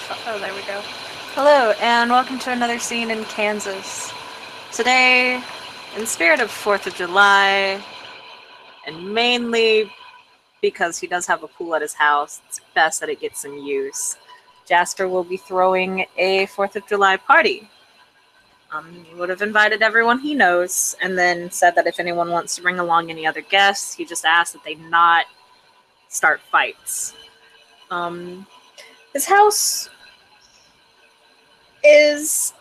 Oh, there we go. Hello, and welcome to another scene in Kansas. Today, in spirit of 4th of July, and mainly because he does have a pool at his house, it's best that it gets some use. Jasper will be throwing a 4th of July party. He would have invited everyone he knows, and then said that if anyone wants to bring along any other guests, he just asked that they not start fights. His house is,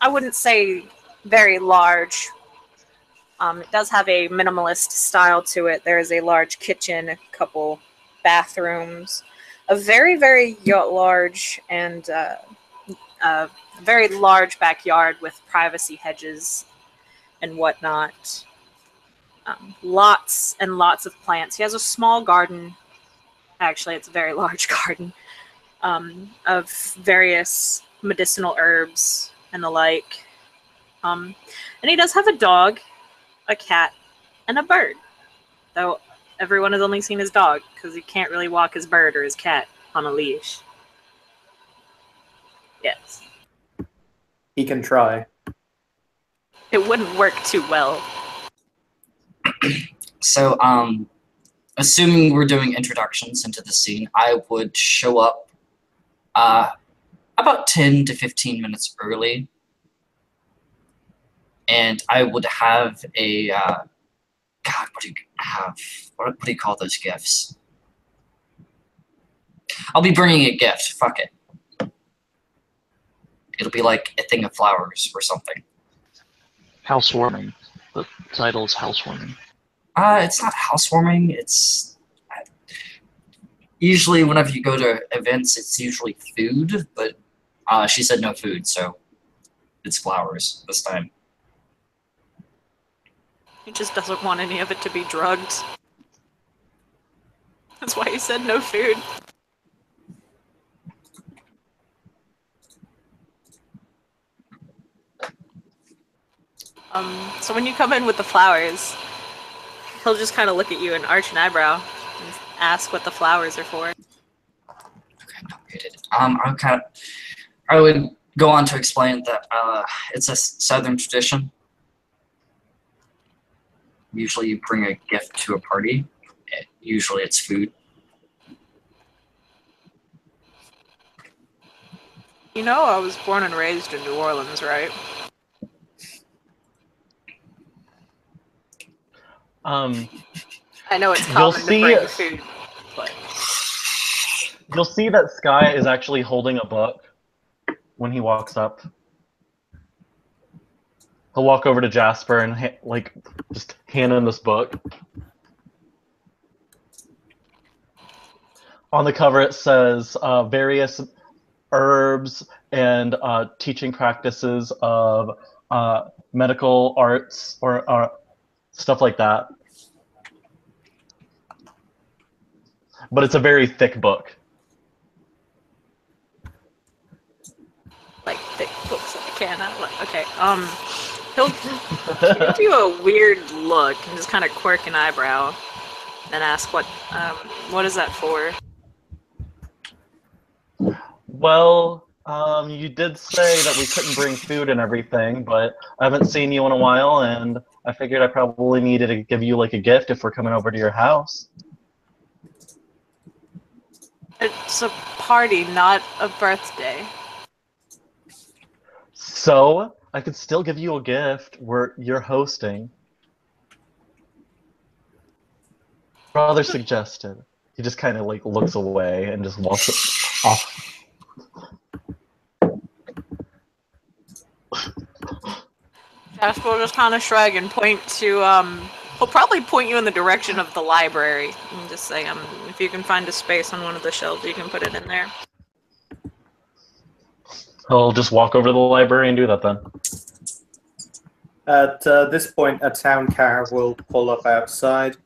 I wouldn't say very large. It does have a minimalist style to it. There is a large kitchen, a couple bathrooms, a very, very large and very large backyard with privacy hedges and whatnot. Lots and lots of plants. He has a small garden. Actually, it's a very large garden of various medicinal herbs and the like. And he does have a dog, a cat, and a bird. Though everyone has only seen his dog because he can't really walk his bird or his cat on a leash. Yes. He can try. It wouldn't work too well. So, assuming we're doing introductions into the scene, I would show up about 10 to 15 minutes early. And I would have a, God, what do you have? What do you call those gifts? I'll be bringing a gift. Fuck it. It'll be like a thing of flowers or something. Housewarming. The title's housewarming. It's not housewarming. It's usually whenever you go to events, it's usually food. But she said no food, so it's flowers this time. He just doesn't want any of it to be drugged. That's why he said no food. So when you come in with the flowers, he'll just kind of look at you and arch an eyebrow and ask what the flowers are for. Okay, no, you did. I would go on to explain that it's a Southern tradition. Usually you bring a gift to a party. Usually it's food. You know I was born and raised in New Orleans, right? I know it's common to bring food, but... You'll see that Sky is actually holding a book when he walks up. He'll walk over to Jasper and just hand him this book. On the cover it says various herbs and teaching practices of medical arts or stuff like that. But it's a very thick book. Like thick books that I can. Okay. He'll give you a weird look and just kind of quirk an eyebrow, and ask what is that for? Well, you did say that we couldn't bring food and everything, but I haven't seen you in a while, and I figured I probably needed to give you like a gift if we're coming over to your house. It's a party, not a birthday. So, I could still give you a gift where you're hosting. Brother suggested. He just kind of like looks away and just walks off. Jasper will just kind of shrug and point to, he'll probably point you in the direction of the library and just say, if you can find a space on one of the shelves, you can put it in there. He'll just walk over to the library and do that then. At this point, a town car will pull up outside.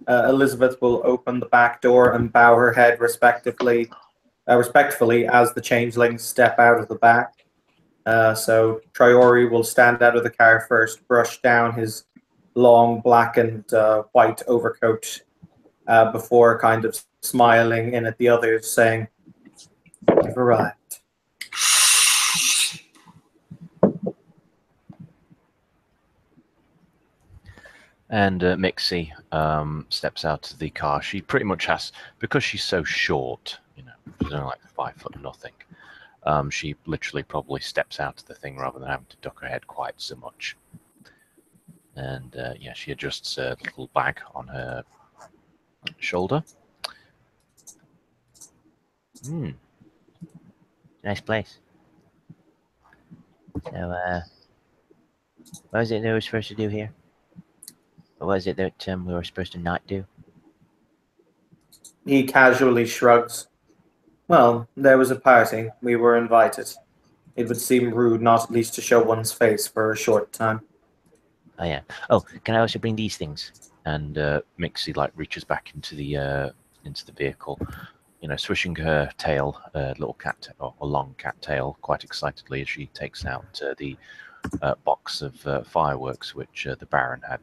Elizabeth will open the back door and bow her head respectfully as the changelings step out of the back. So Triori will stand out of the car first, brush down his long black and white overcoat before kind of smiling in at the others, saying, "You've arrived. And Mixie steps out of the car. She pretty much has, because she's so short, you know, she's only like 5 foot nothing. She literally probably steps out of the thing rather than having to duck her head quite so much. And yeah, she adjusts a little bag on her shoulder. Nice place. So, what was it that we were supposed to do here? What was it that we were supposed to not do? He casually shrugs. Well, there was a party. We were invited. It would seem rude not at least to show one's face for a short time. Oh yeah. Oh, can I also bring these things? And Mixie like reaches back into the vehicle, you know, swishing her tail, little cat or long cat tail, quite excitedly as she takes out the box of fireworks which the Baron had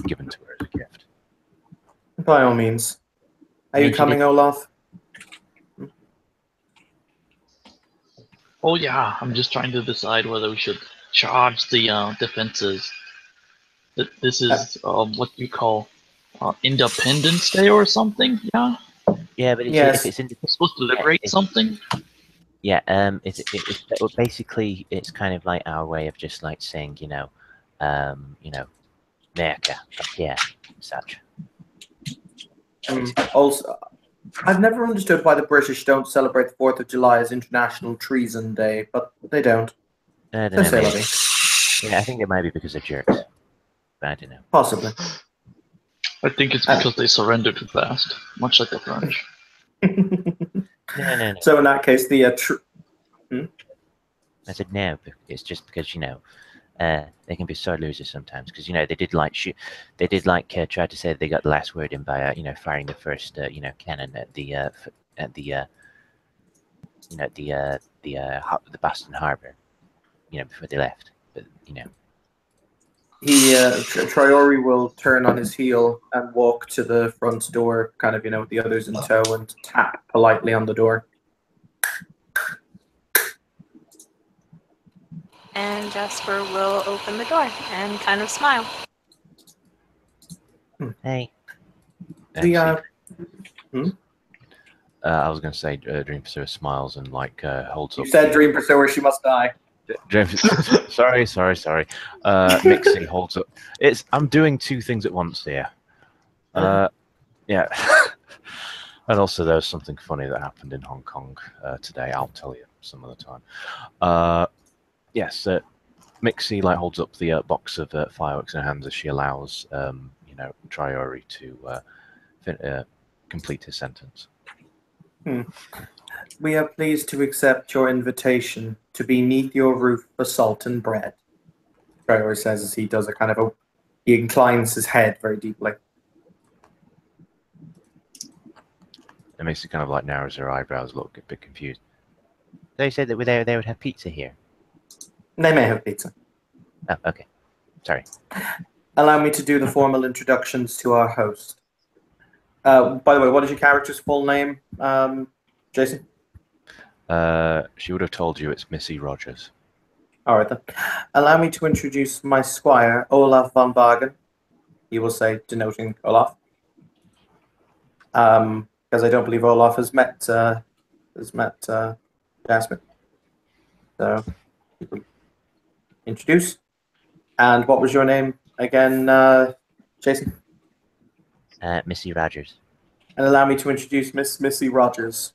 given to her as a gift. By all means. Are you coming, Olaf? Oh yeah, I'm just trying to decide whether we should charge the defenses. This is what you call Independence Day or something, yeah? Yeah, but Yes. if it's in We're supposed to liberate something? yeah, it's basically it's kind of like our way of just like saying, you know, America, fuck yeah, such. Also, I've never understood why the British don't celebrate the 4th of July as International Treason Day, but they don't. I don't So know, say, maybe. Levy. Yeah, I think it might be because they're jerks, but I don't know. Possibly. I think it's because they surrendered too fast, much like the French. No. So in that case, the I said no, but it's just because, you know, they can be sore losers sometimes. Because, you know, they did like try to say that they got the last word in by you know, firing the first cannon at the Boston Harbor, you know, before they left. But you know, Triori will turn on his heel and walk to the front door, kind of, you know, with the others in tow, and tap politely on the door. And Jasper will open the door and kind of smile. hey, The I was going to say Dream Pursuer smiles and like holds you up. said Dream Pursuer, she must die. Sorry. Mixie holds up. I'm doing 2 things at once here. Yeah. And also there was something funny that happened in Hong Kong today. I'll tell you some other time. Yes, Mixie like holds up the box of fireworks in her hands as she allows you know, Triori to complete his sentence. We are pleased to accept your invitation to be neath your roof for salt and bread. Triori says as he does a kind of he inclines his head very deeply. It makes it kind of like narrows her eyebrows, look a bit confused. they said that they would have pizza here. They may have pizza. Oh, okay. Sorry. Allow me to do the formal introductions to our host. By the way, what is your character's full name, Jason? She would have told you it's Missy Rogers. All right, then. Allow me to introduce my squire, Olaf von Bargen. He will say, denoting Olaf. Because I don't believe Olaf has met Jasper. So, he will introduce. And what was your name again, Jason? Missy Rogers. And allow me to introduce Miss Missy Rogers.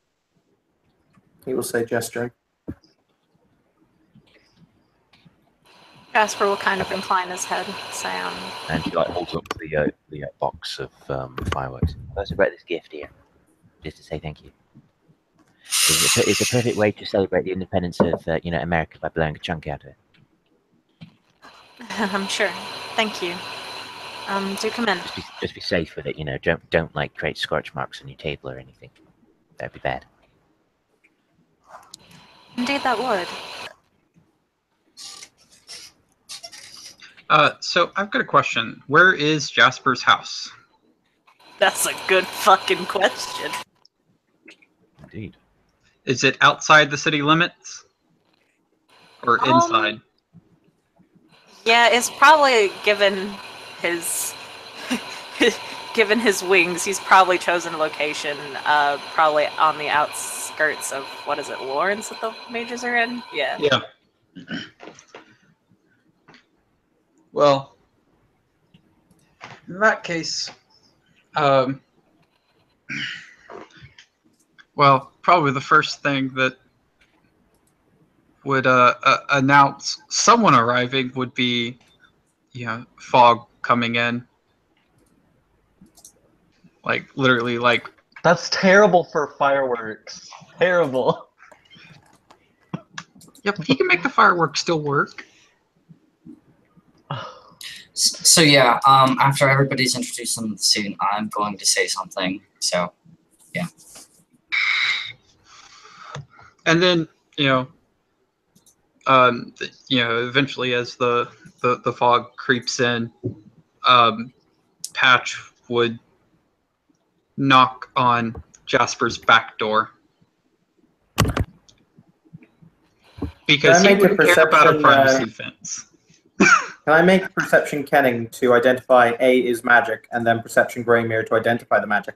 He will say, gesturing. Jasper will kind of incline his head, say, And she like holds up the box of fireworks. I also brought this gift here, just to say thank you. It's a perfect way to celebrate the independence of you know, America by blowing a chunk out of it. I'm sure. Thank you. Do come in. Just be safe with it, you know. Don't like create scorch marks on your table or anything. That'd be bad. Indeed, that would. So I've got a question. Where is Jasper's house? That's a good fucking question. Indeed. Is it outside the city limits? Or inside? Yeah, it's probably given his given his wings, he's probably chosen a location, probably on the outskirts of, what is it, Lawrence that the mages are in? Yeah. Yeah. Well, in that case, well, probably the first thing that would announce someone arriving would be, fog coming in. Like, literally, like... That's terrible for fireworks. Terrible. Yep, he can make the fireworks still work. So yeah, after everybody's introduced in the scene, I'm going to say something. So, yeah. And then, eventually as the fog creeps in, Patch would knock on Jasper's back door. Because he wouldn't care about a privacy fence. Can I make perception kenning to identify A is magic, and then perception Greymere to identify the magic?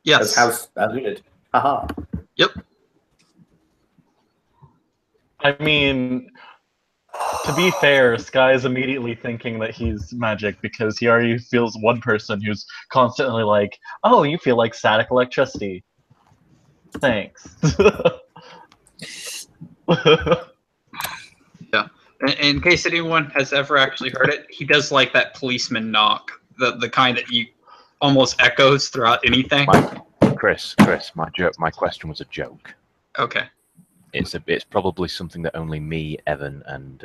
Yes. As House alluded. Haha. Yep. I mean, to be fair, Sky is immediately thinking that he's magic because he already feels one person who's constantly like, oh, you feel like static electricity. Thanks. Yeah. In case anyone has ever actually heard it, he does like that policeman knock, the kind that you almost echoes throughout anything. Chris, my question was a joke. Okay. It's probably something that only me, Evan, and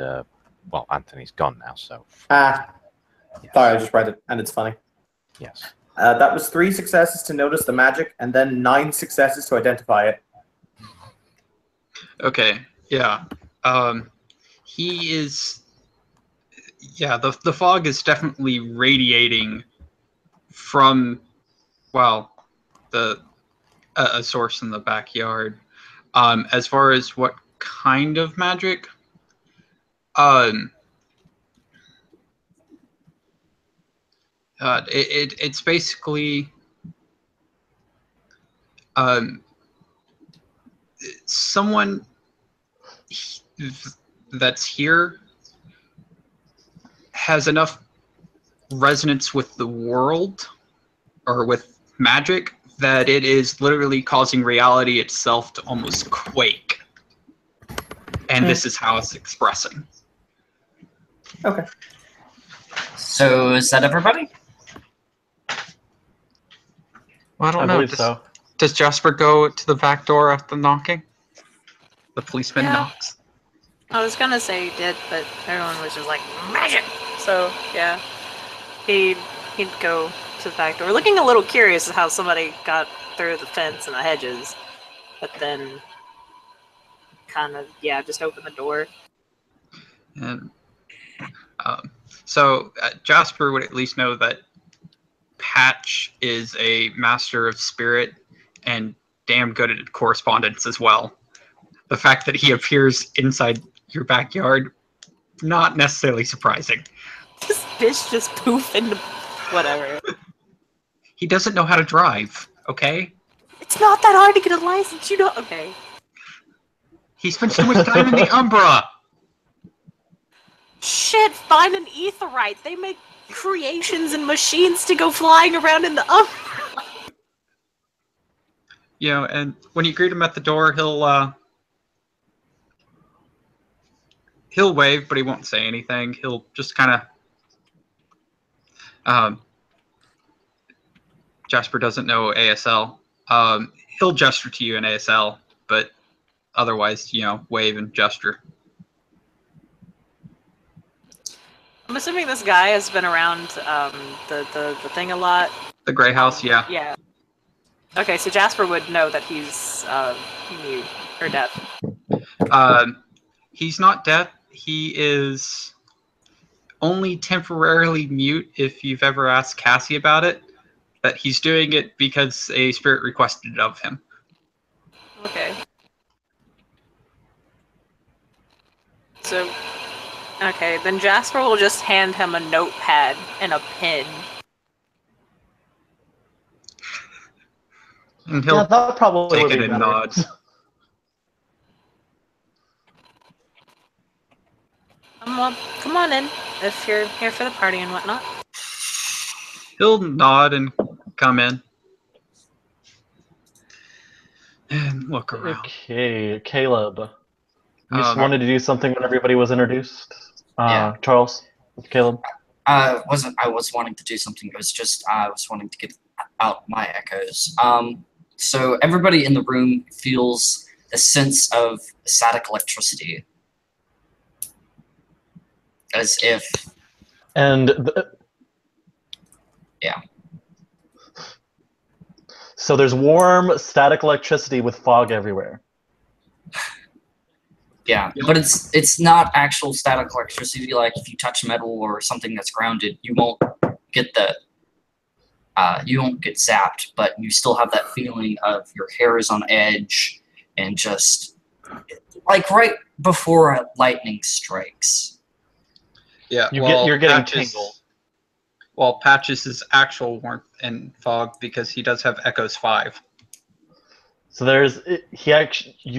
well, Anthony's gone now, so. Sorry, I just read it, and it's funny. Yes. That was 3 successes to notice the magic, and then 9 successes to identify it. Okay. Yeah. He is. Yeah. The fog is definitely radiating from, well, a source in the backyard. As far as what kind of magic, it's basically someone that's here has enough resonance with the world or with magic that it is literally causing reality itself to almost quake. And this is how it's expressing. Okay. So is that everybody? Well, I don't know. believe so. Does Jasper go to the back door after knocking? The policeman knocks. I was gonna say he did, but everyone was just like, magic! So, yeah. He'd go to the back door, looking a little curious as how somebody got through the fence and the hedges, but then kind of, just open the door. And so Jasper would at least know that Patch is a master of spirit and damn good at correspondence as well. The fact that he appears inside your backyard, not necessarily surprising. This bitch just poof into whatever. He doesn't know how to drive, okay? It's not that hard to get a license, you know. Okay. He spends too much time in the Umbra! Shit, find an etherite. They make creations and machines to go flying around in the Umbra. And when you greet him at the door, he'll wave, but he won't say anything. He'll just kind of... Jasper doesn't know ASL. He'll gesture to you in ASL, but otherwise, wave and gesture. I'm assuming this guy has been around the thing a lot. The Grey House, yeah. Yeah. Okay, so Jasper would know that he's mute or deaf. He's not deaf. He is only temporarily mute if you've ever asked Cassie about it. That he's doing it because a spirit requested it of him. Okay. So, okay, then Jasper will just hand him a notepad and a pen And he'll that probably take would it be and better. nod. Well, come on in if you're here for the party and whatnot. He'll nod and come in. And look around. Okay, Caleb. You just Um, wanted to do something when everybody was introduced. Yeah. Charles, Caleb. I was wanting to do something. It was just I was wanting to get out my echoes. So everybody in the room feels a sense of static electricity, as if And Yeah. So there's warm static electricity with fog everywhere. yeah, but it's not actual static electricity. Like if you touch metal or something that's grounded, you won't get you won't get zapped, but you still have that feeling of your hair is on edge and just like right before lightning strikes. Yeah, You're getting tingled. Well, Patches is actual warmth and fog because he does have Echoes 5. So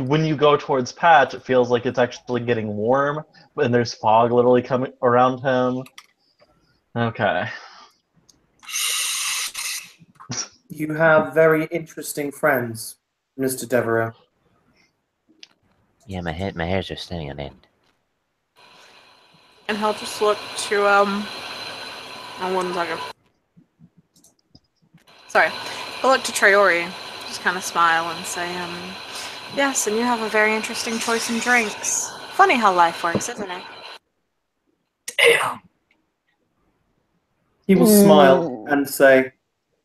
when you go towards Patch, it feels like it's actually getting warm, and there's fog literally coming around him. Okay. You have very interesting friends, Mr. Devereaux. Yeah, my hairs are standing on end. And he'll just look to, oh, 1 second. Sorry. He'll look to Traori, just kind of smile and say, yes, and you have a very interesting choice in drinks. Funny how life works, isn't it? Damn. He will smile and say,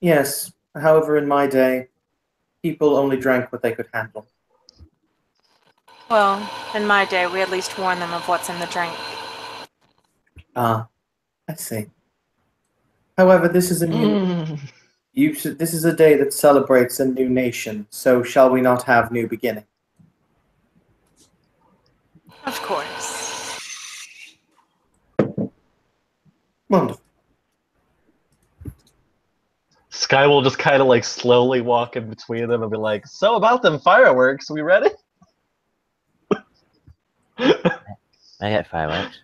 yes, however, in my day, people only drank what they could handle. Well, in my day, we at least warn them of what's in the drink. Ah, I see. However, this is a new... this is a day that celebrates a new nation, so shall we not have new beginning? Of course. Wonderful. Sky will just kind of like slowly walk in between them and be like, so about them fireworks, we ready? I got fireworks.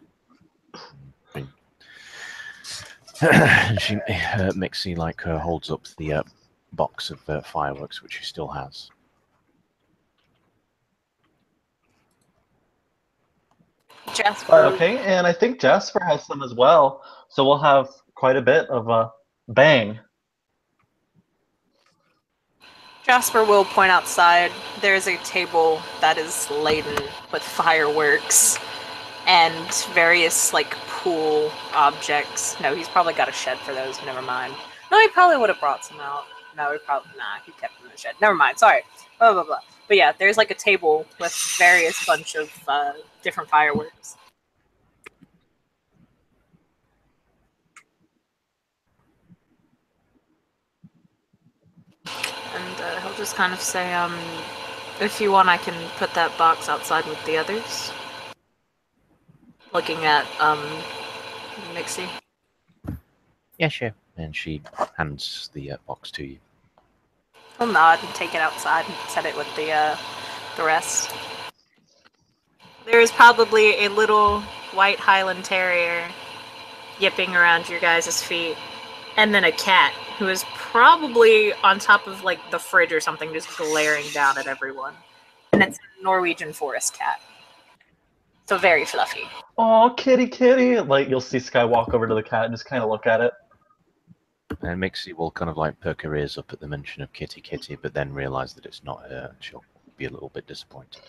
She, Mixie, holds up the box of fireworks, which she still has. Jasper. Okay, and I think Jasper has some as well, so we'll have quite a bit of a bang. Jasper will point outside. There is a table that is laden with fireworks and various, pool objects. No, he's probably got a shed for those. Never mind. No, he probably would have brought some out. No, he kept them in the shed. Never mind. Sorry. Blah, blah, blah. But yeah, there's, a table with various bunch of different fireworks. And he'll just kind of say, if you want, I can put that box outside with the others. Looking at, Mixie. Yeah, sure. And she hands the box to you. He'll nod and take it outside and set it with the rest. There is probably a little white Highland Terrier yipping around your guys' feet, and then a cat who is probably on top of the fridge or something, just glaring down at everyone. And it's a Norwegian forest cat. So very fluffy. Oh, kitty, kitty! You'll see Sky walk over to the cat and just kind of look at it. And Mixie will kind of perk her ears up at the mention of Kitty Kitty, but then realise that it's not her, and she'll be a little bit disappointed.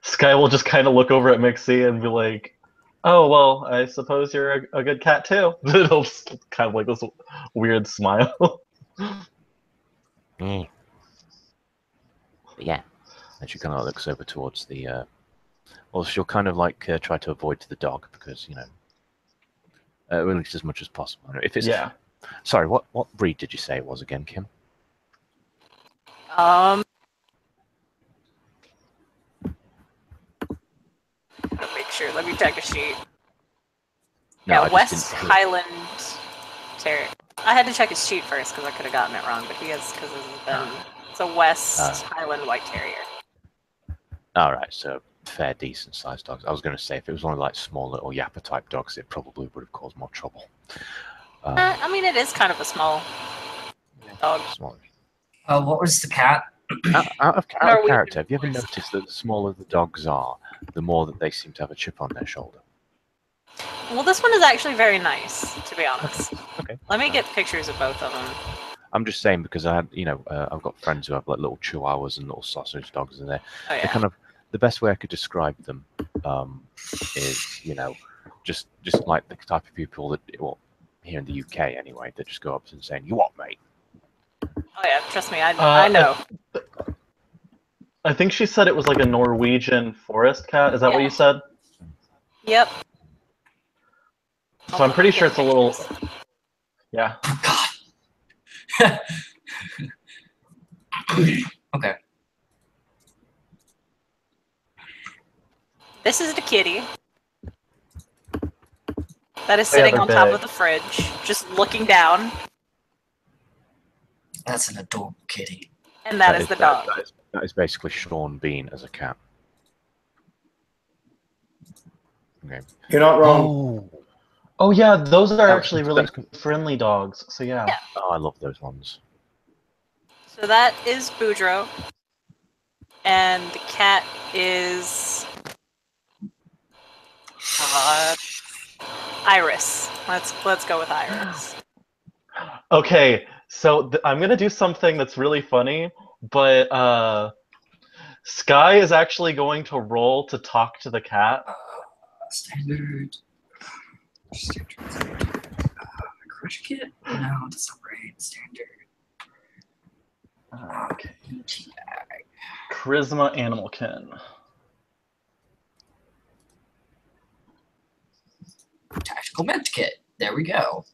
Sky will just kind of look over at Mixie and be like, oh, well, I suppose you're a good cat too. It'll just kind of this weird smile. Mm. But yeah. And she kind of looks over towards the... well, she'll kind of try to avoid the dog because, at least as much as possible. If it's... Yeah. Sorry, what breed did you say it was again, Kim? picture. Let me check a sheet. No, Yeah, I just West didn't hear. Highland Terrier. I had to check his sheet first because I could have gotten it wrong, but he is because it's a West Highland White Terrier. All right, so fair, decent sized dogs. I was going to say if it was one of like small little yapper type dogs, it probably would have caused more trouble. I mean, it is kind of a small dog. Small. What was the cat? Out of Norwegian character, have you ever Forest. noticed that the smaller the dogs are, the more that they seem to have a chip on their shoulder? Well, this one is actually very nice, to be honest. Okay. Let me get pictures of both of them. I'm just saying because I had, I've got friends who have like little chihuahuas and little sausage dogs, and they're kind of the best way I could describe them is, just like the type of people that, well, here in the UK anyway, that just go up and saying, "You what, mate?" Oh yeah, trust me, I know. I think she said it was like a Norwegian forest cat. Is that what you said? Yep. So I'm pretty sure it's a little. Yeah. God. Okay. This is the kitty that is sitting they're on top big. of the fridge, just looking down, That's an adorable kitty. and that is the dog. That is basically Sean Bean as a cat. Okay. You're not wrong. Oh yeah, those are That's- actually really that's- friendly dogs. So yeah. Yeah. Oh, I love those ones. So that is Boudreaux, and the cat is Iris. Let's go with Iris. Okay, so I'm gonna do something that's really funny, but Sky is actually going to roll to talk to the cat. Standard. Crush kit? No, that's not right. Standard. Okay. Charisma Animalkin. Tactical med kit. There we go.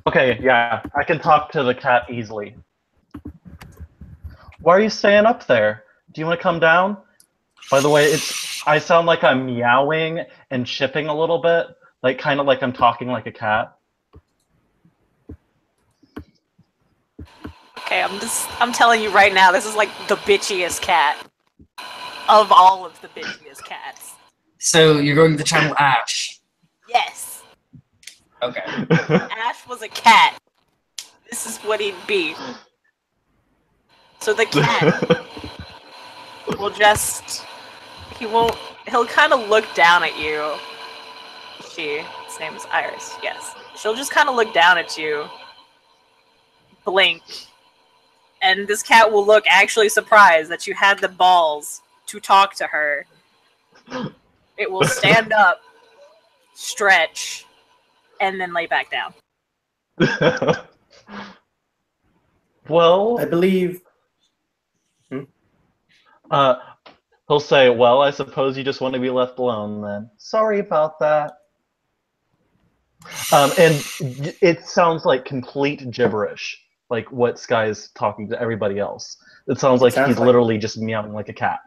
Okay, yeah, I can talk to the cat easily. Why are you staying up there? Do you want to come down? By the way, I sound like I'm meowing and chipping a little bit, like kind of like I'm talking like a cat. Okay, I'm telling you right now, this is like the bitchiest cat of all of the bitchiest cats. So you're going to channel Ash. Yes, Okay. Ash was a cat. This is what he'd be. So the cat will he'll kind of look down at you. His name is Iris, yes. She'll just kind of look down at you, blink, and this cat will look actually surprised that you had the balls to talk to her. It will stand up, stretch, and then lay back down. Well, I believe. he'll say, well, I suppose you just want to be left alone then. Sorry about that. And it sounds like complete gibberish, like what Sky is talking to everybody else. It sounds like he's literally just meowing like a cat.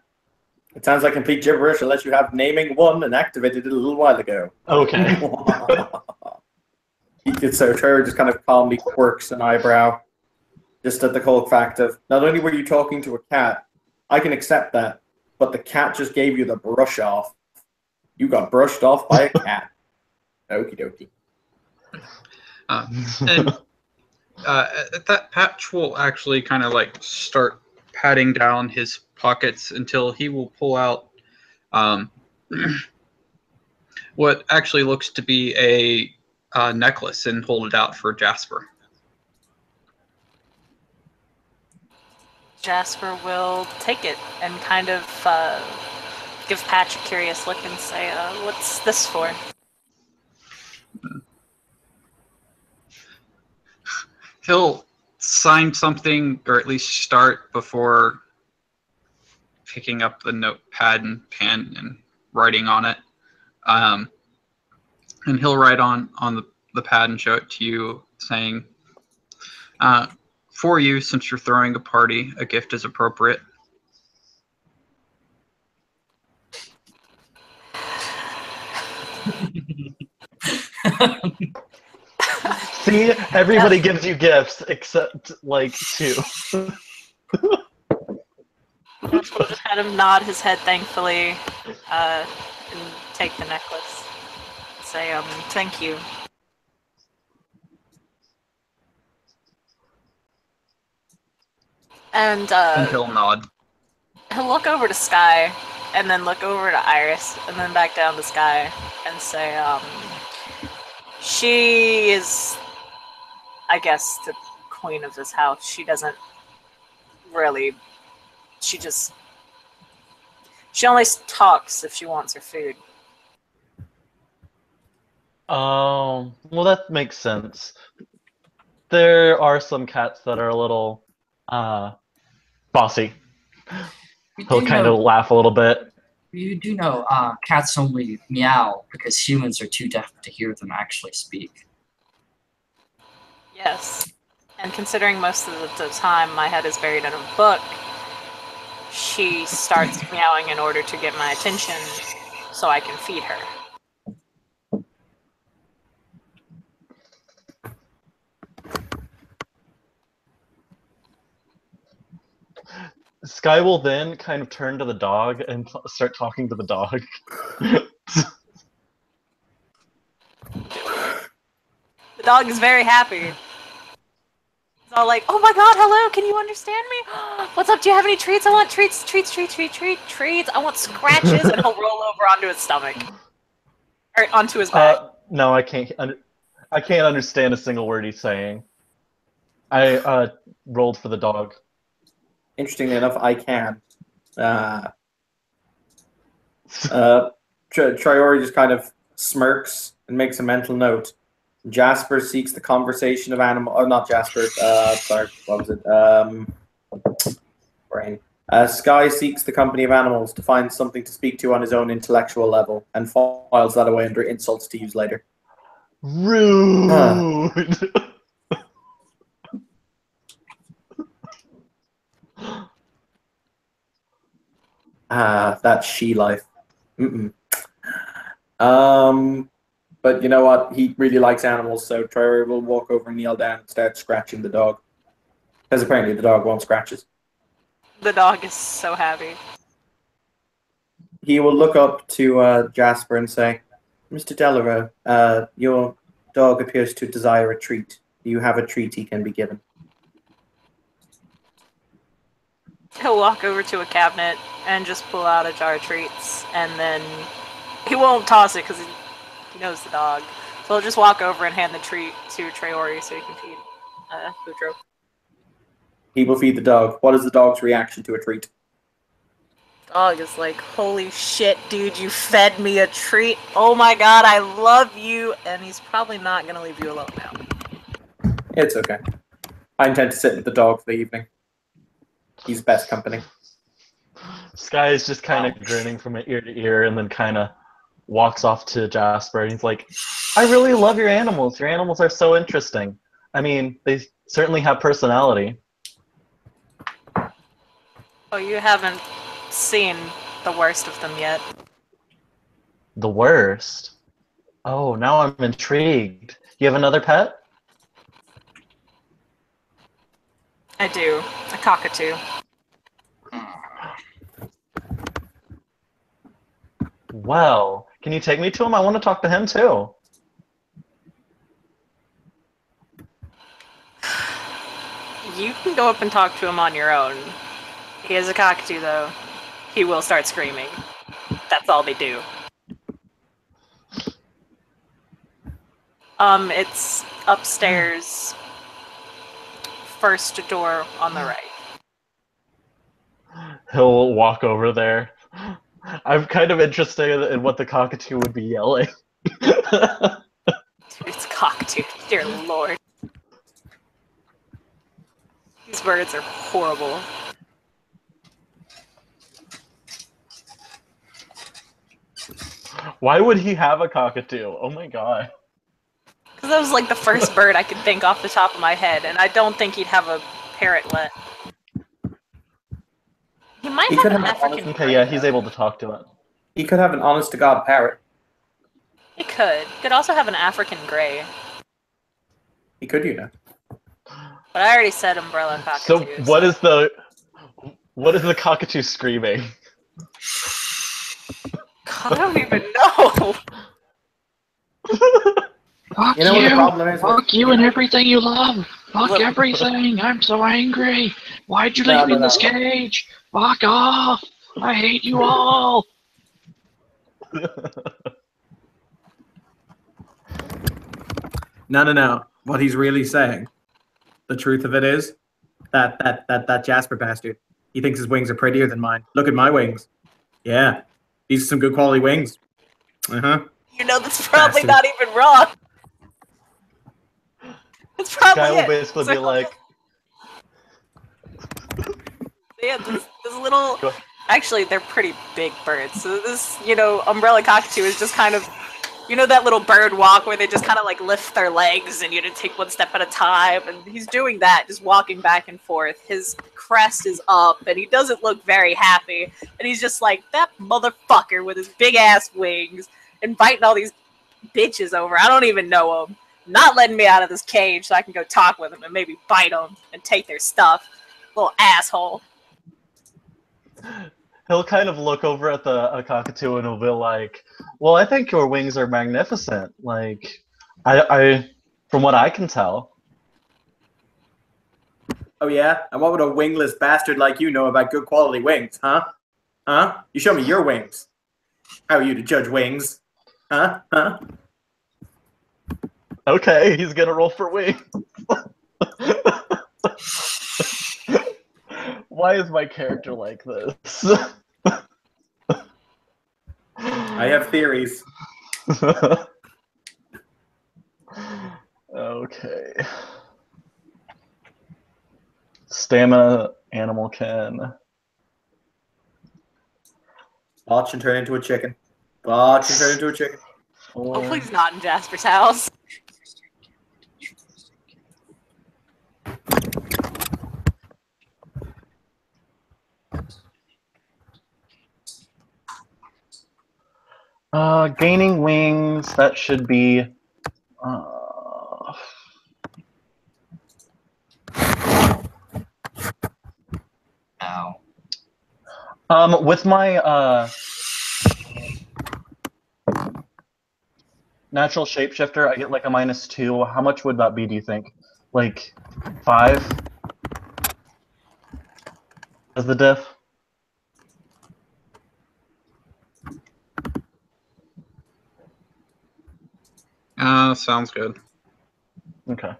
It sounds like complete gibberish unless you have naming one and activated it a little while ago. Okay. So just kind of calmly quirks an eyebrow, just at the cold fact of, not only were you talking to a cat, I can accept that, but the cat just gave you the brush off. You got brushed off by a cat. Okie dokie. And that Patch will actually kind of like start patting down his pockets until he will pull out what actually looks to be a necklace and hold it out for Jasper. Jasper will take it and kind of give Patch a curious look and say, what's this for? He'll sign something, or at least start before picking up the notepad and pen and writing on it. And he'll write on the pad and show it to you, saying, "For you, since you're throwing a party, a gift is appropriate." See, everybody gives you gifts except like 2. Josh will just kind of nod his head thankfully, and take the necklace. Say, thank you. And And he'll nod. he'll look over to Sky, and then look over to Iris, and then back down to Sky, and say, she is, I guess, the queen of this house. She doesn't really, she only talks if she wants her food. Oh, well, that makes sense. There are some cats that are a little bossy. You He'll do kind know, of laugh a little bit. you do know cats only meow because humans are too deaf to hear them actually speak. Yes. And considering most of the time my head is buried in a book, she starts meowing in order to get my attention so I can feed her. Sky will then kind of turn to the dog and start talking to the dog. The dog is very happy. He's all like, "Oh my god, hello, can you understand me? What's up, do you have any treats? I want treats. I want scratches," and he'll roll over onto his stomach. Or onto his back. No, I can't. I can't understand a single word he's saying. I rolled for the dog. Interestingly enough, I can. Triori just kind of smirks and makes a mental note. Jasper seeks the conversation of animal. Oh, not Jasper. Sorry, what was it? Brain. Sky seeks the company of animals to find something to speak to on his own intellectual level, and files that away under insults to use later. Rude. That's she life. But you know what? He really likes animals, so Triori will walk over and kneel down and start scratching the dog. Because apparently the dog wants scratches. The dog is so happy. He will look up to Jasper and say, "Mr. Delarue, your dog appears to desire a treat. Do you have a treat he can be given?" He'll walk over to a cabinet and just pull out a jar of treats, and then he won't toss it because he knows the dog. So he'll just walk over and hand the treat to Traori so he can feed Boudreaux. He will feed the dog. What is the dog's reaction to a treat? Dog is like, "Holy shit, dude, you fed me a treat. Oh my god, I love you." And he's probably not going to leave you alone now. It's okay. I intend to sit with the dog for the evening. He's best company. Sky is just kind of grinning from ear to ear and then kind of walks off to Jasper and he's like, "I really love your animals. Your animals are so interesting. I mean, they certainly have personality." Oh, you haven't seen the worst of them yet. The worst? Oh, now I'm intrigued. You have another pet? I do. A cockatoo. Well, can you take me to him? I want to talk to him too. You can go up and talk to him on your own. He is a cockatoo, though. He will start screaming. That's all they do. It's upstairs, first door on the right. He'll walk over there. I'm kind of interested in what the cockatoo would be yelling. Dude, it's a cockatoo. Dear lord. These birds are horrible. Why would he have a cockatoo? Oh my god. Because that was like the first bird I could think off the top of my head, and I don't think he'd have a parrotlet. He might He have could an have African Okay, gray, yeah, he's though. able to talk to it. He could have an honest-to-God parrot. He could. Could also have an African gray. He could, you know. But I already said umbrella So cockatoo. what is the cockatoo screaming? I don't even know. Fuck You know what the problem is? Fuck you and everything you love. Fuck Look. everything. I'm so angry. Why'd you No, leave me no, in this no. cage? Fuck off. I hate you all. No. What he's really saying, the truth of it is, that Jasper bastard, he thinks his wings are prettier than mine. Look at my wings. Yeah, these are some good quality wings. Uh-huh. You know, that's probably Bastard. not even wrong. It's probably Guy will it. basically be So- like, Yeah, this little... Go- Actually, they're pretty big birds. So this, umbrella cockatoo is just kind of... You know that little bird walk where they just kind of like lift their legs and take one step at a time? And he's doing that, just walking back and forth. His crest is up and he doesn't look very happy. And he's just like, that motherfucker with his big ass wings, inviting all these bitches over. I don't even know them. Not letting me out of this cage so I can go talk with them and maybe bite them and take their stuff. Little asshole. he'll kind of look over at the cockatoo and he'll be like, well, I think your wings are magnificent. Like, I from what I can tell. Oh yeah? And what would a wingless bastard like you know about good quality wings, huh? Huh? You show me your wings. How are you to judge wings? Huh? Huh? Okay, he's gonna roll for wings. Why is my character like this? I have theories. Okay. Stamina animal can. Watch and turn into a chicken. Watch and turn into a chicken. Hopefully he's not in Jasper's house. Gaining wings, that should be Ow. with my natural shapeshifter, I get like a -2. How much would that be, do you think? Like 5? As the diff? Sounds good. Okay.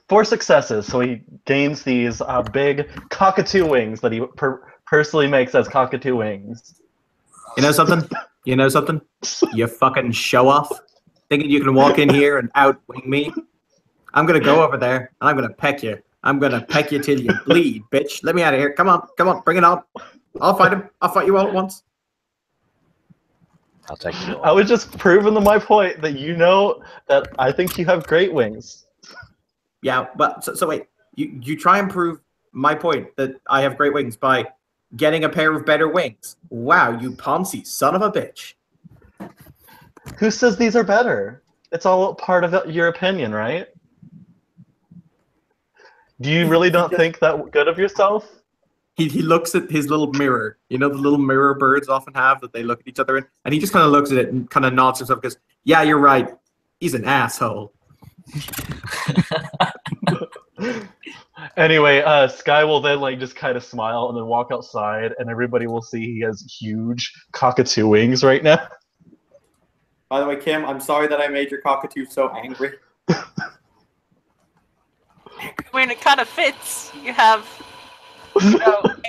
Four successes, so he gains these big cockatoo wings that he personally makes as cockatoo wings. You know something? You know something? You fucking show off. Thinking you can walk in here and outwing me? I'm gonna go over there and I'm gonna peck you. I'm gonna peck you till you bleed, bitch. Let me out of here. Come on, bring it on. I'll fight him. I'll fight you all at once. I'll take you all. I was just proving my point that you know that I think you have great wings. Yeah, but so wait. You try and prove my point that I have great wings by getting a pair of better wings. Wow, you Ponzi son of a bitch. Who says these are better? It's all part of your opinion, right? Do you really not think that good of yourself? He looks at his little mirror. You know the little mirror birds often have that they look at each other in? And he just kind of looks at it and kind of nods himself because, yeah, you're right. He's an asshole. Anyway, Sky will then like just kind of smile and then walk outside, and everybody will see he has huge cockatoo wings right now. By the way, Kim, I'm sorry that I made your cockatoo so angry. I mean, it kind of fits. You have,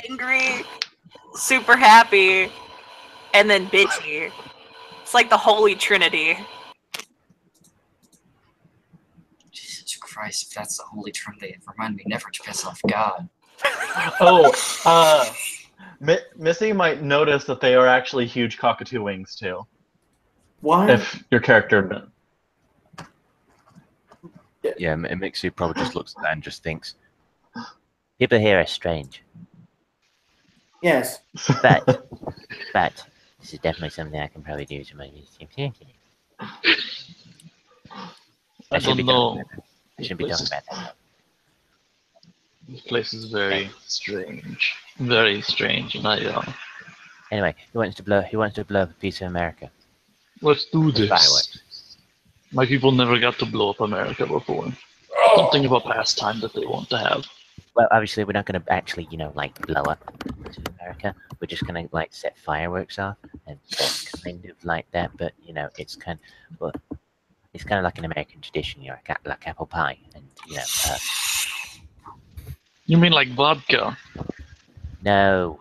angry, super happy, and then bitchy. It's like the Holy Trinity. Jesus Christ, if that's the Holy Trinity, remind me never to piss off God. Oh, Missy might notice that they are actually huge cockatoo wings too. Why? If your character. Yeah, Mixie probably just looks at that and just thinks, People here are strange, Yes. but this is definitely something I can probably do to my team. I should be don't talking know. about that. I shouldn't be talking about that. This place is very strange. Very strange, and Anyway, he wants to blow up a piece of America. let's do With this. fireworks. My people never got to blow up America before. Something of a pastime that they want to have. Well, obviously, we're not going to actually, like, blow up to America. We're just going to, like, set fireworks off, and kind of like that. But it's kind of like an American tradition, like apple pie, and You mean like vodka? no.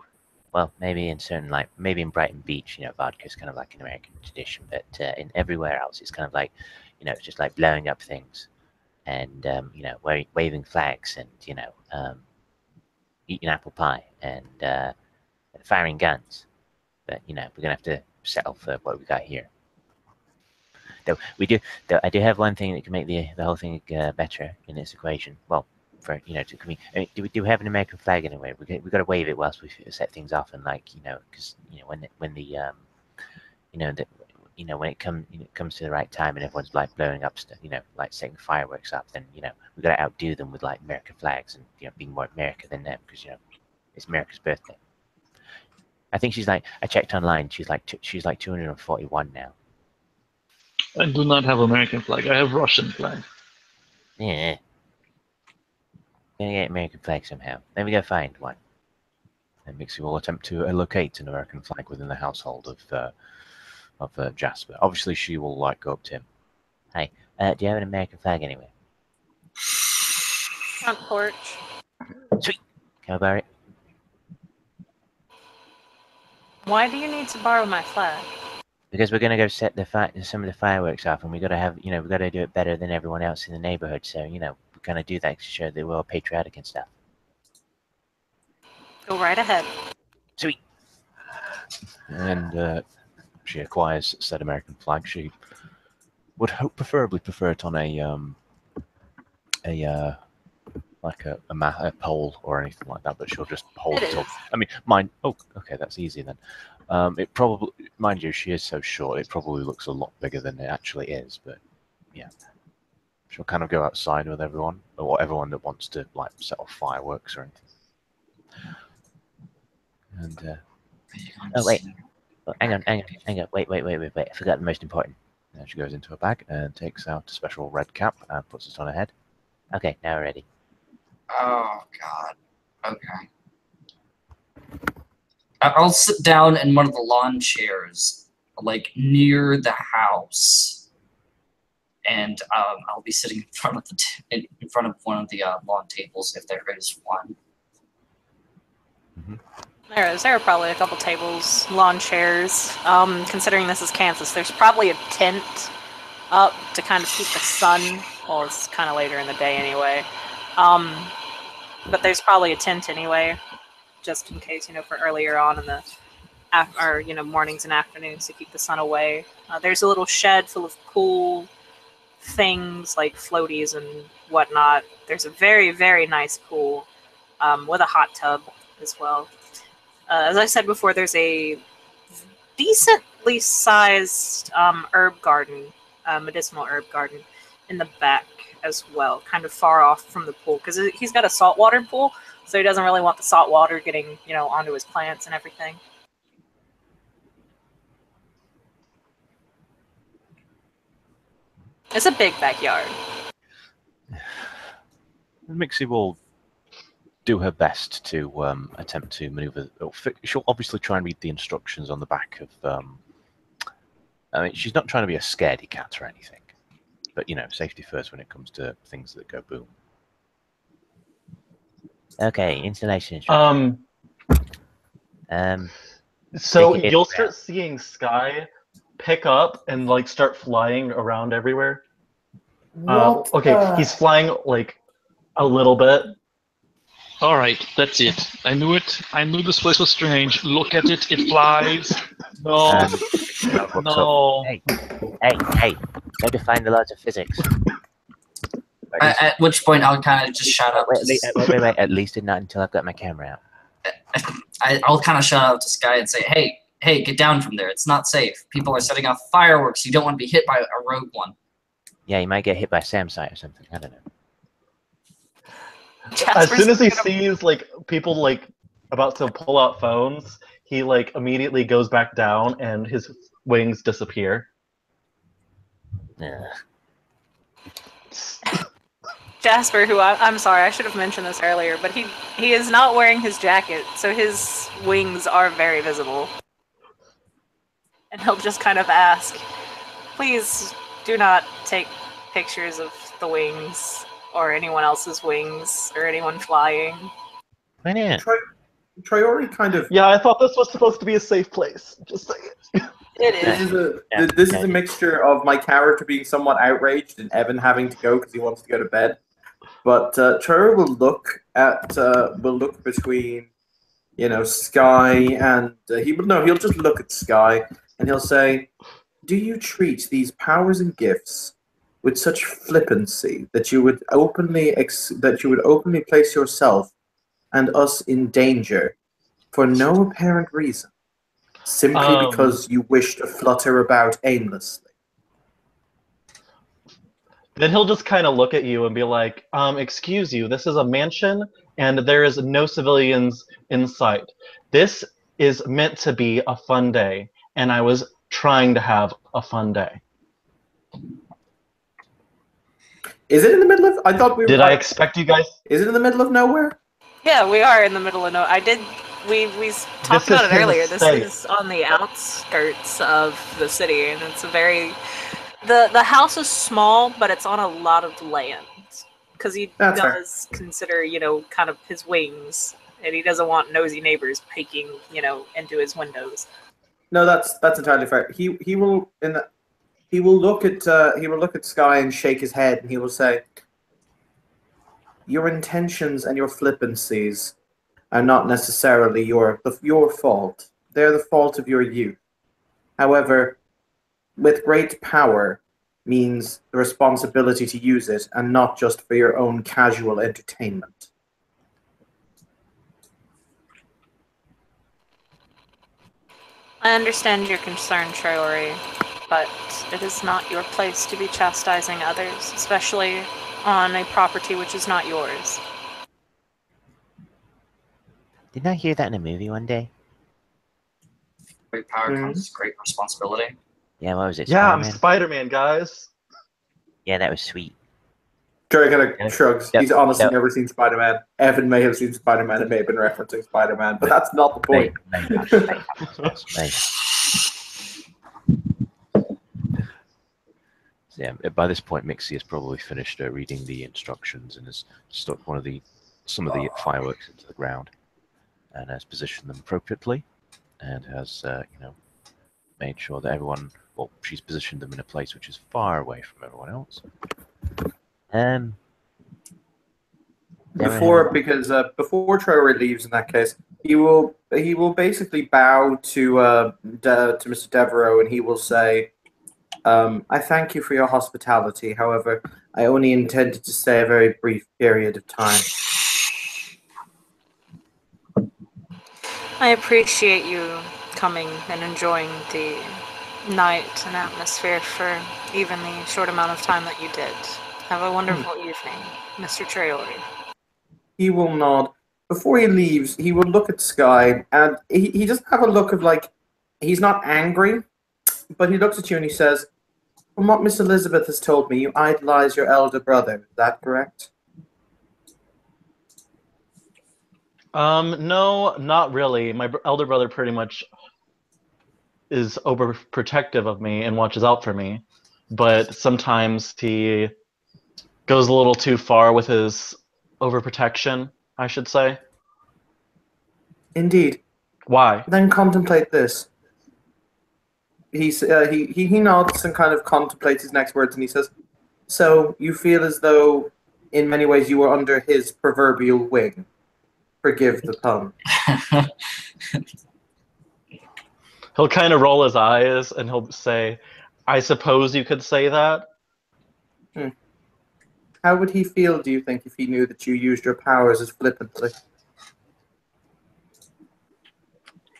Well, maybe maybe in Brighton Beach, vodka is kind of like an American tradition, but in everywhere else, it's kind of like, it's just like blowing up things, and waving flags, and eating apple pie, and firing guns. But we're gonna have to settle for what we got here. Though I do have one thing that can make the whole thing better in this equation. Well, for do we have an American flag anyway? We got to wave it whilst we set things off, and because when when it comes to the right time and everyone's like blowing up stuff, like setting fireworks up, then we got to outdo them with like American flags and being more America than them, because it's America's birthday. I think I checked online. She's like 241 now. I do not have American flag. I have Russian flag. Yeah. Gonna get American flag somehow. Then we go find one. and Mixie will attempt to locate an American flag within the household of Jasper. Obviously, she will like go up to him. Hi. Do you have an American flag anywhere? Front porch. Sweet. Can I borrow it? Why do you need to borrow my flag? Because we're gonna go set some of the fireworks off, and we gotta we gotta do it better than everyone else in the neighborhood. So we gotta do that to show that we're all patriotic and stuff. Go right ahead. Sweet. And she acquires said American flag. She would preferably prefer it on a pole or anything like that, but she'll just hold it up. I mean, mine. Oh, okay, that's easy then. It probably, mind you, she is so short. It probably looks a lot bigger than it actually is. But yeah, she'll kind of go outside with everyone, or everyone that wants to like set off fireworks or anything. And oh wait, hang on, wait. I forgot the most important. then she goes into her bag and takes out a special red cap and puts it on her head. Okay, now we're ready. Oh God. Okay. I'll sit down in one of the lawn chairs, like near the house, and I'll be sitting in front of in front of one of the lawn tables if there is one. There are probably a couple tables, lawn chairs. Considering this is Kansas, there's probably a tent up to kind of keep the sun. Well, it's kind of later in the day anyway. But there's probably a tent anyway, just in case, for earlier on in the mornings and afternoons to keep the sun away. There's a little shed full of cool things like floaties and whatnot. There's a very, very nice pool with a hot tub as well. As I said before, there's a decently sized herb garden, medicinal herb garden in the back as well, kind of far off from the pool, because he's got a saltwater pool, so he doesn't really want the salt water getting, onto his plants and everything. It's a big backyard. Mixie will do her best to attempt to maneuver. She'll obviously try and read the instructions on the back of. I mean, she's not trying to be a scaredy cat or anything, but safety first when it comes to things that go boom. Okay, installation instructions. So Take it you'll around. start seeing Sky pick up and like start flying around everywhere. What? Okay, he's flying like a little bit. All right, that's it. I knew it. I knew this place was strange. Look at it. It flies. No. Looks up. No. Hey, no define the laws of physics. At which point I'll kind of just shout out. Wait. At least not until I've got my camera out. I'll kind of shout out to Sky and say, hey, get down from there. It's not safe. People are setting off fireworks. You don't want to be hit by a rogue one. Yeah, you might get hit by SAMSI or something. I don't know. As Jasper's soon as he gonna- sees like people like about to pull out phones, he like immediately goes back down and his wings disappear. Yeah. Jasper, who I'm sorry, I should have mentioned this earlier, but he is not wearing his jacket, so his wings are very visible. And he'll just kind of ask, please do not take pictures of the wings or anyone else's wings or anyone flying. Why not? Triori kind of. Yeah, I thought this was supposed to be a safe place. Just saying. It This is. is a mixture of my character being somewhat outraged and Evan having to go because he wants to go to bed. But Triori will look between, Sky and he'll just look at Sky and he'll say, "Do you treat these powers and gifts with such flippancy that you would openly place yourself and us in danger for no apparent reason, simply because you wish to flutter about aimlessly?" Then he'll just kind of look at you and be like, excuse you, this is a mansion and there is no civilians in sight. This is meant to be a fun day, and I was trying to have a fun day. Is it in the middle of? I thought we were. Did I expect you guys? Is it in the middle of nowhere? Yeah, we are in the middle of we talked This about is it earlier. This safe. is on the outskirts of the city, and it's a very the house is small, but it's on a lot of land because he That's fair. does consider kind of his wings, and he doesn't want nosy neighbors peeking into his windows. No, that's entirely fair. He will look at Sky and shake his head, and he will say, "Your intentions and your flippancies are not necessarily your fault. They're the fault of your youth. However, with great power means the responsibility to use it, and not just for your own casual entertainment." I understand your concern, Triori, but it is not your place to be chastising others, especially on a property which is not yours. Didn't I hear that in a movie one day? Great power comes great responsibility. Yeah, what was it? Yeah, I'm Spider-Man? Spider-Man, guys. Yeah, that was sweet. Jerry kind of shrugs. Yep. He's honestly Yep. never seen Spider-Man. Evan may have seen Spider-Man and may have been referencing Spider-Man, but that's not the point. Nice. So, yeah, by this point, Mixie has probably finished reading the instructions and has stuck some of the fireworks into the ground and has positioned them appropriately and has made sure that everyone. Well, she's positioned them in a place which is far away from everyone else. Before Trevor leaves, in that case, he will basically bow to Mr. Devereaux, and he will say, "I thank you for your hospitality. However, I only intended to stay a very brief period of time." I appreciate you coming and enjoying the night and atmosphere for even the short amount of time that you did. Have a wonderful evening, Mr. Triori. He will nod. Before he leaves, he will look at Sky, and he doesn't have a look of he's not angry, but he looks at you and he says, "From what Miss Elizabeth has told me, you idolize your elder brother. Is that correct?" No, not really. My elder brother pretty much is overprotective of me and watches out for me, but sometimes he goes a little too far with his overprotection, I should say. Indeed. Why? Then contemplate this. He nods and kind of contemplates his next words, and he says, "So you feel as though, in many ways, you were under his proverbial wing?" Forgive the pun. He'll kind of roll his eyes and he'll say, I suppose you could say that. How would he feel, do you think, if he knew that you used your powers as flippantly?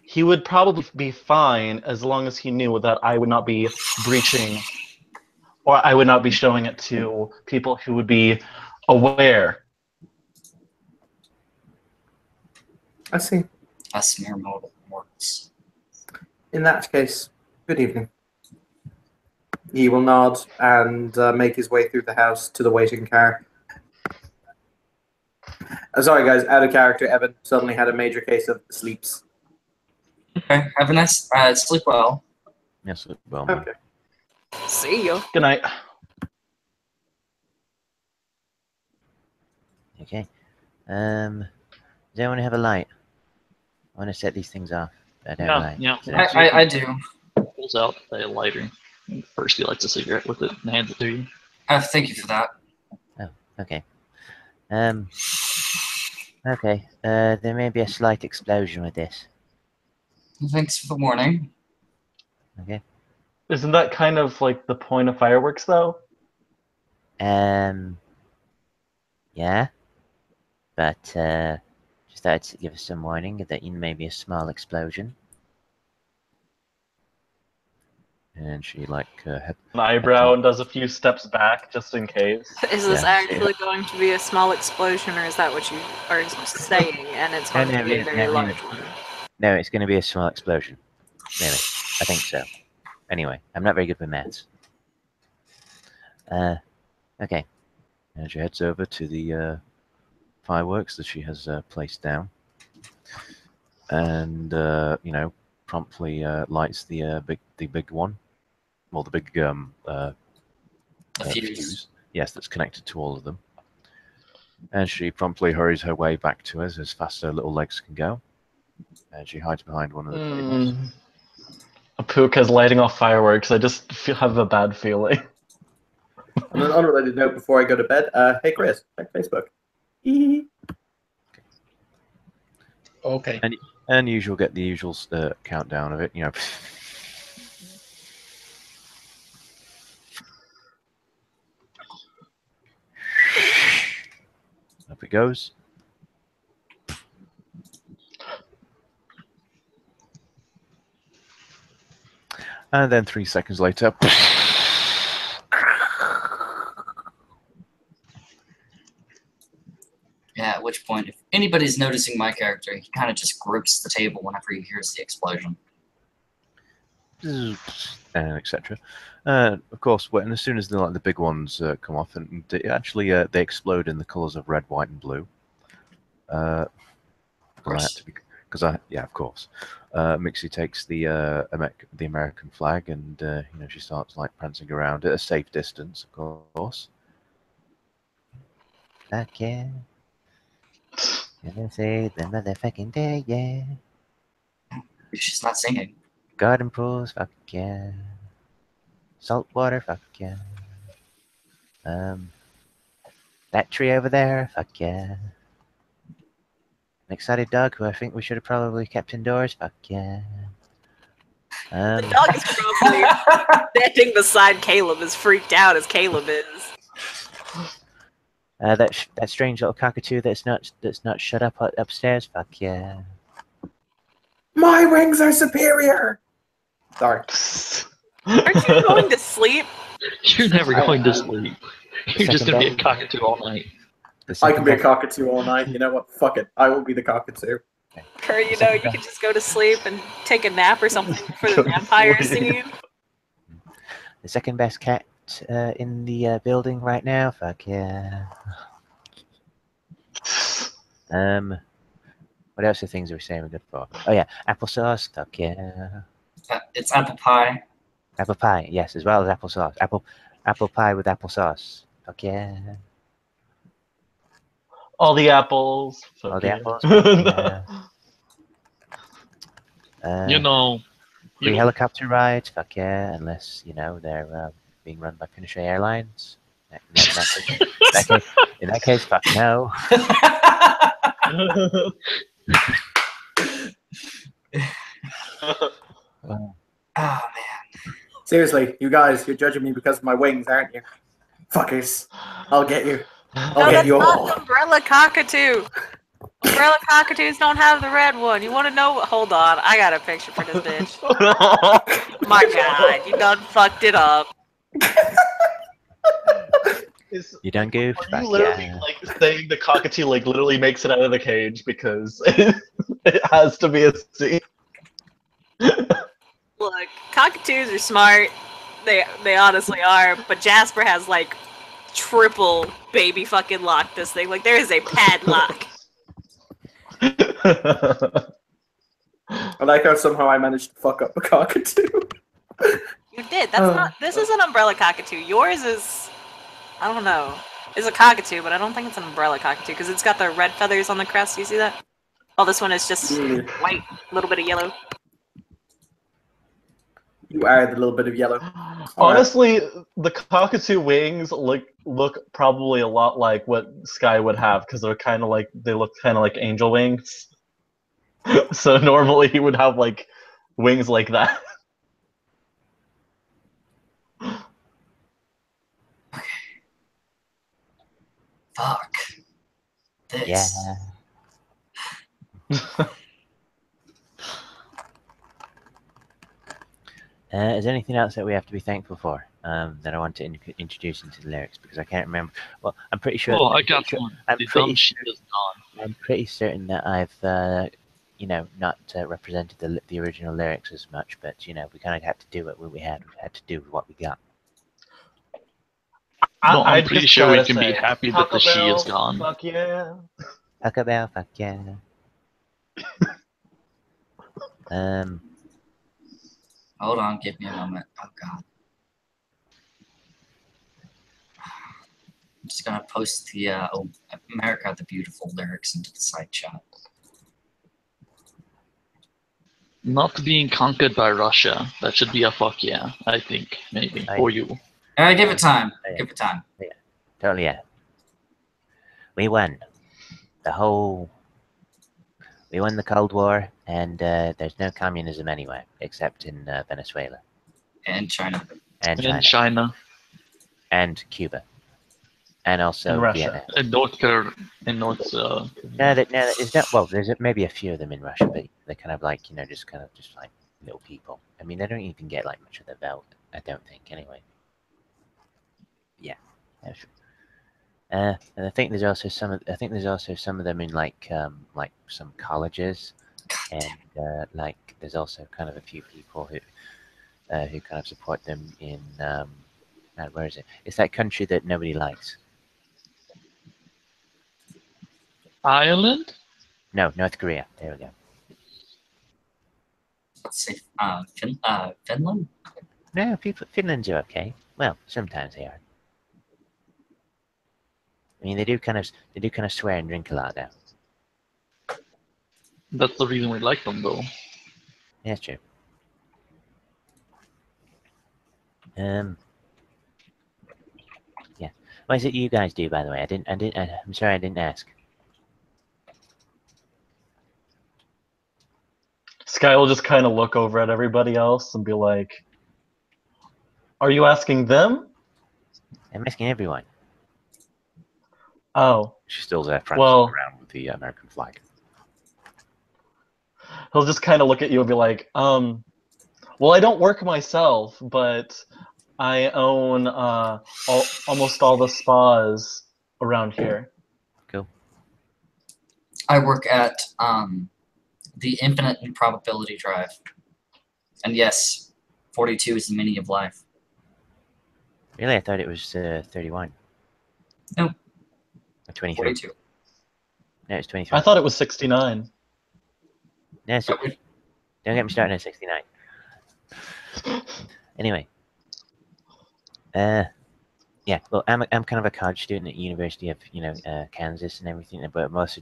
He would probably be fine as long as he knew that I would not be breaching, or I would not be showing it to people who would be aware. I see. That's mere modal works. In that case, good evening. He will nod and make his way through the house to the waiting car. Sorry, guys, out of character. Evan suddenly had a major case of sleeps. Okay, have a nice sleep well. Yes, well, man. Okay. See you. Good night. Okay. Does anyone have a light? I want to set these things off. I don't Yeah, light. yeah. So that's- I do. Pulls out a lighter. First, he lights a cigarette with it and hands it to you. Thank you for that. Okay. Okay. There may be a slight explosion with this. Thanks for the warning. Okay. Isn't that kind of like the point of fireworks, though? Yeah. But just thought to give us some warning that you may be a small explosion. And she An eyebrow and does a few steps back just in case. Is this Yeah. actually going to be a small explosion, or is that what you are saying? And it's going to be a very large one. No, it's going to be a small explosion. Really, I think so. Anyway, I'm not very good with maths. Okay. And she heads over to the fireworks that she has placed down, and promptly lights the big one, well, the big A fuse. Yes, that's connected to all of them. And she promptly hurries her way back to us as fast as her little legs can go, and she hides behind one of the tables. Apuka's lighting off fireworks. I just have a bad feeling. On an unrelated note, before I go to bed, hey Chris, check Facebook. Okay. And you'll get the usual countdown of it, Up it goes. And then 3 seconds later, Yeah, at which point, if anybody's noticing my character, he kind of just grips the table whenever he hears the explosion. and etc. Of course, when as soon as the big ones come off, and they explode in the colors of red, white, and blue. Of course. Of course. Mixie takes the American flag, and she starts prancing around at a safe distance, of course. Fuck yeah. Gonna say the motherfucking day, yeah. She's not singing. Garden pools, fuck yeah. Salt water, fuck yeah. That tree over there, fuck yeah. An excited dog who I think we should have probably kept indoors, fuck yeah. The dog is probably standing beside Caleb, as freaked out as Caleb is. That strange little cockatoo that's not shut up upstairs, fuck yeah. My wings are superior! Sorry. Aren't you going to sleep? You're never going to sleep. You're just second going to be a dog. cockatoo all night. I can be a cockatoo all night. You know what? Fuck it. I will be the cockatoo. Or, you could just go to sleep and take a nap or something for the vampire scene. The second best cat in the building right now, fuck yeah. What else are things we saying we're good for? Oh yeah, applesauce, fuck yeah. It's apple pie. Apple pie, yes, as well as applesauce. Apple pie with applesauce, fuck yeah. All the apples. All the Okay. apples, fuck yeah. Free helicopter rides, fuck yeah, unless, they're being run by Pinochet Airlines. In that case, fuck no. Oh man. Seriously, you guys, you're judging me because of my wings, aren't you? Fuckers. I'll get you. No, I'll get that's you not all. an umbrella cockatoo. Umbrella cockatoos don't have the red one. You want to know? Hold on, I got a picture for this bitch. My God, you done fucked it up. You don't goof? Are you Fuck literally yeah. like saying the cockatoo like literally makes it out of the cage because it has to be a scene? Look, cockatoos are smart. They honestly are. But Jasper has like triple baby fucking lock this thing. Like there is a padlock. I like how somehow I managed to fuck up a cockatoo. You did. That's not. This is an umbrella cockatoo. Yours is. I don't know. It's a cockatoo, but I don't think it's an umbrella cockatoo because it's got the red feathers on the crest. You see that? Oh, this one is just white, a little bit of yellow. You are the little bit of yellow. Honestly, the cockatoo wings look probably a lot like what Sky would have because they're kind of like they look kind of like angel wings. So normally he would have like wings like that. Fuck. This. Yeah. Is there anything else that we have to be thankful for that I want to introduce into the lyrics? Because I can't remember. Well, I'm pretty sure. Oh, I got one. The dumb shit is gone. I'm pretty certain that I've, not represented the original lyrics as much, but we kind of had to do what we had. We had to do with what we got. No, I'm I'd pretty just sure we gotta can be say, happy that the she is Taco Bell, gone. Fuck yeah. Taco Bell, fuck yeah. Hold on, give me a moment. Oh god. I'm just gonna post the America the Beautiful lyrics into the side chat. Not being conquered by Russia. That should be a fuck yeah, I think, maybe, for you. Alright, give it time. Yeah. Give it time. Totally, yeah. We won. We won the Cold War, and there's no communism anywhere, except in Venezuela. And China. And In China. China. And Cuba. And also And Russia. Vietnam. And North Korea. And North. No, it's not. Well, there's maybe a few of them in Russia, but they're kind of like just like little people. I mean, they don't even get like much of the vote. I don't think, anyway. Yeah, that's true. And I think there's also some of them in like some colleges, and like there's also kind of a few people who kind of support them in where is it? It's that country that nobody likes. Ireland? No, North Korea. There we go. Let's say Finland? No, Finland's are okay. Well, sometimes they are. I mean, they do kind of swear and drink a lot, though. That's the reason we like them, though. Yeah, that's true. Yeah. What is it you guys do, by the way? I'm sorry, I didn't ask. Sky will just kind of look over at everybody else and be like, "Are you asking them?" I'm asking everyone. Oh. She's still there, prancing around with the American flag. He'll just kind of look at you and be like, well, I don't work myself, but I own almost all the spas around here. Cool. I work at the Infinite Improbability Drive. And yes, 42 is the meaning of life. Really? I thought it was 31. No. Or 23. 42. No, it's 23. I thought it was 69. No, don't get me started on 69. Anyway. Yeah, well, I'm kind of a college student at University of, Kansas and everything, but I'm also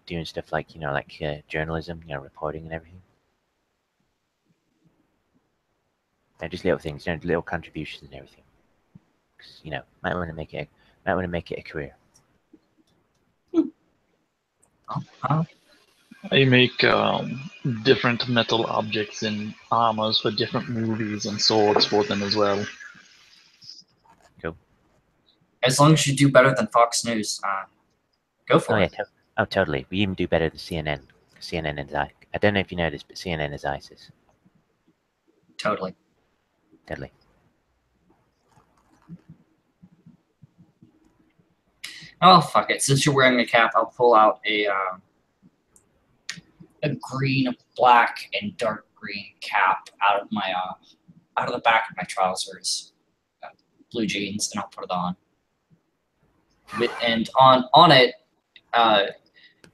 doing stuff like, journalism, reporting and everything. Just little things, little contributions and everything. 'Cause, might want to make it a career. I make different metal objects and armors for different movies and swords for them as well. As long as you do better than Fox News, go for Oh yeah, it. totally. We even do better than CNN. CNN is I don't know if you know this, but CNN is ISIS. Totally. Totally. Oh, fuck it. Since you're wearing a cap, I'll pull out a green, black, and dark green cap out of my out of the back of my trousers, blue jeans, and I'll put it on. And on it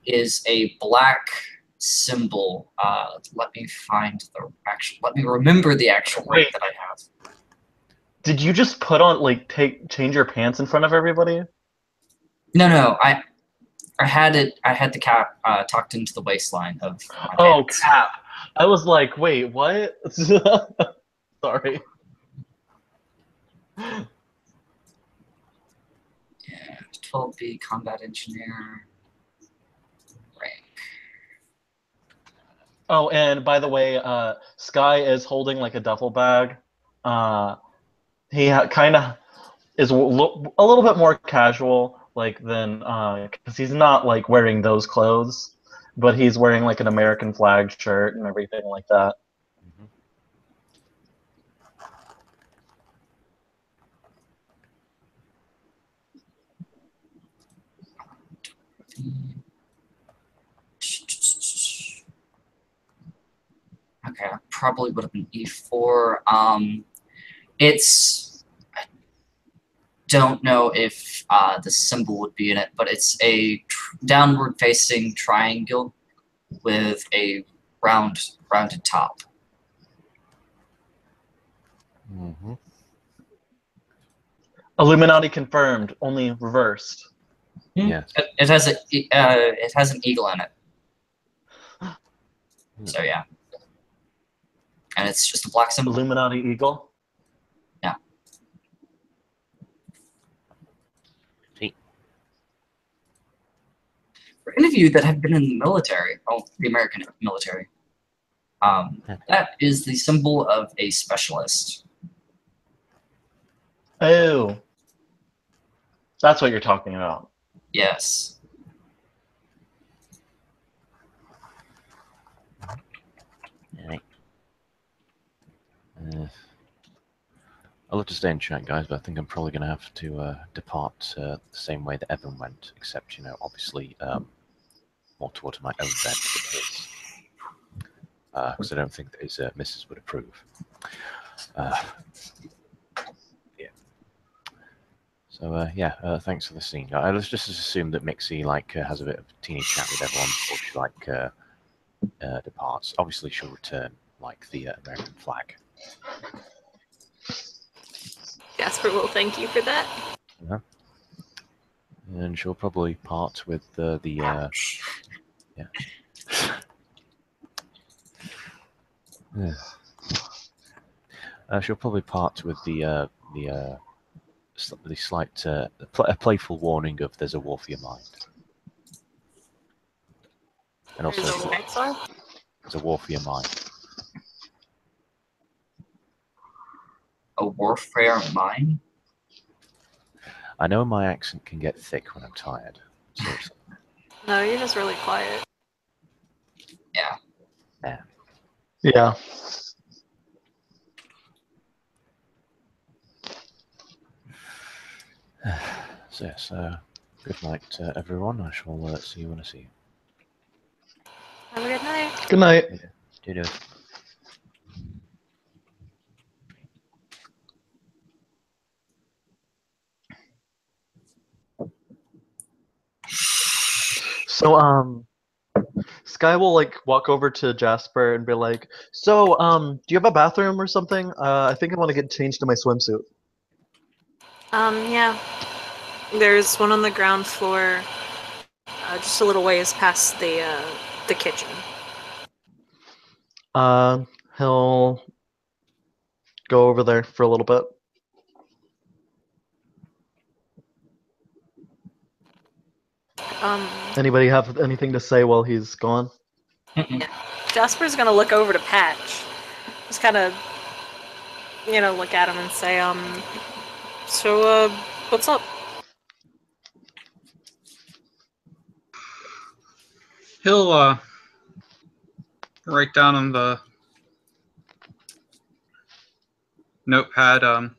is a black symbol. Let me find the actual. Let me remember the actual rank that I have. Did you just put on change your pants in front of everybody? No. I had it. I had the cap tucked into the waistline of my pants. Cap. I was like, wait, what? Sorry. Yeah, 12B combat engineer rank. Oh, and by the way, Sky is holding like a duffel bag. He kind of is a little bit more casual, than because he's not like wearing those clothes, but he's wearing like an American flag shirt and everything like that. Okay, I probably would have been E4. It's I don't know if the symbol would be in it, but it's a downward-facing triangle with a rounded top. Mm-hmm. Illuminati confirmed, only reversed. Yes. It has an eagle in it. So yeah, and it's just a black symbol. Illuminati eagle. Yeah. See. For any of you that have been in the military, the American military, that is the symbol of a specialist. Oh, that's what you're talking about. Yes. Right. I'd love to stay in chat, guys, but I think I'm probably going to have to depart the same way that Evan went, except, obviously more towards my own bed than his. Because I don't think that his missus would approve. Yeah. So, thanks for the scene. Let's just assume that Mixie, has a bit of a teeny chat with everyone before she, departs. Obviously, she'll return, the American flag. Jasper will thank you for that. Yeah. And she'll probably part with yeah. Yeah. She'll probably part with the slight a playful warning of "there's a war for your mind," and also there's a war for your mind. A warfare mine? I know my accent can get thick when I'm tired. Seriously. No, you're just really quiet. Yeah. Yeah. Yeah. So yes, good night, everyone. I shall see you when I see you. Have a good night. Good night. Doodoo. So, Sky will walk over to Jasper and be like, "So, do you have a bathroom or something? I think I want to get changed to my swimsuit." Yeah. There's one on the ground floor, just a little ways past the kitchen. He'll go over there for a little bit. Anybody have anything to say while he's gone? Jasper's gonna look over to Patch. Just kind of, look at him and say, so, what's up? He'll write down on the notepad,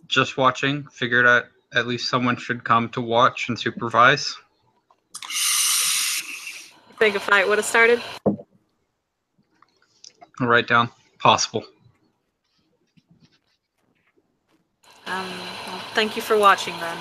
just watching. Figured out at least someone should come to watch and supervise. Think a fight would have started? I'll write down possible. Well, thank you for watching then.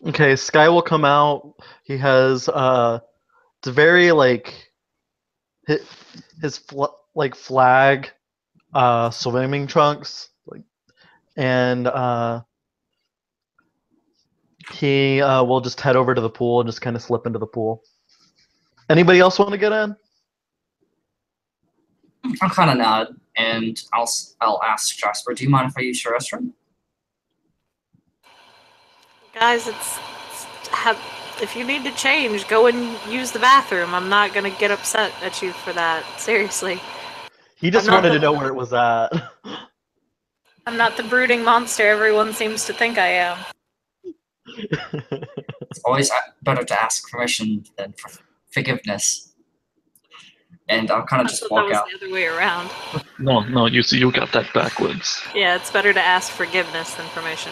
Okay, Sky will come out. He has it's very his flag swimming trunks, and he will just head over to the pool and just kind of slip into the pool. Anybody else want to get in? I'll kind of nod, and I'll ask Jasper, do you mind if I use your restroom? Guys, if you need to change, go and use the bathroom. I'm not gonna get upset at you for that. Seriously. He just wanted to know where it was at. I'm not the brooding monster everyone seems to think I am. It's always better to ask permission than for forgiveness. And I'll kind of just walk out. The other way around. No, you got that backwards. Yeah, it's better to ask forgiveness than permission.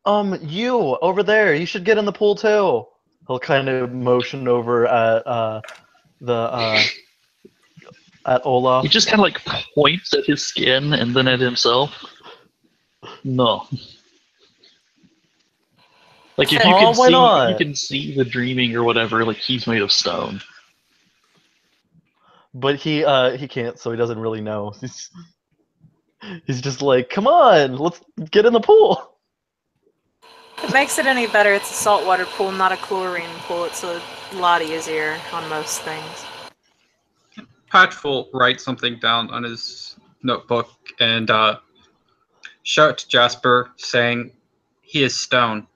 You over there, you should get in the pool too. He'll kind of motion over at at Olaf. He just kind of points at his skin and then at himself. No. If you can why see, not? you can see the dreaming or whatever. He's made of stone. But he can't, so he doesn't really know. He's just like, come on, let's get in the pool. If it makes it any better, it's a saltwater pool, not a chlorine pool. It's a lot easier on most things. Patch will write something down on his notebook and shout to Jasper, saying he is stone.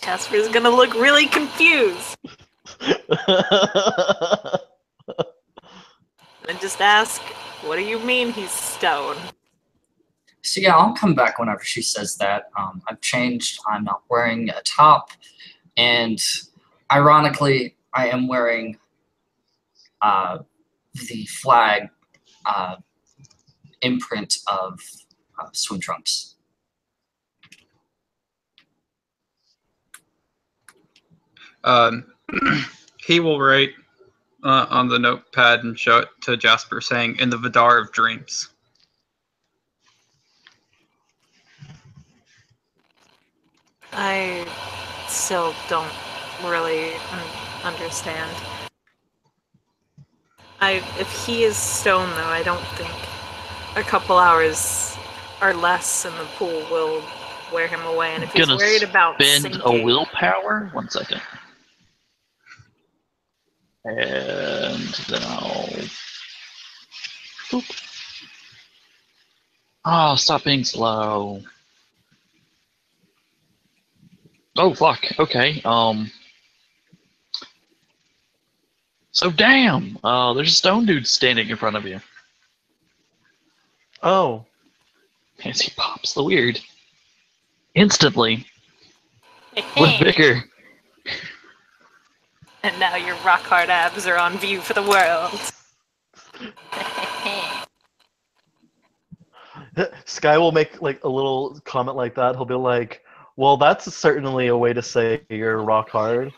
Jasper's gonna look really confused. And just ask, what do you mean he's stone? So yeah, I'll come back whenever she says that. I've changed. I'm not wearing a top, and ironically, I am wearing the flag imprint of swim trunks. He will write on the notepad and show it to Jasper, saying, "In the Vidar of Dreams." I still don't really understand. If he is stone, though, I don't think a couple hours or less in the pool will wear him away. And if he's worried about spend sinking, a willpower. 1 second. And then I'll. Boop. Oh, stop being slow. Oh fuck. Okay. So damn. There's a stone dude standing in front of you. Oh. As he pops the weird. Instantly. With vigor. and now your rock hard abs are on view for the world. Sky will make a little comment like that. He'll be like, "Well, that's certainly a way to say you're rock hard."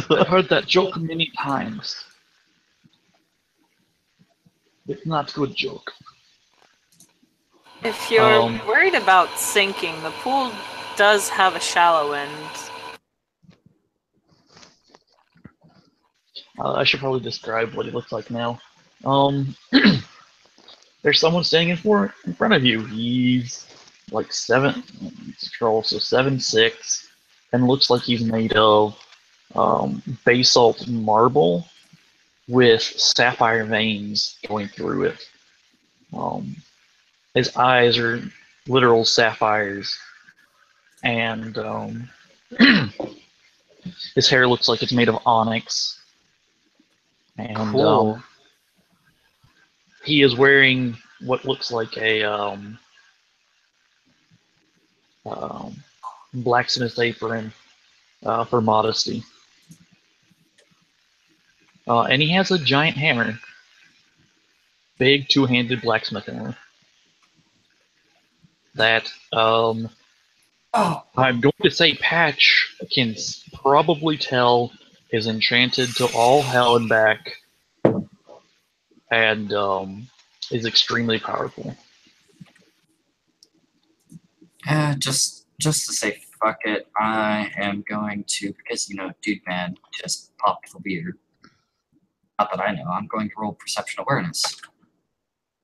I've heard that joke many times. It's not a good joke. If you're worried about sinking, the pool does have a shallow end. I should probably describe what he looks like now. There's someone standing in front of you. He's like 7'6", and looks like he's made of basalt marble with sapphire veins going through it. His eyes are literal sapphires, and his hair looks like it's made of onyx. And Cool. he is wearing what looks like a blacksmith apron for modesty. And he has a giant hammer. Big two-handed blacksmith hammer. That I'm going to say Patch can probably tell is enchanted to all hell and back, and is extremely powerful. Just to say fuck it, I am going to, because, dude man just popped the beard. Not that I know, I'm going to roll perception awareness.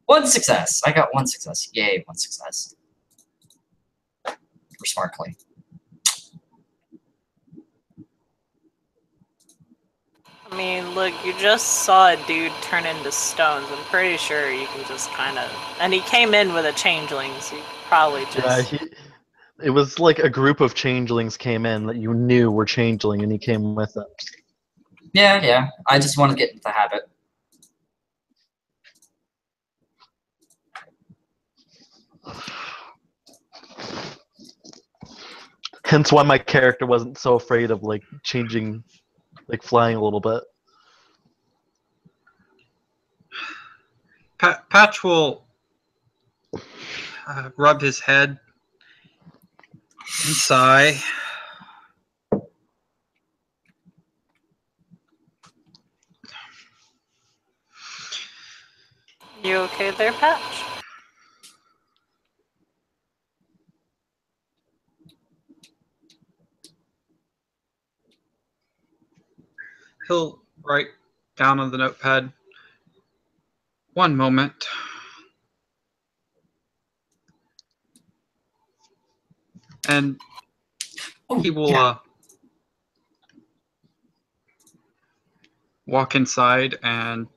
1 success! I got 1 success. Yay, 1 success. For Sparkly. I mean, look, you just saw a dude turn into stones. I'm pretty sure you can just kind of... And he came in with a changeling, so you could probably just... It was like a group of changelings came in that you knew were changeling, and he came with them. Yeah. I just want to get into the habit. Hence why my character wasn't so afraid of like changing, like flying a little bit. Patch will rub his head and sigh. You okay there, Patch? He'll write down on the notepad. One moment. And he will walk inside, and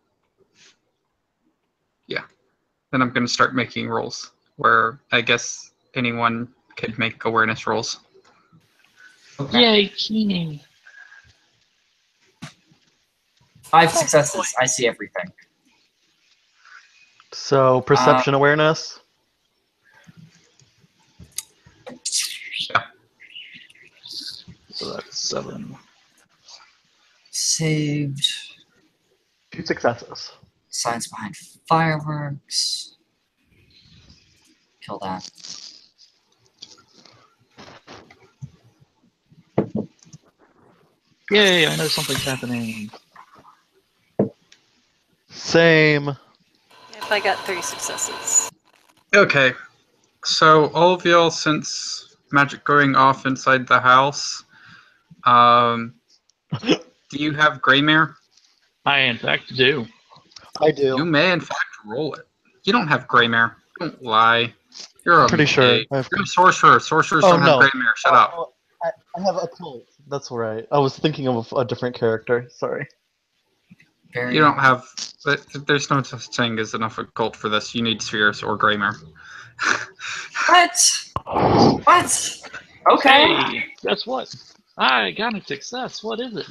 then I'm going to start making rolls where I guess anyone could make awareness rolls. Okay. Yay, Keening! 5 successes. I see everything. So perception awareness. Yeah. So that's 7. Saved. 2 successes. Science behind fireworks. Kill that. Yay, I know something's happening. Same. If I got 3 successes. Okay. So all of y'all, since magic going off inside the house, do you have Greymare? I, in fact, do. I do. You may, in fact, roll it. You don't have Greymare. Don't lie. You're a Pretty sure. You're a sorcerer. Sorcerers don't have Greymare. Shut up. I have a cult. That's right. I was thinking of a different character. Sorry. You don't have... There's no such thing as enough occult for this. You need spheres or Greymare. What? What? Okay. Hey, guess what? I got a success. What is it?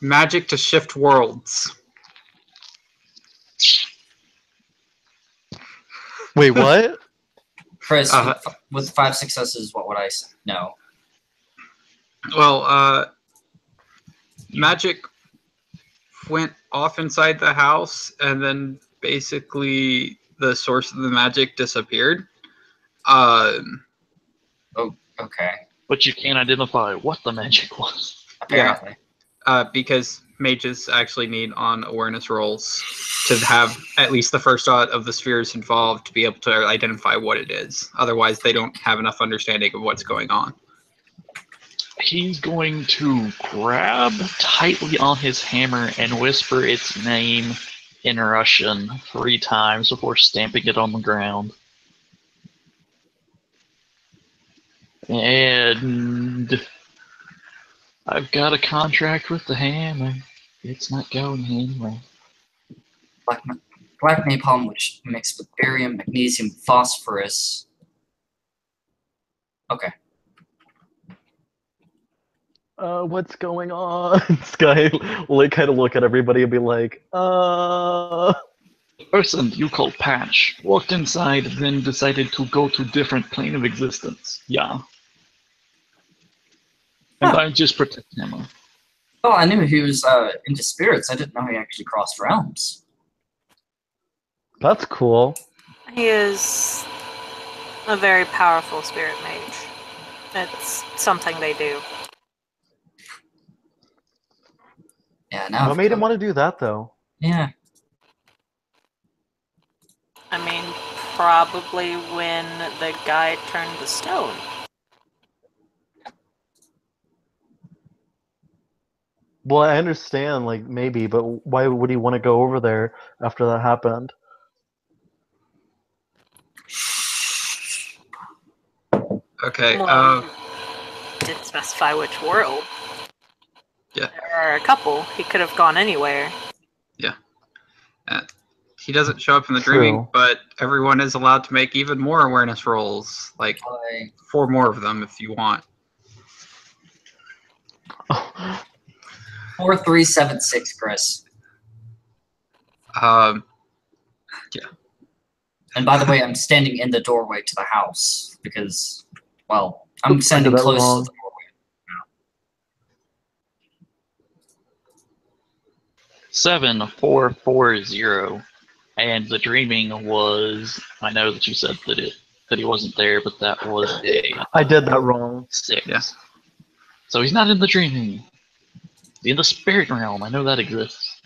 Magic to shift worlds. Wait, what? Chris, with 5 successes, what would I know? Well, magic went off inside the house, and then basically the source of the magic disappeared. Oh, okay. But you can't identify what the magic was. Apparently. Because mages actually need on awareness rolls to have at least the first thought of the spheres involved to be able to identify what it is. Otherwise, they don't have enough understanding of what's going on. He's going to grab tightly on his hammer and whisper its name in Russian 3 times before stamping it on the ground. And I've got a contract with the hammer. It's not going anywhere. Black napalm, which mixed with barium, magnesium, phosphorus. Okay. What's going on? Sky will like, kind of look at everybody and be like, The person you call Patch walked inside, then decided to go to different plane of existence. Yeah. And Huh. I'm just protecting him. Oh, I knew he was into spirits. I didn't know he actually crossed realms. That's cool. He is a very powerful spirit mage. It's something they do. Yeah, now. What made him want to do that, though? Yeah. I mean, probably when the guy turned to stone. Well, I understand, like, maybe, but why would he want to go over there after that happened? Okay. Well, didn't specify which world. Yeah. There are a couple. He could have gone anywhere. He doesn't show up in the True. dreaming, but everyone is allowed to make even more awareness rolls, like 4 more of them if you want. 4376, Chris. Yeah. And by the way, I'm standing in the doorway to the house because, well, I'm Oops, I did standing that close wrong. to the doorway. 7440. And the dreaming was, I know that you said that he wasn't there, but that was a I did that wrong. 6. Yeah. So he's not in the dreaming. He's in the spirit realm. I know that exists.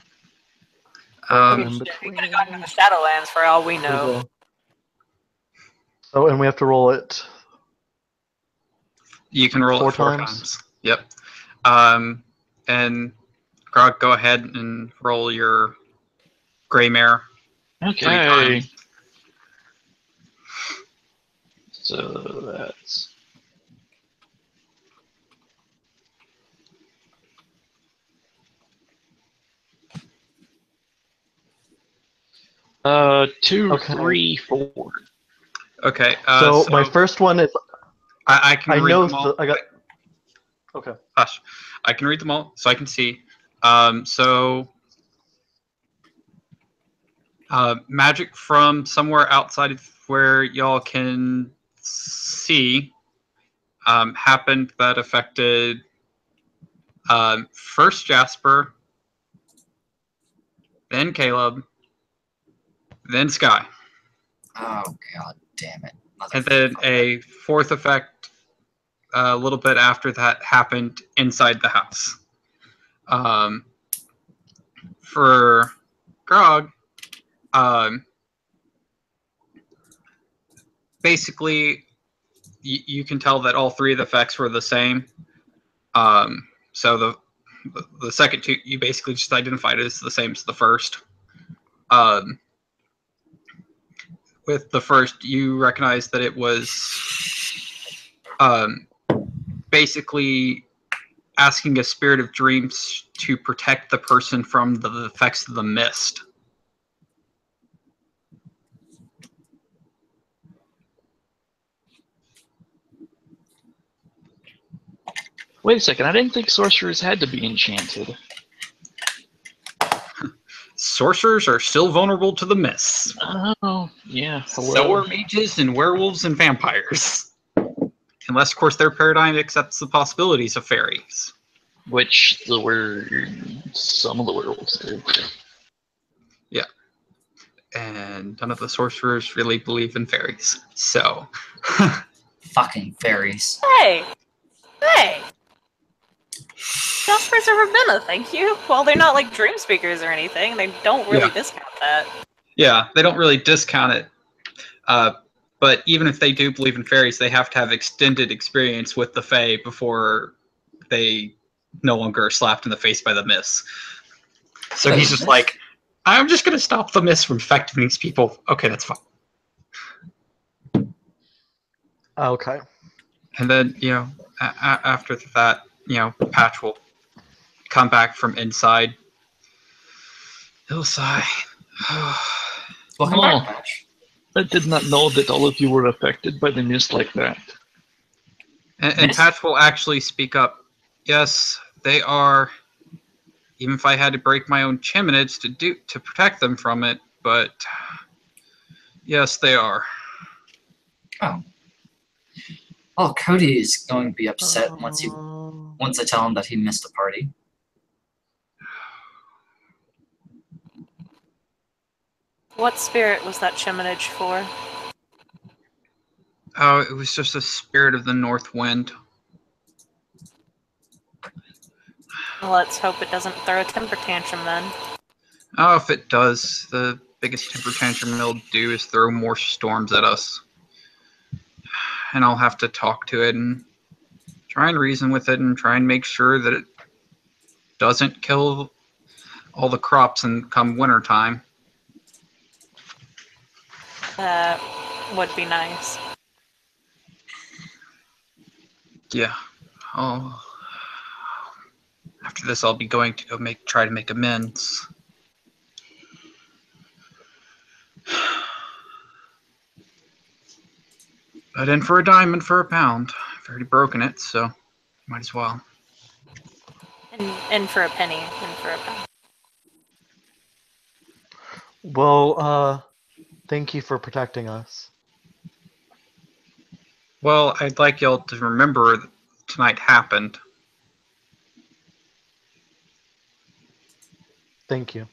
In He between. could have gone to the Shadowlands for all we know. Oh, and we have to roll it. You can roll 4 it 4 times? times. Yep. And Grog, go ahead and roll your Gray Mare. 3 Okay. times. So that's 2, Okay. 3, 4. Okay. So my first one is I can I read know them all. I got. Okay. Hush. I can read them all, so I can see. Magic from somewhere outside of where y'all can see happened that affected first Jasper, then Caleb, then Sky, Oh, god damn it. and then a 4th effect a little bit after that happened inside the house. For Grog, basically, you can tell that all 3 of the effects were the same. So the second 2, you basically just identified as the same as the first. With the first, you recognize that it was basically asking a spirit of dreams to protect the person from the effects of the mist. Wait a second, I didn't think sorcerers had to be enchanted. Sorcerers are still vulnerable to the mists. Oh, yeah. Hello. So are mages and werewolves and vampires. Unless, of course, their paradigm accepts the possibilities of fairies. Which some of the werewolves do. Yeah. And none of the sorcerers really believe in fairies. So. Fucking fairies. Hey! Hey! Jaspers are Ravenna, thank you. Well, they're not like dream speakers or anything. They don't really discount that. Yeah, they don't really discount it. But even if they do believe in fairies, they have to have extended experience with the Fae before they no longer are slapped in the face by the mist. So By he's the just mist? like, I'm just going to stop the mist from affecting these people. Okay, that's fine. Okay. And then, after that, Patch will come back from inside. He'll sigh. Welcome Oh. back, Patch. I did not know that all of you were affected by the mist like that. And Mist? Patch will actually speak up. Yes, they are. Even if I had to break my own chiminage to protect them from it, but yes, they are. Oh. Well, Cody is going to be upset once I tell him that he missed a party. What spirit was that chiminage for? Oh, it was just a spirit of the north wind. Let's hope it doesn't throw a temper tantrum then. Oh, if it does, the biggest temper tantrum it'll do is throw more storms at us. And I'll have to talk to it and try and reason with it and try and make sure that it doesn't kill all the crops and come wintertime. That would be nice. Yeah. Oh. After this, I'll be going to go try to make amends. But in for a dime and for a pound. I've already broken it, so might as well. And for a penny, and for a pound. Well, thank you for protecting us. Well, I'd like y'all to remember that tonight happened. Thank you.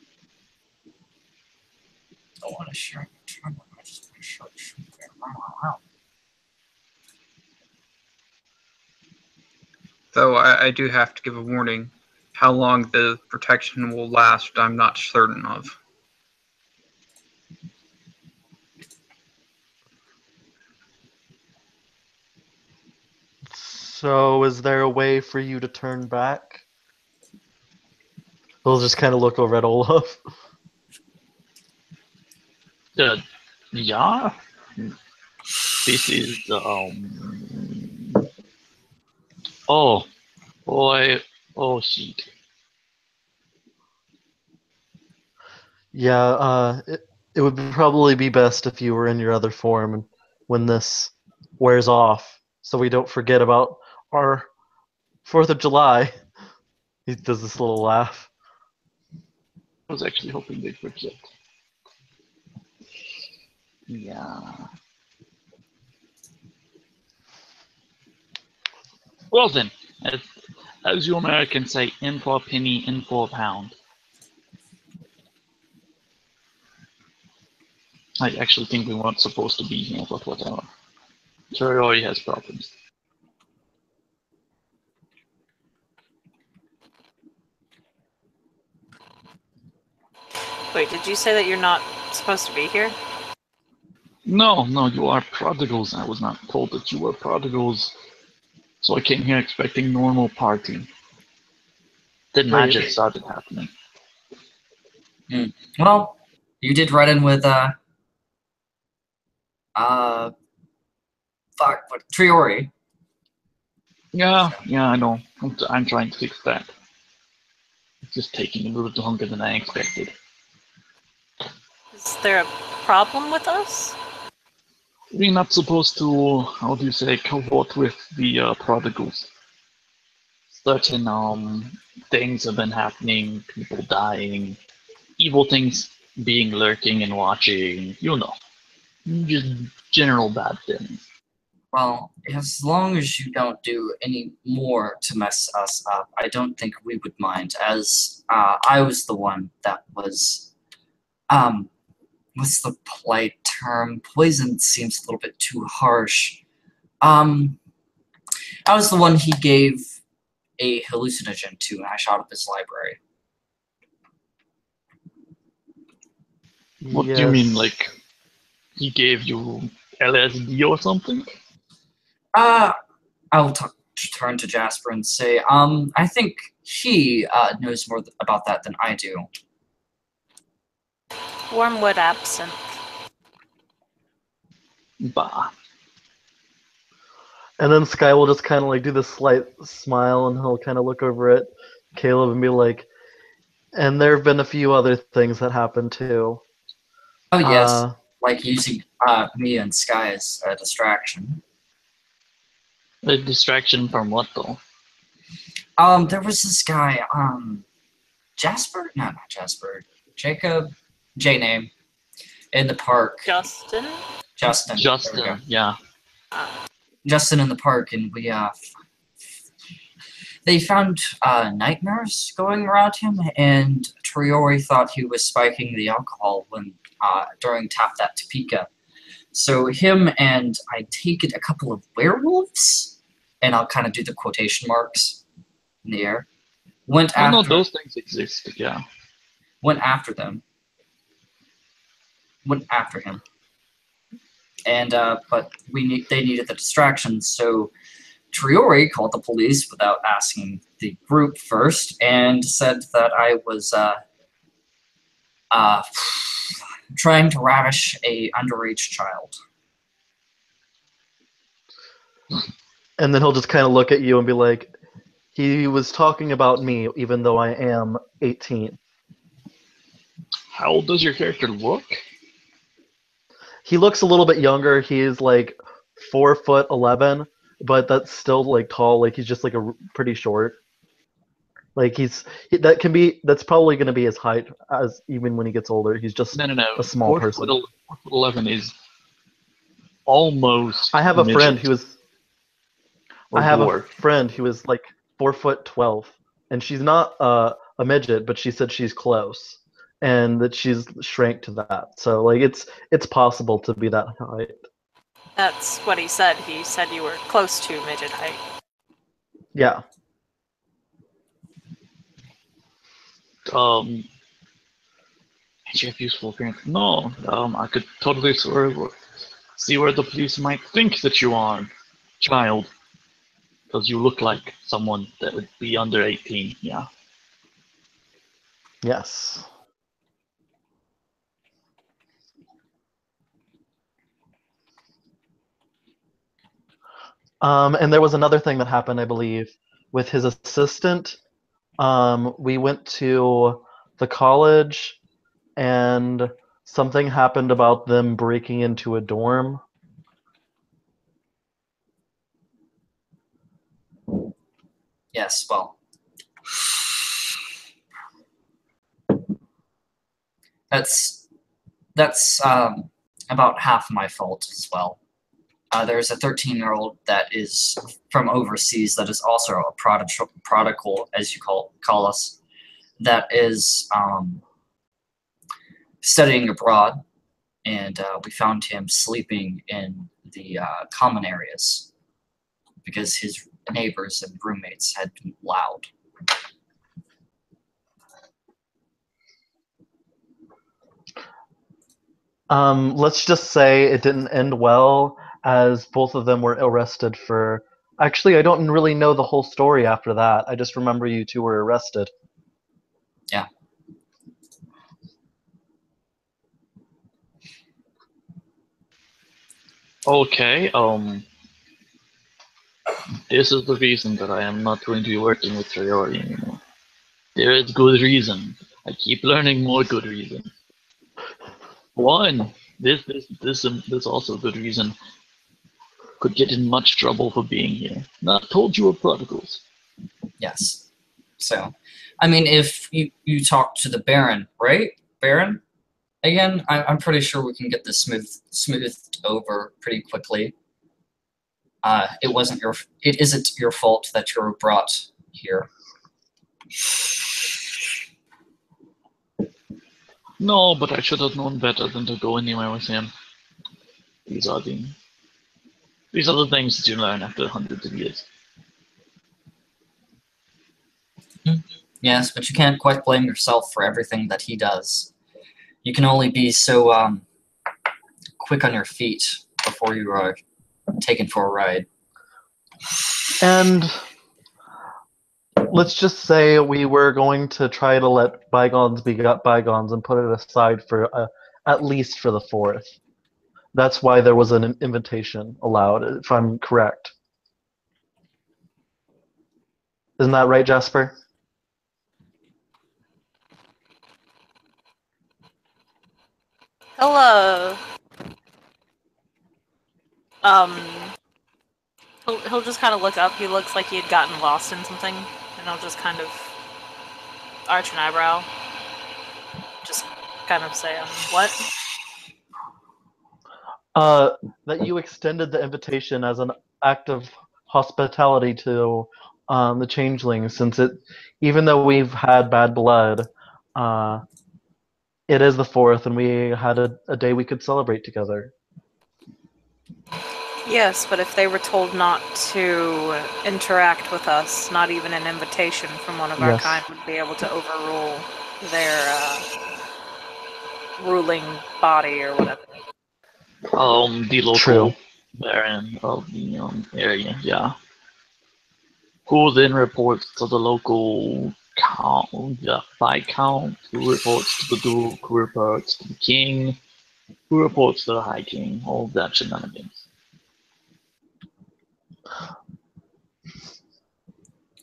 I want to share. I just want to share. Though I do have to give a warning. How long the protection will last, I'm not certain of. So, is there a way for you to turn back? We'll just kind of look over at Olaf. Yeah. This is oh boy. Oh shit. Yeah, it would probably be best if you were in your other form and when this wears off, so we don't forget about our 4th of July. He does this little laugh. I was actually hoping they'd forget. Yeah. Well then, as you Americans say, in for a penny, in for a pound. I actually think we weren't supposed to be here, but whatever. Terry has problems. Wait, did you say that you're not supposed to be here? No, you are prodigals. I was not told that you were prodigals. So I came here expecting normal party. Then Wait. magic started happening. Well, you did run in with what Triori. Yeah, I know. I'm trying to fix that. It's just taking a little longer than I expected. Is there a problem with us? We're not supposed to, how do you say, cohort with the prodigals. Certain things have been happening, people dying, evil things being lurking and watching, just general bad things. Well, as long as you don't do any more to mess us up, I don't think we would mind, as I was the one that was, what's the polite term? Poison seems a little bit too harsh. I was the one he gave a hallucinogen to, and I shot up his library. What do you mean, like, he gave you LSD or something? I'll talk turn to Jasper and say, I think he knows more about that than I do. Wormwood absinthe. Bah. And then Sky will just kind of like do this slight smile, and he'll kind of look over at Caleb and be like, and there have been a few other things that happened too. Oh yes, like using me and Sky as a distraction. A distraction from what though? There was this guy, Jasper? No, not Jasper. Jacob, J name, in the park. Justin? Justin. There we go. Justin, yeah. Justin in the park, and we they found nightmares going around him, and Triori thought he was spiking the alcohol when during Tap That Topeka. So him and I take it a couple of werewolves, and I'll kind of do the quotation marks in the air. I know those things exist, yeah. Went after them. Went after him. And but they needed the distraction, so Triori called the police without asking the group first, and said that I was trying to ravish a underage child. And then he'll just kind of look at you and be like, he was talking about me, even though I am 18. How old does your character look? He looks a little bit younger. He is like 4'11", but that's still like tall. Like he's just like pretty short. Like that's probably going to be his height as even when he gets older. He's just No. a small person. 4'11" is almost. I have a friend who was. Or I have dwarf. a friend who is like 4'12", and she's not a midget, but she said she's close, and that she's shrank to that. So like it's possible to be that height. That's what he said. He said you were close to midget height. Yeah. Do you have useful appearance? No. I could totally see where the police might think that you are, child, because you look like someone that would be under 18. Yeah. Yes. And there was another thing that happened, I believe, with his assistant. We went to the college, and something happened about them breaking into a dorm. Yes, well, that's about half my fault as well. There's a 13-year-old that is from overseas that is also a prodigal, as you call us, that is studying abroad, and we found him sleeping in the common areas because his neighbors and roommates had been loud. Let's just say it didn't end well, as both of them were arrested for. Actually, I don't really know the whole story after that. I just remember you two were arrested. Yeah. Okay. This is the reason that I am not going to be working with Triori anymore. There is good reason. I keep learning more good reason. One, this also good reason. Could get in much trouble for being here. Not told you were prodigals. Yes. So, I mean, if you talk to the Baron, right? Baron? Again, I'm pretty sure we can get this smoothed over pretty quickly. It isn't your fault that you were brought here. No, but I should have known better than to go anywhere with him. These are the things that you learn after hundreds of years. Yes, but you can't quite blame yourself for everything that he does. You can only be so quick on your feet before you are taken for a ride. And let's just say we were going to try to let bygones be bygones and put it aside for at least for the 4th. That's why there was an invitation allowed, if I'm correct. Isn't that right, Jasper? He'll he'll just kind of look up. He looks like he had gotten lost in something, and he'll just kind of arch an eyebrow. Just kind of say, what? That you extended the invitation as an act of hospitality to the changelings, since even though we've had bad blood, it is the 4th, and we had a day we could celebrate together. Yes, but if they were told not to interact with us, not even an invitation from one of our Yes. kind would be able to overrule their ruling body or whatever. The local True. baron of the area, yeah. Who then reports to the local viscount, who reports to the duke, who reports to the king, who reports to the high king, all of that shenanigans.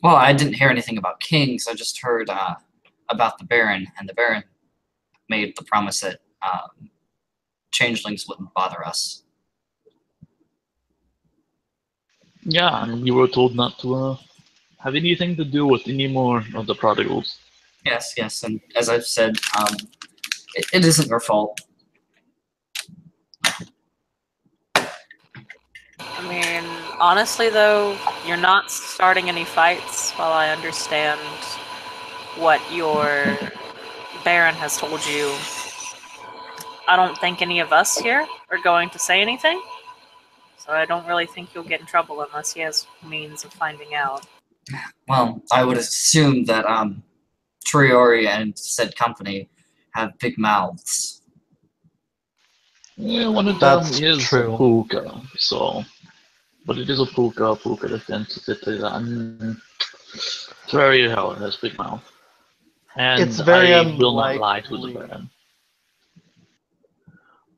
Well, I didn't hear anything about kings. I just heard about the Baron, and the Baron made the promise that changelings wouldn't bother us. Yeah, and we were told not to have anything to do with any more of the prodigals. Yes, and as I've said, it isn't your fault. I mean, honestly though, you're not starting any fights, while I understand what your Baron has told you. I don't think any of us here are going to say anything, so I don't really think you'll get in trouble unless he has means of finding out. Well, I would assume that Triori and said company have big mouths. Yeah, one of That's them is true. Puka, so. But it is a Puka defense that Terraria Hell has big mouth. And It's very I will not lie to the unlikely. Baron.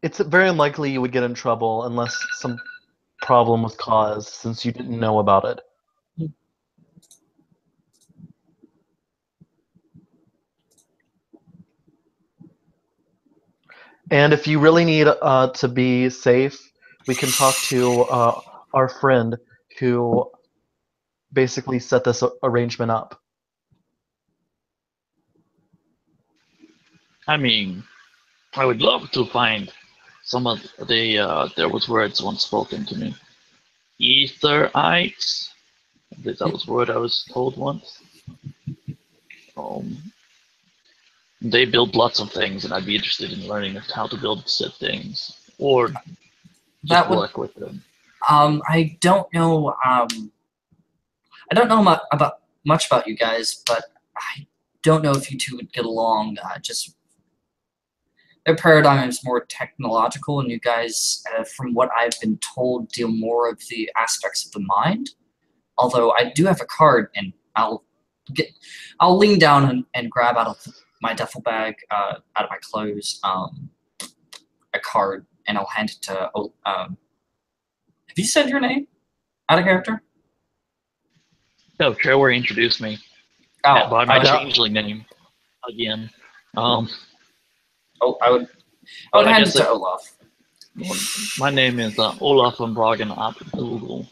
It's very unlikely you would get in trouble unless some problem was caused, since you didn't know about it. And if you really need to be safe, we can talk to our friend who basically set this arrangement up. I mean, I would love to find some of the, there was words once spoken to me. Etherites? That was a word I was told once. They build lots of things, and I'd be interested in learning how to build said things. Or just That would. work with them. I don't know. I don't know much about you guys, but I don't know if you two would get along. Just their paradigm is more technological, and you guys, from what I've been told, deal more of the aspects of the mind. Although I do have a card, and I'll lean down and grab out of my duffel bag, out of my clothes, a card, and I'll hand it to. Have you said your name? Out of character? No, Trevor introduced me. Oh, By my I don't. changeling name again. I would hand it to Olaf. My name is Olaf von Bragen Abdul.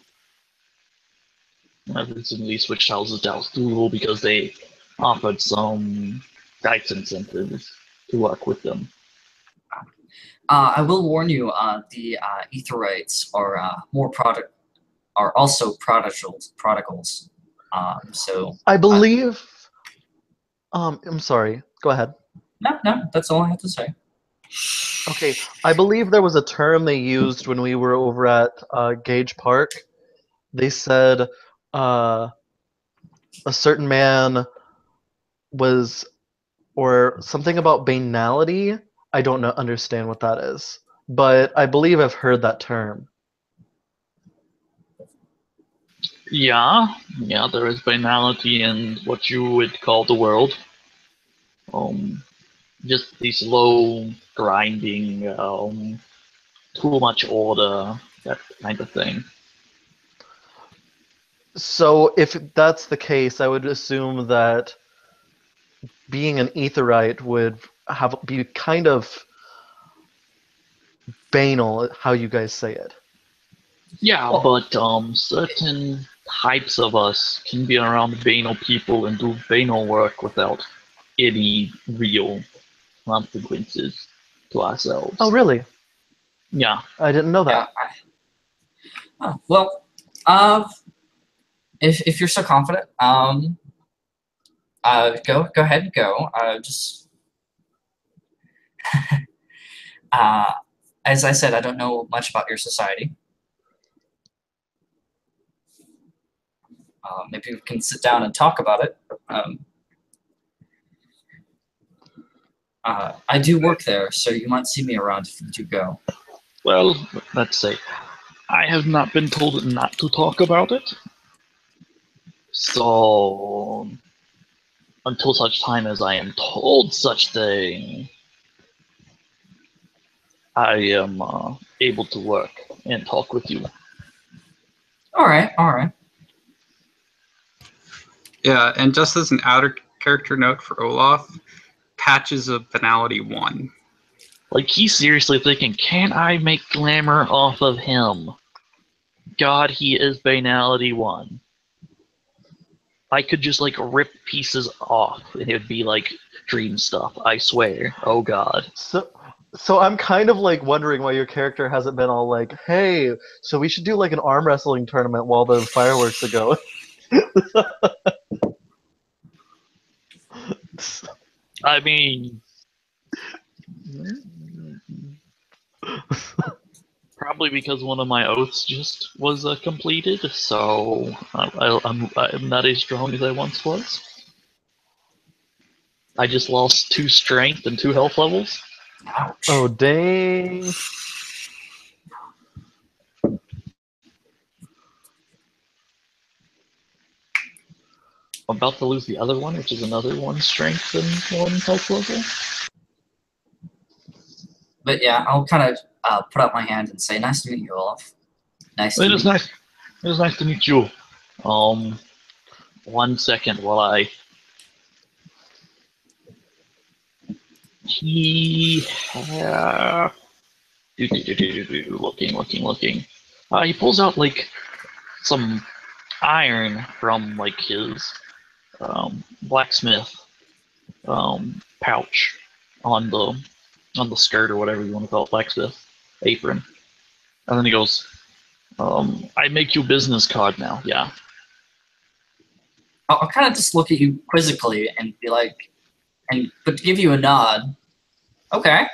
I've recently switched houses to Google because they offered some tax incentives to work with them. I will warn you, the Etherites are also prodigals. So I believe. I'm sorry. Go ahead. No, that's all I have to say. Okay, I believe there was a term they used when we were over at Gage Park. They said a certain man was, or something about banality. I don't understand what that is, but I believe I've heard that term. Yeah, there is banality in what you would call the world. Just the slow grinding, too much order, that kind of thing. So if that's the case, I would assume that being an Aetherite would be kind of banal, how you guys say it. Yeah, Well- but certain types of us can be around banal people and do banal work without any real consequences to ourselves. Oh, really? Yeah. I didn't know Yeah. that. Oh, well, if you're so confident, go ahead and go. Just as I said, I don't know much about your society. Maybe we can sit down and talk about it. I do work there, so you might see me around if you do go. Well, let's say I have not been told not to talk about it. So until such time as I am told such thing, I am able to work and talk with you. All right, all right. Yeah, and just as an outer character note for Olaf, Patches of Banality 1. Like, he's seriously thinking, can I make glamour off of him? God, he is banality 1. I could just, like, rip pieces off, and it would be, like, dream stuff, I swear. Oh, God. So I'm kind of like wondering why your character hasn't been all like, hey, so we should do like an arm wrestling tournament while the fireworks are going. I mean... Probably because one of my oaths just was completed, so I'm not as strong as I once was. I just lost 2 strength and 2 health levels. Ouch. Oh, dang. I'm about to lose the other one, which is another 1 strength and 1 health level. But yeah, I'll kind of put up my hand and say, "Nice to meet you, Olaf. Nice to It meet is you." nice. It is nice to meet you. 1 second while I. Looking. He pulls out like some iron from like his blacksmith pouch on the skirt or whatever you want to call it, blacksmith apron, and then he goes, "I make you business card now." Yeah. I'll kind of just look at you quizzically and be like, but to give you a nod. Okay.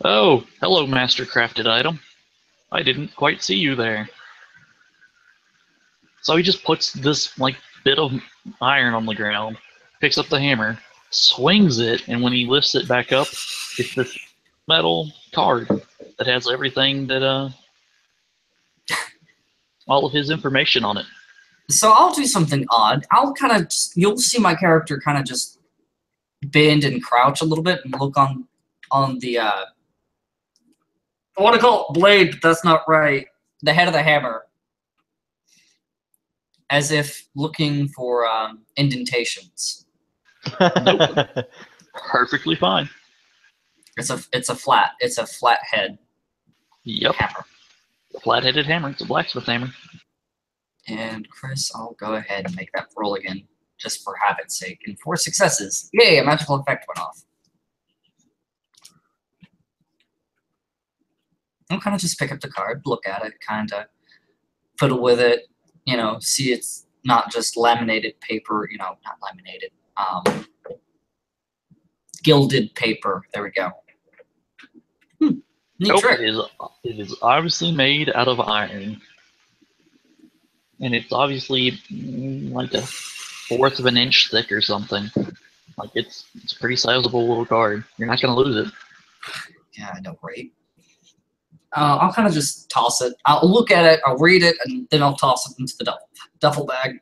Oh, hello, master crafted item. I didn't quite see you there. So he just puts this like bit of iron on the ground, picks up the hammer, swings it, and when he lifts it back up, it's this metal card that has everything that all of his information on it. So I'll do something odd. I'll kind of you'll see my character kind of just bend and crouch a little bit and look on the I want to call it blade, but that's not right. The head of the hammer, as if looking for indentations. Nope. Perfectly fine. It's a flat head Yep. hammer. Flat-headed hammer. It's a blacksmith hammer. And Chris, I'll go ahead and make that roll again, just for habit's sake. And 4 successes. Yay, a magical effect went off. I'll kind of just pick up the card, look at it, kind of fiddle with it, see it's not just laminated paper, not laminated, gilded paper. There we go. Neat Nope, trick. it is obviously made out of iron. And it's obviously like a fourth of an inch thick or something. Like it's a pretty sizable little card. You're not gonna lose it. Yeah, I know, right? I'll kind of just toss it. I'll look at it, I'll read it, and then I'll toss it into the duffel bag.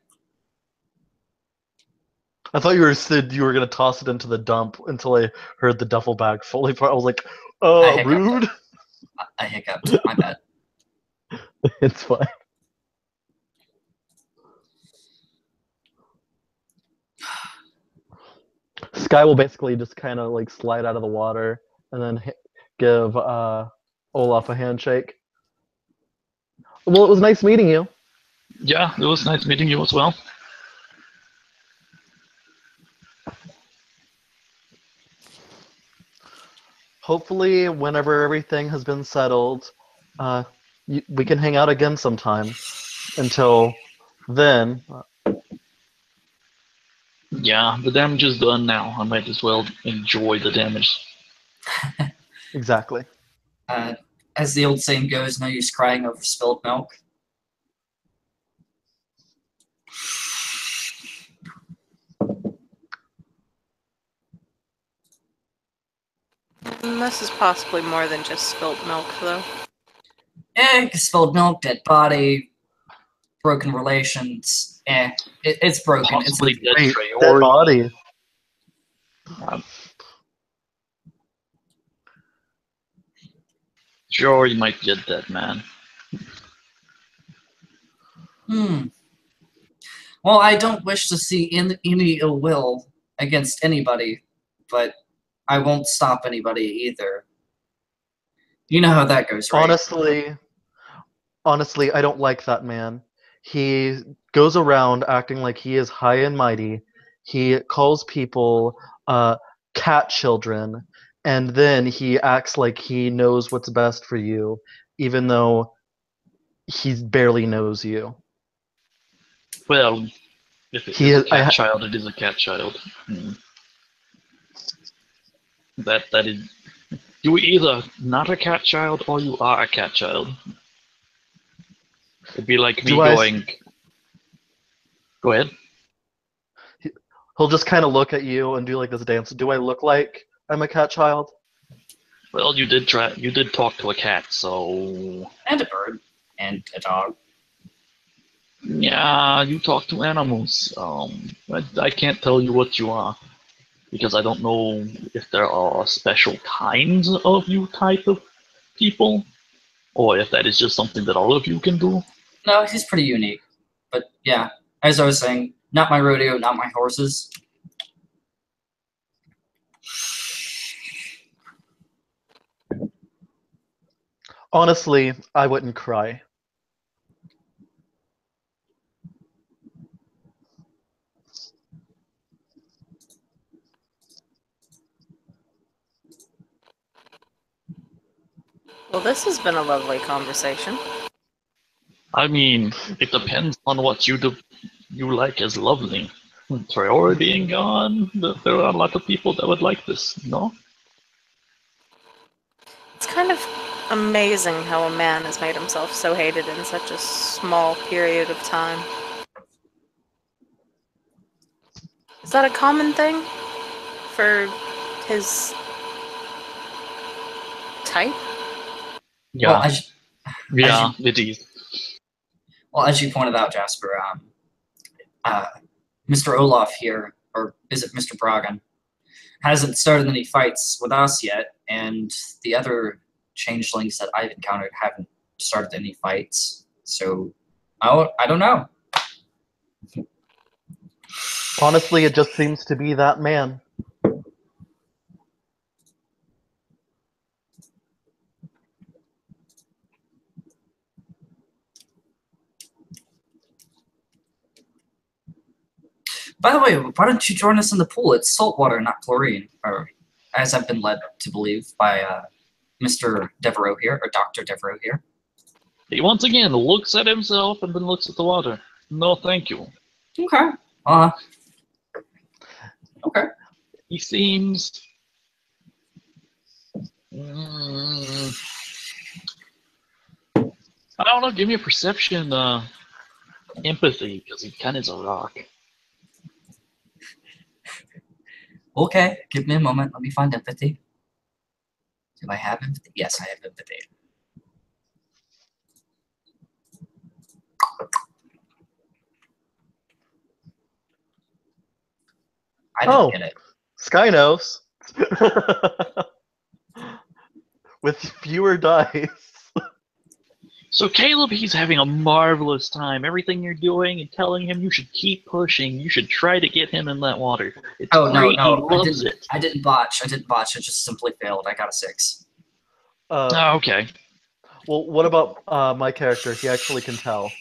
I thought you said you were gonna toss it into the dump until I heard the duffel bag fully part. I was like, I hiccuped. rude. I hiccuped. My bad. It's fine. Sky will basically just kind of like slide out of the water and then give Olaf a handshake. Well, it was nice meeting you. Yeah, it was nice meeting you as well. Hopefully, whenever everything has been settled, we can hang out again sometime. Until then, Yeah, the damage is done now. I might as well enjoy the damage. exactly. As the old saying goes, no use crying over spilled milk. This is possibly more than just spilled milk, though. Spilled milk, dead body, broken relations. It's broken. Possibly dead Wait, Trey, dead or body. sure, you might get that, man. Well, I don't wish to see any ill will against anybody, but I won't stop anybody either. You know how that goes, right? Honestly, I don't like that man. He goes around acting like he is high and mighty. He calls people cat children, and then he acts like he knows what's best for you, even though he barely knows you. Well, if it is a cat child, it is a cat child. That is. You're either not a cat child or you are a cat child. It'd be like me going. Go ahead. He'll just kind of look at you and do like this dance. Do I look like I'm a cat child? Well, you did try. You did talk to a cat, so. And a bird. And a dog. Yeah, you talk to animals. I can't tell you what you are because I don't know if there are special kinds of you type of people, or if that is just something that all of you can do. No, he's pretty unique. But yeah, as I was saying, not my rodeo, not my horses. Honestly, I wouldn't cry. Well, this has been a lovely conversation. I mean, it depends on what you like as lovely. Traore being gone, there are a lot of people that would like this, no? It's kind of amazing how a man has made himself so hated in such a small period of time. Is that a common thing for his type? Yeah, well, it is. Well, as you pointed out, Jasper, Mr. Olaf here, or is it Mr. Bragan, hasn't started any fights with us yet, and the other changelings that I've encountered haven't started any fights. So, I don't know. Honestly, it just seems to be that man. By the way, why don't you join us in the pool? It's salt water, not chlorine, or as I've been led to believe by Mr. Devereaux here, or Dr. Devereaux here. He once again looks at himself and then looks at the water. No, thank you. Okay. Okay. He seems I don't know. Give me a perception, empathy, because he kind of is a rock. Okay, give me a moment. Let me find empathy. Do I have empathy? Yes, I have empathy. I didn't get it. Sky knows. With fewer dice. So Caleb, he's having a marvelous time. Everything you're doing and telling him you should keep pushing. You should try to get him in that water. It's Oh great. no, He loves it. I didn't botch. I just simply failed. I got a 6. Oh, okay. Well, what about my character? He actually can tell.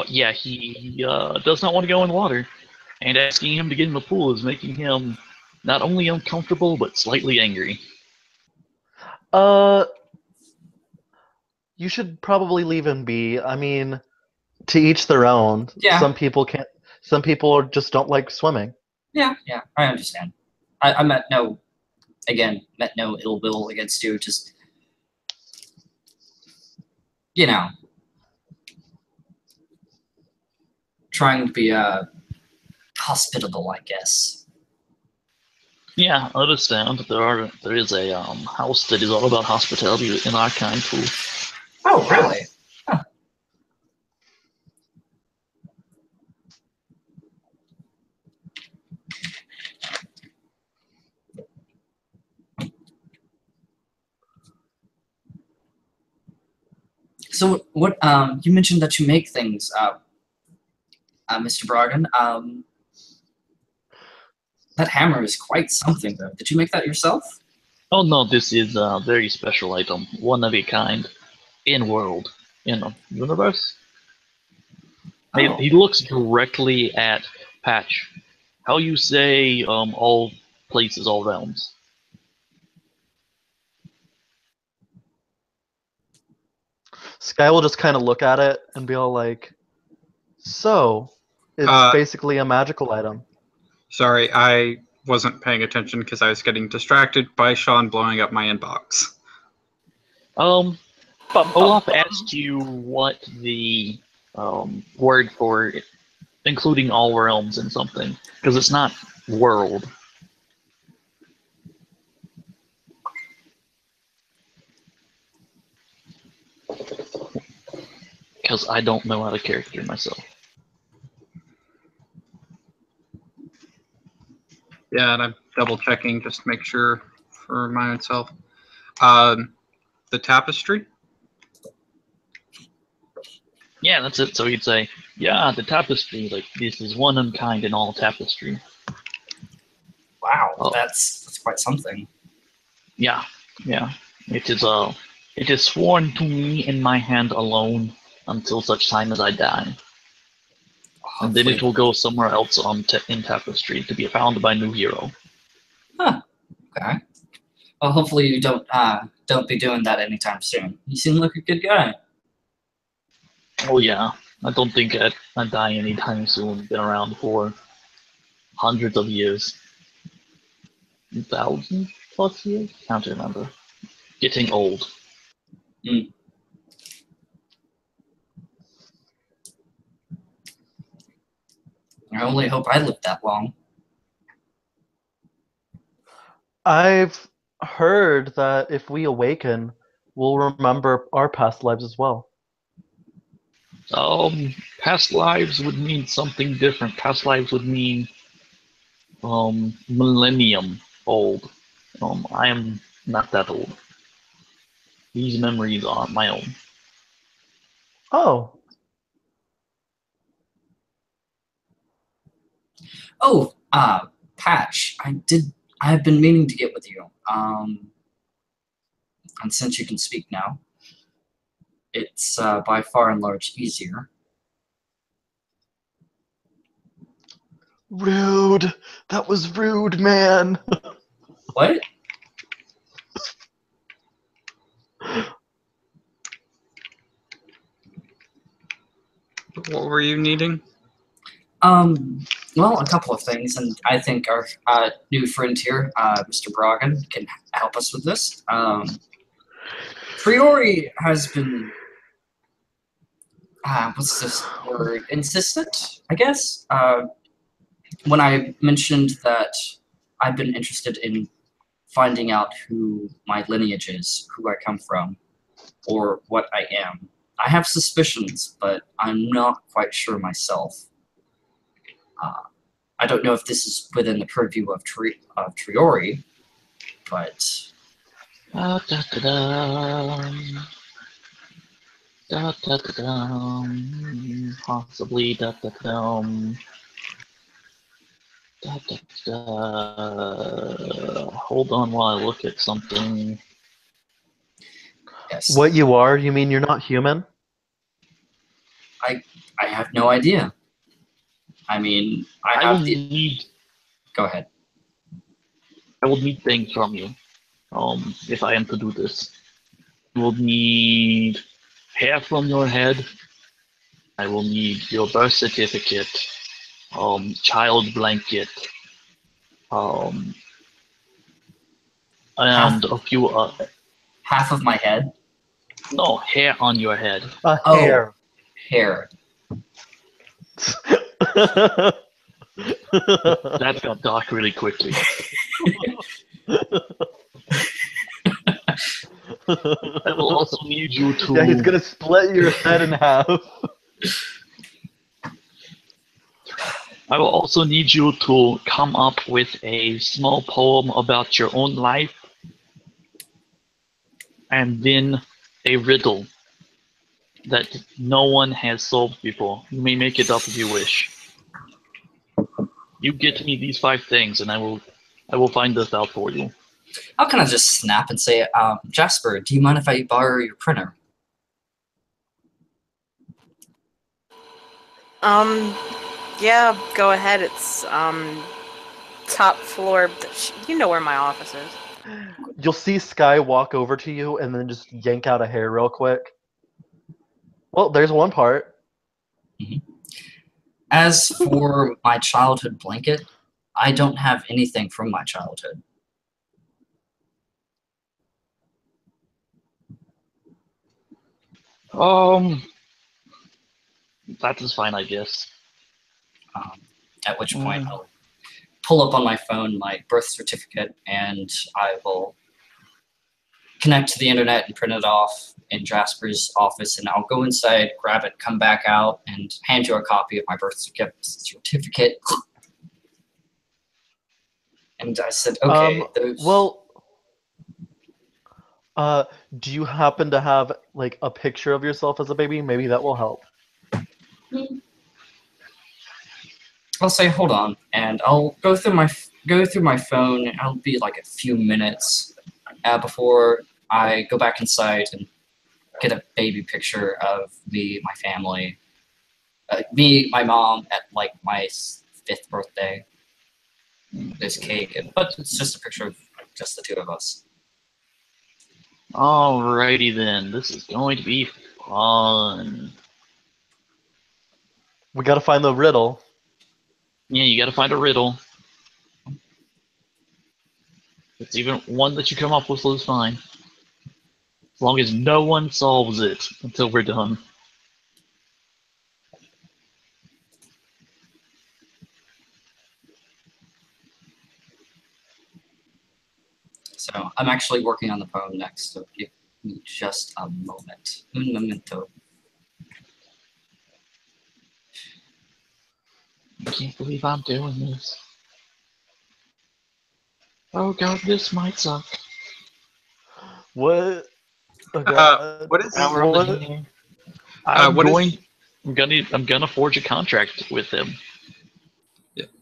Yeah, he does not want to go in the water. And asking him to get in the pool is making him not only uncomfortable, but slightly angry. You should probably leave him be. I mean, to each their own. Yeah. Some people can't. Some people just don't like swimming. Yeah, I understand. I meant no ill will against you. Just, you know, trying to be hospitable, I guess. Yeah, I understand. There is a house that is all about hospitality in our kind too. Oh, really? Huh. So what you mentioned that you make things, Mr. Bragan. That hammer is quite something, though. Did you make that yourself? Oh no, this is a very special item, one of a kind, in world, in a universe. Oh. He looks directly at Patch. How you say all places, all realms? Sky will just kind of look at it and be all like, "So, it's basically a magical item." Sorry, I wasn't paying attention because I was getting distracted by Sean blowing up my inbox. Olaf asked you what the word for it, including all realms in something, because it's not world. Because I don't know how to character myself. Yeah, and I'm double checking just to make sure for my own self. The tapestry? Yeah, that's it. So he'd say, yeah, the tapestry, like, this is one of a kind in all tapestry. Wow, that's quite something. Yeah. It is sworn to me in my hand alone until such time as I die. And then it will go somewhere else in tapestry to be found by new hero. Huh. Okay. Well, hopefully you don't be doing that anytime soon. You seem like a good guy. Oh yeah, I don't think I die anytime soon. Been around for hundreds of years. 1,000+ years? Can't remember. Getting old. Mm. I only hope I live that long. I've heard that if we awaken, we'll remember our past lives as well. Past lives would mean something different. Past lives would mean millennium old. I am not that old. These memories are my own. Oh. Oh, Patch, I've been meaning to get with you. And since you can speak now, it's by far and large easier. Rude. That was rude, man. What? What were you needing? Well, a couple of things, and I think our new friend here, Mr. Bragan, can help us with this. Priori has been what's this word? Insistent, I guess. When I mentioned that I've been interested in finding out who my lineage is, who I come from, or what I am. I have suspicions, but I'm not quite sure myself. I don't know if this is within the purview of Triori, but Da, da, da, da. Da, da, da, da. Possibly. Da, da, da, da, da, da. Hold on while I look at something. yes, What you are? You mean you're not human? I have no idea. I mean, I I will have the. need. Go ahead. I will need things from you. If I am to do this, I will need hair from your head. I will need your birth certificate, child blanket, and a few. Half of my head. No, hair on your head. A Oh. hair. Hair. That got dark really quickly. I will also need you to. Yeah, he's gonna split your head in half. I will also need you to come up with a small poem about your own life, and then a riddle that no one has solved before. You may make it up if you wish. You get me these 5 things, and I will find this out for you. I'll kind of just snap and say, Jasper, do you mind if I borrow your printer? Yeah, go ahead. It's, top floor. You know where my office is. You'll see Sky walk over to you and then just yank out a hair real quick. Well, there's one part. As for my childhood blanket, I don't have anything from my childhood. That is fine, I guess. At which point I'll pull up on my phone my birth certificate and I will connect to the internet and print it off in Jasper's office, and I'll go inside, grab it, come back out, and hand you a copy of my birth certificate. And I said, okay, Well, do you happen to have like a picture of yourself as a baby? Maybe that will help. I'll say, hold on, and I'll go through my phone. It'll be like a few minutes before I go back inside and get a baby picture of me, my family, me, my mom at like my 5th birthday. There's cake, but it's just a picture of just the 2 of us. Alrighty then, this is going to be fun. We gotta find the riddle. Yeah, you gotta find a riddle. It's even one that you come up with is fine. As long as no one solves it until we're done. So I'm actually working on the poem next, so give me just a moment. Un momento. I can't believe I'm doing this. Oh god, this might suck. What? Oh god. What is What? I'm gonna forge a contract with him.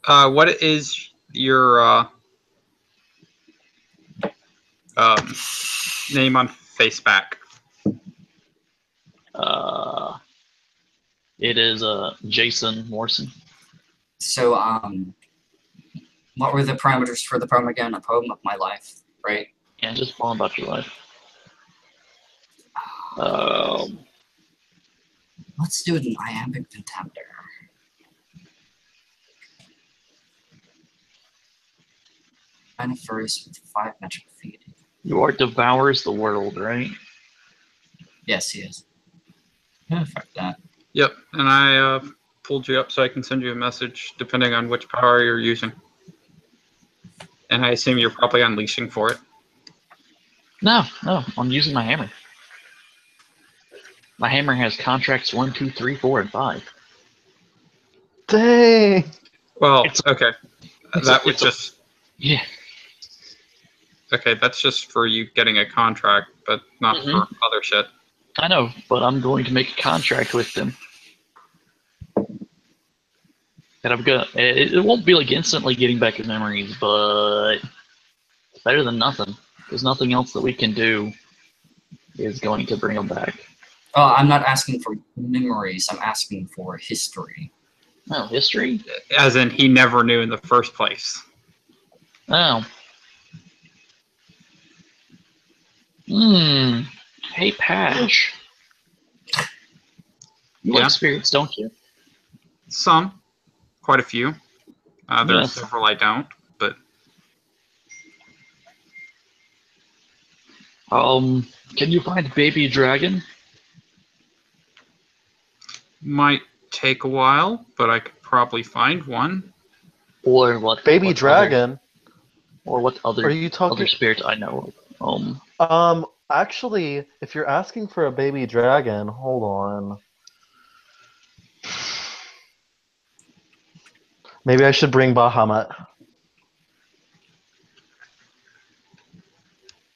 what is your name on Faceback? It is Jason Morrison. So what were the parameters for the poem again? A poem of my life, right? Yeah, just poem about your life. Let's do it in iambic pentameter. Kind of furries with 5 metric feet. You are devours the world, right? Yes, he is. Yeah, fuck that. Yep, and I pulled you up so I can send you a message depending on which power you're using. And I assume you're probably unleashing for it. No, I'm using my hammer. My hammer has contracts 1, 2, 3, 4, and 5. Dang. Well, It's- okay. That was just... Yeah. Okay, that's just for you getting a contract, but not Mhm. for other shit. I know, but I'm going to make a contract with them. And I'm gonna. It won't be like instantly getting back his memories, but it's better than nothing. There's nothing else that we can do is going to bring him back. Oh, I'm not asking for memories. I'm asking for history. Oh, history? As in, he never knew in the first place. Oh. Hmm. Hey, Patch. You Yeah? like spirits, don't you? Some. Quite a few. There's Yes. several I don't, but... Can you find Baby Dragon? Might take a while, but I could probably find one. Or what? Baby what dragon. or what Are other you talking? spirits I know of? Actually, if you're asking for a baby dragon, hold on. Maybe I should bring Bahamut.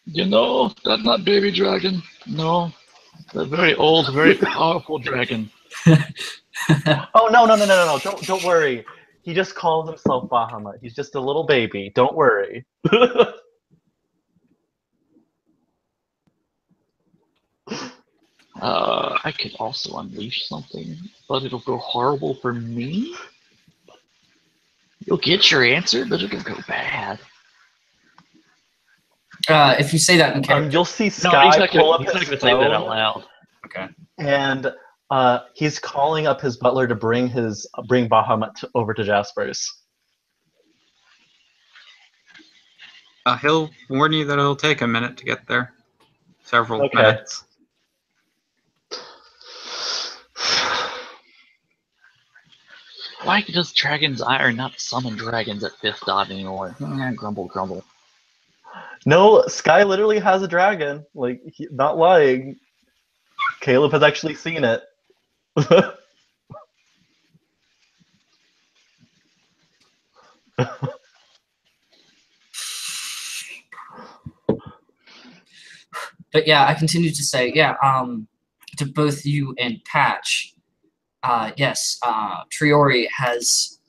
You know, that's not Baby Dragon. No. A very old, very powerful dragon. Oh no! Don't worry. He just calls himself Bahamut. He's just a little baby. Don't worry. I could also unleash something, but it'll go horrible for me. You'll get your answer, but it'll go bad. If you say that in character. You'll see No, Sky he's not pull gonna, up he's not his gonna say that out phone, loud. Okay. and he's calling up his butler to bring Bahamut over to Jasper's. He'll warn you that it'll take a minute to get there. Several Okay. minutes. Why does Dragon's Iron not summon dragons at 5th dot anymore? Grumble, grumble. No, Sky literally has a dragon. Like, not lying. Caleb has actually seen it. But yeah, I continue to say, yeah, to both you and Patch, yes, Triori has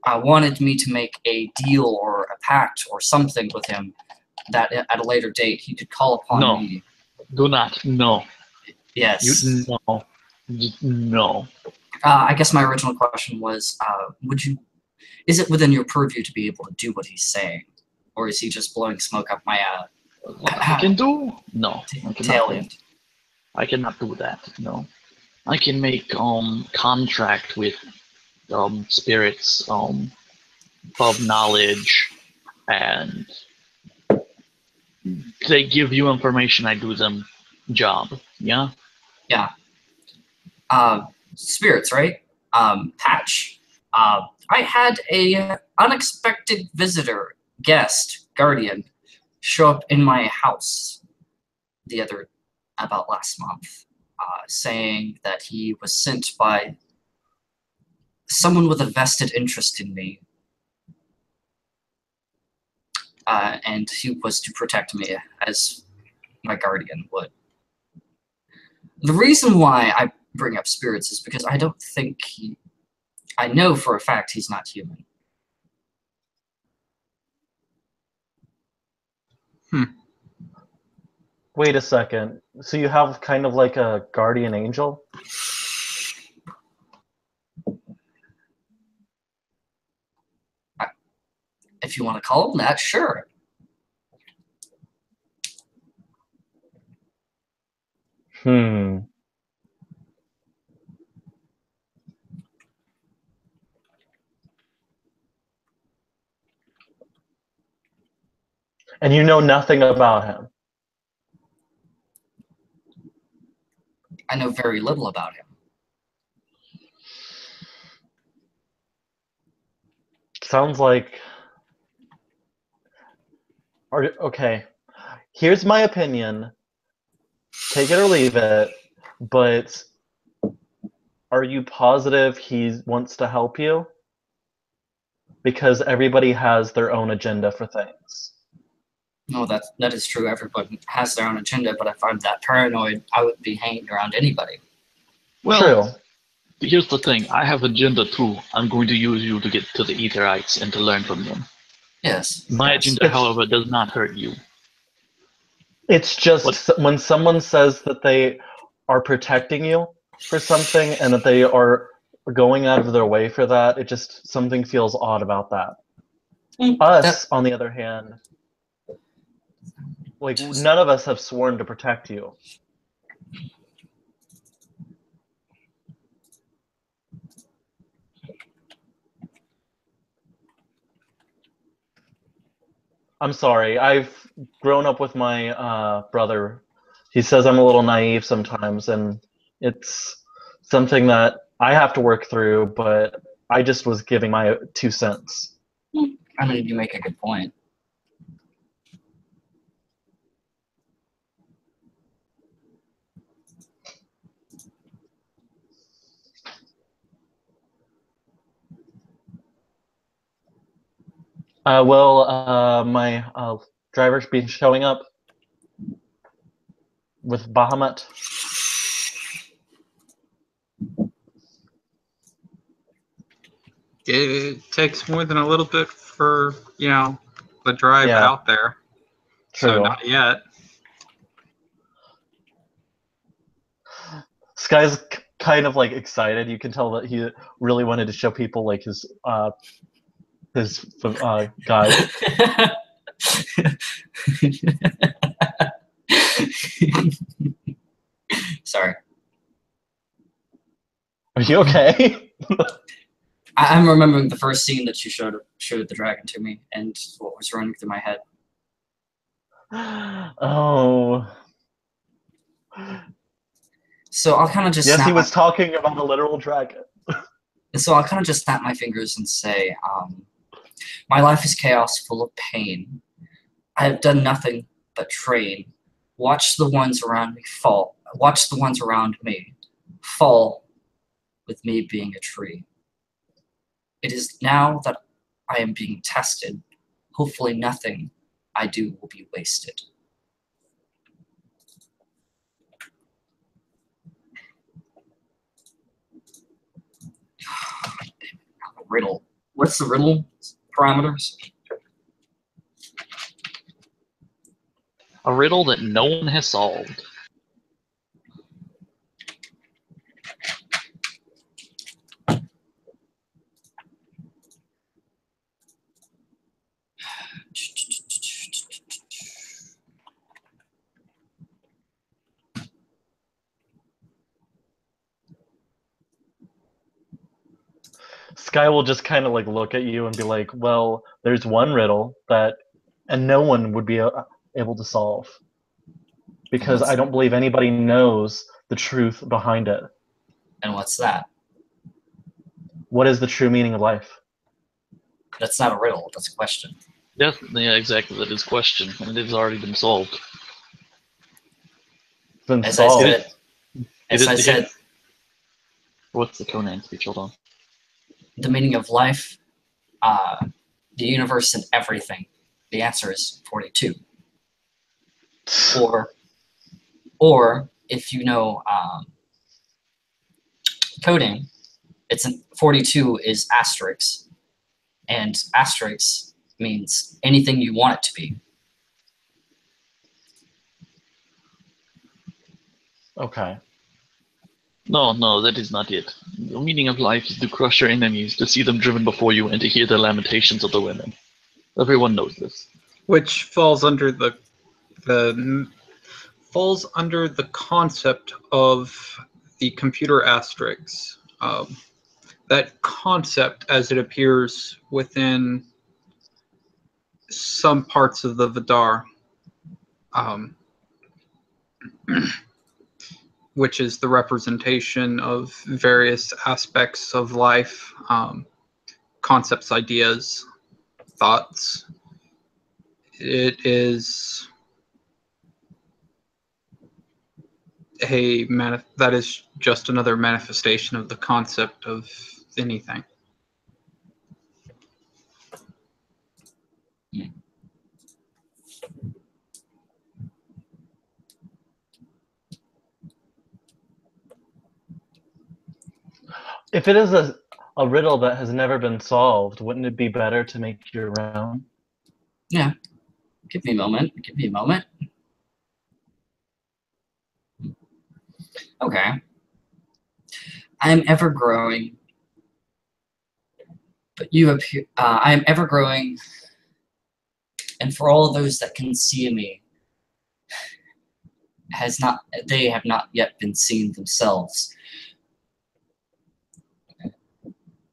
wanted me to make a deal or a pact or something with him that at a later date he could call upon No. me. Do not. No. Yes. No. No. I guess my original question was, is it within your purview to be able to do what he's saying? Or is he just blowing smoke up my What I can do? No. I cannot tail do. end? I cannot do that. No. I can make contract with spirits of knowledge, and they give you information. I do them job. Yeah. Yeah. Spirits, right? Patch. I had a unexpected visitor, guest, guardian, show up in my house about last month, saying that he was sent by someone with a vested interest in me, and he was to protect me as my guardian would. The reason why I bring up spirits is because I don't think I know for a fact he's not human. Wait a second. So you have kind of like a guardian angel? If you want to call him that, sure. Hmm. And you know nothing about him? I know very little about him. sounds like... Okay, here's my opinion. Take it or leave it, but are you positive he wants to help you? Because everybody has their own agenda for things. No, that is true. Everybody has their own agenda, but if I'm that paranoid, I wouldn't be hanging around anybody. Well, True. here's the thing. I have agenda too. I'm going to use you to get to the Etherites and to learn from them. Yes. My yes. agenda, however, does not hurt you. It's just when someone says that they are protecting you for something and that they are going out of their way for that, it just something feels odd about that. Us, on the other hand, like none of us have sworn to protect you. I'm sorry. I've grown up with my brother. He says I'm a little naive sometimes, and it's something that I have to work through, but I just was giving my 2 cents. I mean, you make a good point. My driver's been showing up with Bahamut. It takes more than a little bit for, the drive Yeah. out there. So True. not yet. Sky's kind of like excited. You can tell that he really wanted to show people like his guide. Sorry. Are you okay? I'm remembering the first scene that you showed the dragon to me, and what was running through my head. Oh. So I'll kind of just Yes, he was talking about a literal dragon. So I'll kind of just snap my fingers and say, my life is chaos, full of pain. I have done nothing but train. Watch the ones around me fall. Watch the ones around me fall with me being a tree. It is now that I am being tested. Hopefully nothing I do will be wasted. Riddle. What's the riddle parameters? A riddle that no one has solved. Sky will just kind of like look at you and be like, well, there's one riddle that and no one would be able to solve. Because I don't believe anybody knows the truth behind it. And what's that? What is the true meaning of life? That's not a riddle, that's a question. Yeah, exactly. That is question, and it has already been solved. It's been As solved. I said, What's the Conan speech? Hold on. the meaning of life, the universe, and everything. The answer is 42. Or if you know coding, 42 is asterisk, and asterisk means anything you want it to be. Okay. No, that is not it. The meaning of life is to crush your enemies, to see them driven before you, and to hear the lamentations of the women. Everyone knows this. Which falls under the concept of the computer asterisks. That concept, as it appears within some parts of the Vidar, which is the representation of various aspects of life, concepts, ideas, thoughts. It is that is just another manifestation of the concept of anything. If it is a riddle that has never been solved, wouldn't it be better to make your own? Yeah. Give me a moment. Give me a moment. Okay. I am ever growing, but you appear. I am ever growing, and for all those that can see me, they have not yet been seen themselves.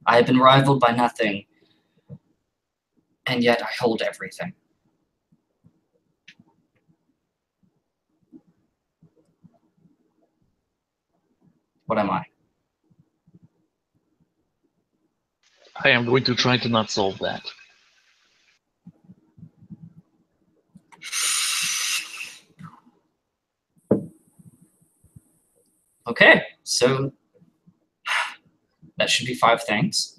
I have been rivaled by nothing, and yet I hold everything. What am I? I am going to try to not solve that. Okay, so that should be 5 things.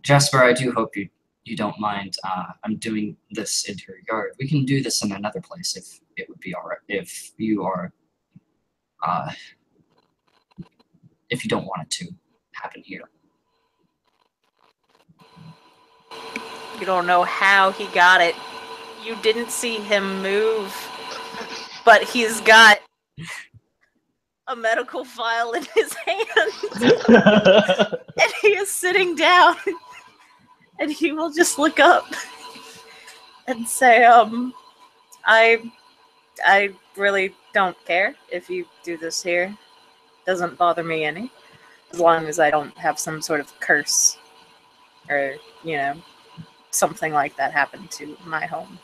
Jasper, I do hope you don't mind. I'm doing this into your yard. We can do this in another place if it would be all right. If you are, if you don't want it to happen here. You don't know how he got it. You didn't see him move, but he's got a medical file in his hand, and he is sitting down, and he will just look up and say, I really don't care if you do this here. Doesn't bother me any, as long as I don't have some sort of curse or, something like that happen to my home.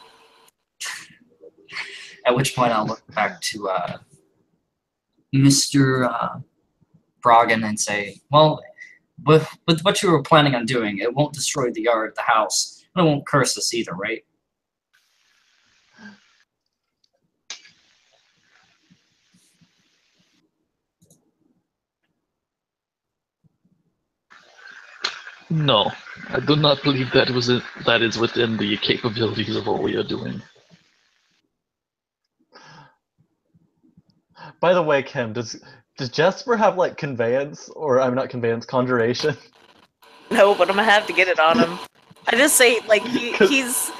At which point I'll look back to Mr. Brogan and say, well, with what you were planning on doing, it won't destroy the yard, the house, and it won't curse us either, right? No, I do not believe that is within the capabilities of what we are doing. By the way, Kim, does Jasper have like conveyance, or I'm not conveyance, conjuration? No, but I'm gonna have to get it on him. I just say, like, he's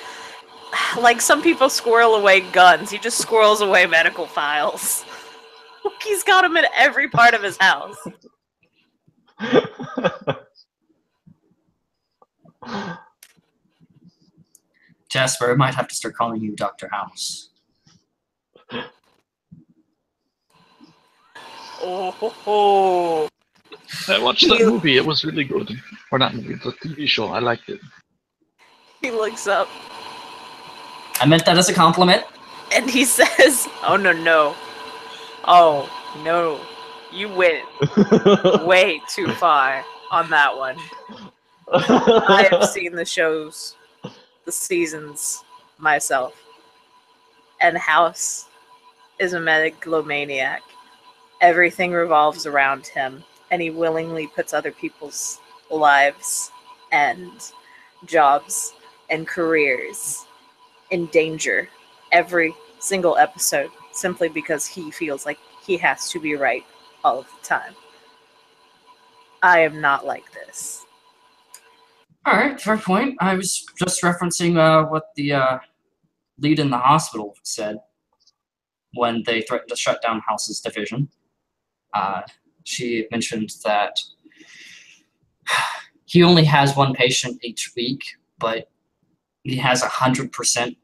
like some people squirrel away guns. He just squirrels away medical files. He's got them in every part of his house. Jasper, I might have to start calling you Dr. House. Oh, ho, ho. I watched that movie. It was really good. Or not movie, the TV show. I liked it. He looks up I meant that as a compliment. and he says, "Oh no. Oh no, you went way too far on that one. I have seen the shows, the seasons myself, and House is a megalomaniac. Everything revolves around him, and he willingly puts other people's lives and jobs and careers in danger every single episode, simply because he feels like he has to be right all of the time. I am not like this." All right, fair point. I was just referencing what the lead in the hospital said when they threatened to shut down House's division. She mentioned that he only has one patient each week, but he has 100%.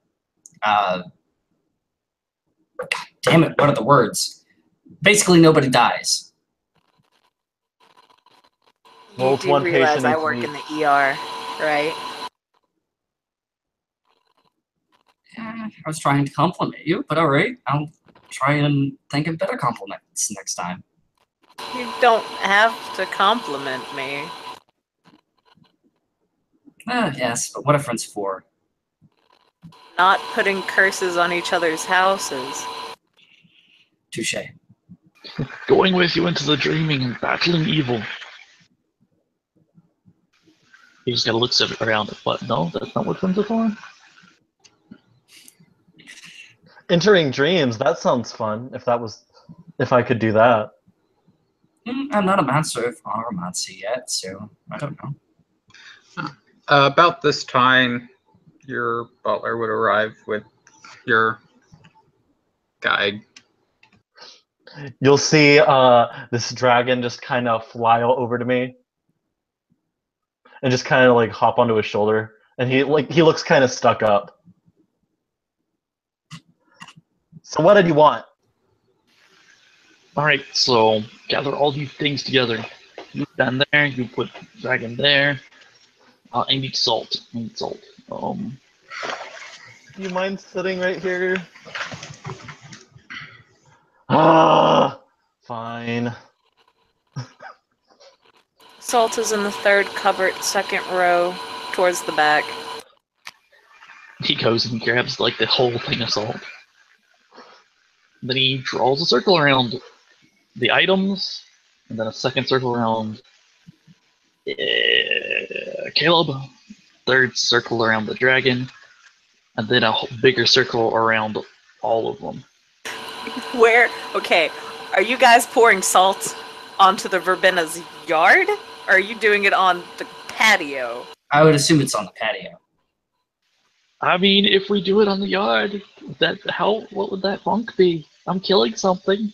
Damn it! What are the words? Basically, nobody dies. You Well, it's do one realize patient I each work week. in the ER, right? I was trying to compliment you, but all right, I'll try and think of better compliments next time. You don't have to compliment me. Yes, but what are friends for? Not putting curses on each other's houses. Touche. Going with you into the dreaming and battling evil. You just gotta look around. What? No, that's not what friends are for. Entering dreams, that sounds fun. If I could do that. I'm not a master of aromancy yet, so I don't know. About this time, your butler would arrive with your guide. You'll see this dragon just kind of fly over to me and just kind of like hop onto his shoulder, and he looks kind of stuck up. So what did you want? Alright, so gather all these things together. You stand there, you put dragon there. I need salt. I need salt. You mind sitting right here? Ah, fine. Salt is in the third cupboard, second row, towards the back. He goes and grabs like the whole thing of salt. Then he draws a circle around the items, and then a second circle around Caleb, third circle around the dragon, and then a bigger circle around all of them. Where? Okay, are you guys pouring salt onto the Verbena's yard? Or are you doing it on the patio? I would assume it's on the patio. I mean, if we do it on the yard, what would that funk be? I'm killing something.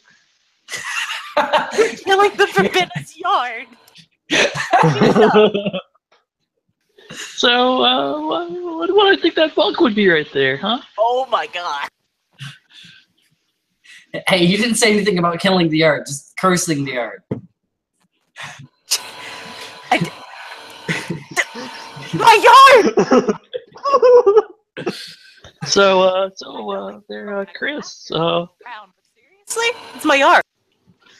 Killing the Verbena's yard! So, what do I think that funk would be right there, huh? Oh my god. Hey, you didn't say anything about killing the yard, just cursing the yard. My yard! There, Chris, Seriously? It's my yard.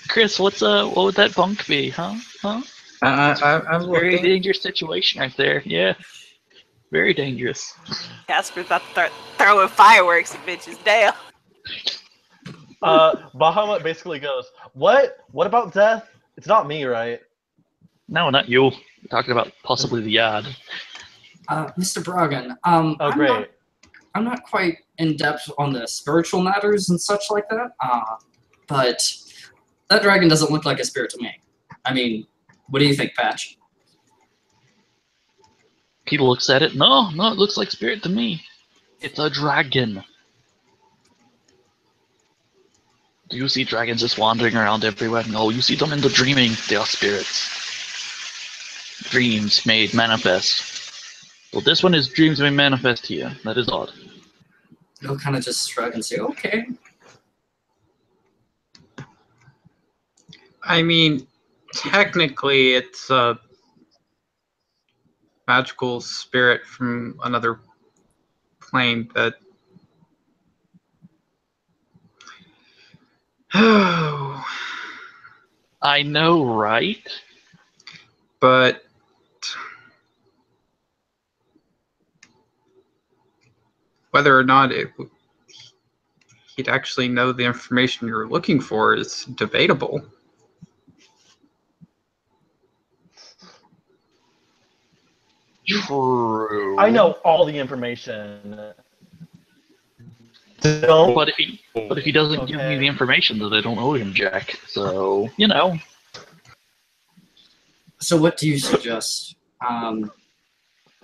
Chris, what would that funk be, huh? I'm Very looking. dangerous situation right there, yeah. Very dangerous. Casper's about to start throwing fireworks at bitches down. Bahamut basically goes, What about death? It's not me, right? No, not you. We're talking about possibly the yard. Mr. Bragan, Oh, great. I'm not quite in depth on the spiritual matters and such like that, but that dragon doesn't look like a spirit to me. I mean, what do you think, Patch? He looks at it. No, it looks like spirit to me. It's a dragon. Do you see dragons just wandering around everywhere? No, you see them in the dreaming. They are spirits. Dreams made manifest. Well, this one is dreams made manifest here. That is odd. He'll kind of just shrug and say, okay. I mean, technically, it's a magical spirit from another plane that. Oh. I know, right? But. Whether or not he'd actually know the information you're looking for is debatable. True. I know all the information. Don't. But if he doesn't give me the information, then I don't owe him jack. So, So what do you suggest?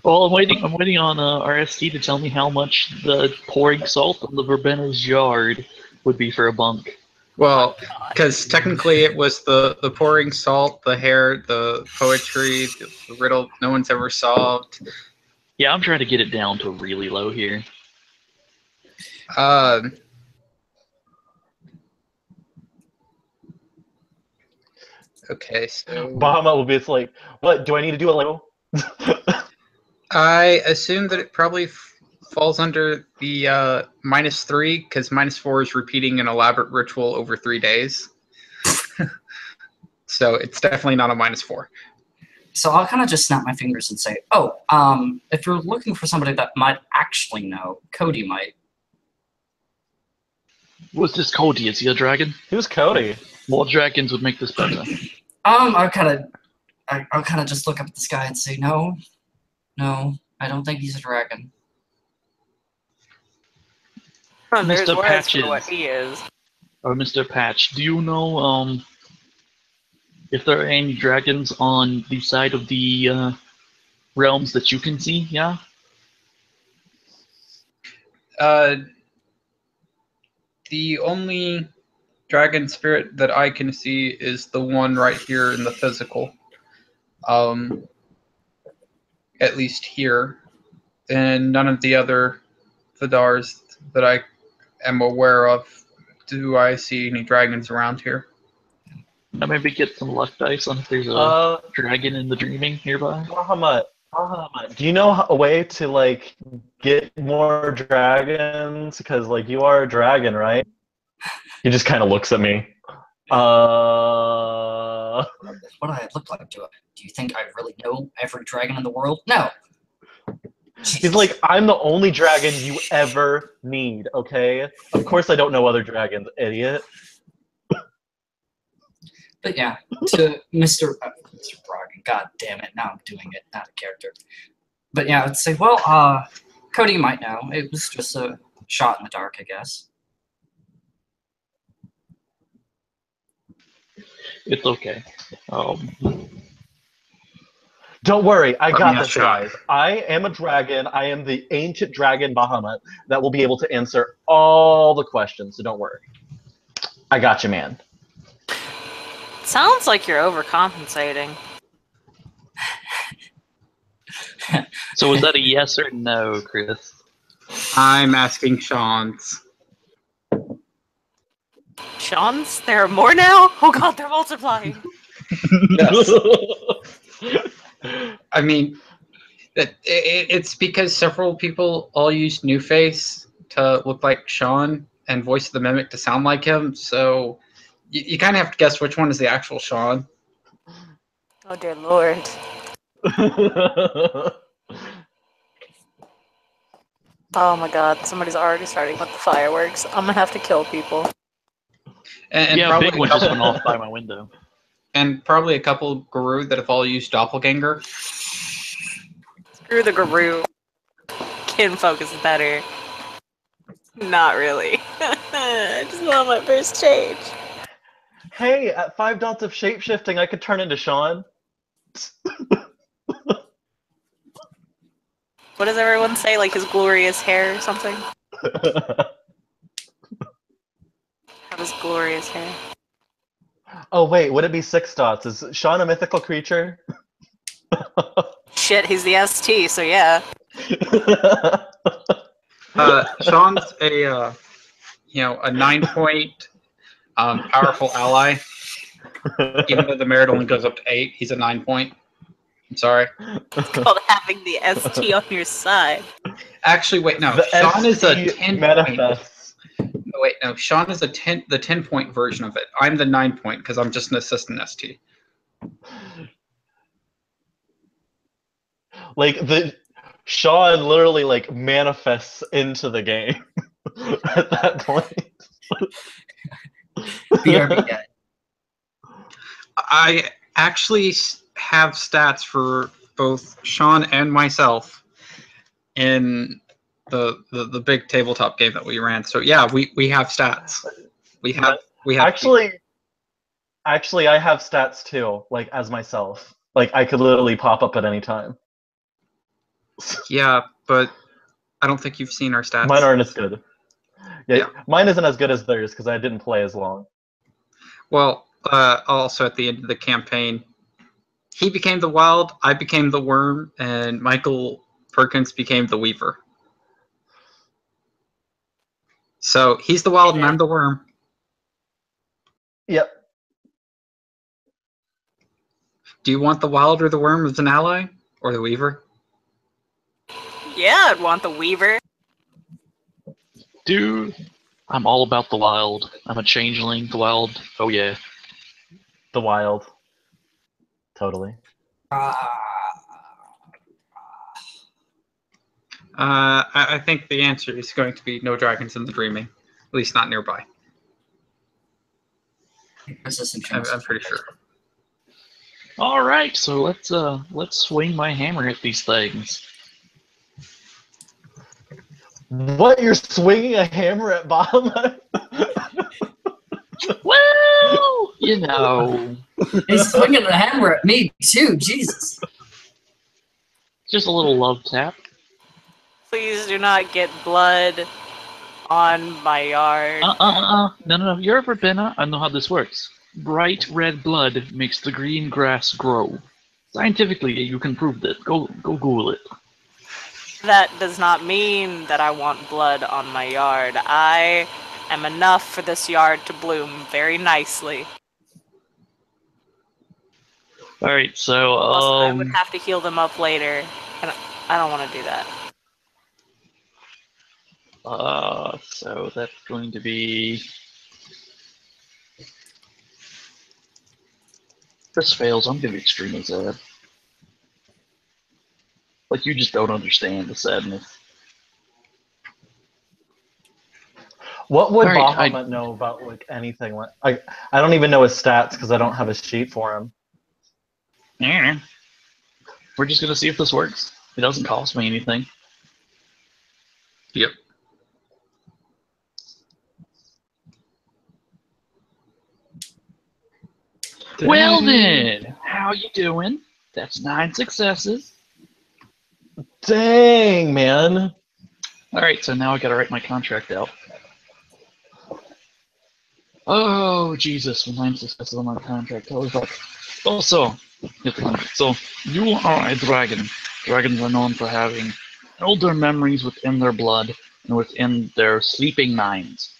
Well, I'm waiting on RST to tell me how much the pouring salt on the Verbena's yard would be for a bunk. Well, because technically it was the pouring salt, the hair, the poetry, the riddle no one's ever solved. Yeah, I'm trying to get it down to really low here. Okay, so Bahamut will be like, what? Do I need to do a level? I assume that it probably falls under the -3 because -4 is repeating an elaborate ritual over 3 days. So it's definitely not a -4. So I'll kind of just snap my fingers and say, oh, if you're looking for somebody that might actually know, Cody might. What's this Cody? Is he a dragon? Who's Cody? What dragons would make this better? I'll kind of just look up at the sky and say, no, I don't think he's a dragon. There's Mr. words for what Patches. he is. Or Mr. Patch, do you know if there are any dragons on the side of the realms that you can see? Yeah. The only dragon spirit that I can see is the one right here in the physical. At least here. And none of the other Vidars that I am aware of do I see any dragons around here. Now maybe get some luck dice on if there's a dragon in the dreaming nearby. Bahamut, do you know a way to like get more dragons? Because like you are a dragon, right? He just kind of looks at me. What do I look like? Do you think I really know every dragon in the world? No. He's like, I'm the only dragon you ever need, okay? Of course I don't know other dragons, idiot. But yeah, to Mr. Bragan, god damn it, now I'm doing it, not a character. But yeah, I'd say, well, Cody might know. It was just a shot in the dark, I guess. It's okay. Don't worry, I got me a this, shot. guys. I am a dragon. I am the ancient dragon Bahamut that will be able to answer all the questions, so don't worry. I got you, man. Sounds like you're overcompensating. So is that a yes or no, Chris? I'm asking Sean's. Sean's? There are more now? Oh god, they're multiplying. Yes. I mean, it's because several people all use New Face to look like Sean and Voice of the Mimic to sound like him, so you kind of have to guess which one is the actual Sean. Oh dear lord. Oh my god, somebody's already starting with the fireworks. I'm gonna have to kill people. And Yeah, a probably big one just went off by my window. And probably a couple Guru that have all used Doppelganger. Screw the Guru. Kinfolk is better. Not really. I just want my first change. Hey, at 5 dots of shapeshifting, I could turn into Sean. What does everyone say? Like his glorious hair or something? Have his glorious hair. Oh wait, would it be 6 dots? Is Sean a mythical creature? Shit, he's the ST, so yeah. Sean's a 9-point powerful ally. Even though the merit only goes up to 8, he's a 9-point. I'm sorry. It's called having the ST on your side. Actually, wait, no. The Sean is a ST 10 manifests. No, wait, no. Sean is the 10-point version of it. I'm the 9-point because I'm just an assistant ST. Like Sean literally like manifests into the game at that point. BRB guy. I actually have stats for both Sean and myself in the big tabletop game that we ran. So yeah, we have stats. We have Actually, I have stats too, like as myself. Like I could literally pop up at any time. Yeah, but I don't think you've seen our stats. Mine aren't as good. Yeah. Mine isn't as good as theirs because I didn't play as long. Well, also at the end of the campaign, he became the Wild, I became the Worm, and Michael Perkins became the Weaver. So he's the Wild and I'm the Worm. Yep. Do you want the Wild or the Worm as an ally? Or the Weaver? Yeah, I'd want the Weaver. Dude, I'm all about the wild. I'm a changeling, the wild. Oh yeah. The wild. Totally. I think the answer is going to be no dragons in the dreaming. At least not nearby. I'm pretty sure. All right, so let's swing my hammer at these things. What? You're swinging a hammer at Bahamut? Well, you know, He's swinging the hammer at me too. Jesus. just a little love tap. Please do not get blood on my yard. No. You're a verbena. I know how this works. Bright red blood makes the green grass grow. Scientifically, you can prove that. Go Google it. That does not mean that I want blood on my yard. I am enough for this yard to bloom very nicely. All right, so Also, I would have to heal them up later, and I don't want to do that. so that's going to be. If this fails, I'm gonna be extremely sad. Like, you just don't understand the sadness. What would Alright, Bahamut know about like anything? Like, I don't even know his stats because I don't have a sheet for him. Yeah. We're just gonna see if this works. It doesn't cost me anything. Yep. Well then, how you doing? That's 9 successes. Dang, man. Alright, so now I gotta write my contract out. Oh, Jesus, 9 successes on my contract. I was like, also, so you are a dragon. Dragons are known for having older memories within their blood and within their sleeping minds.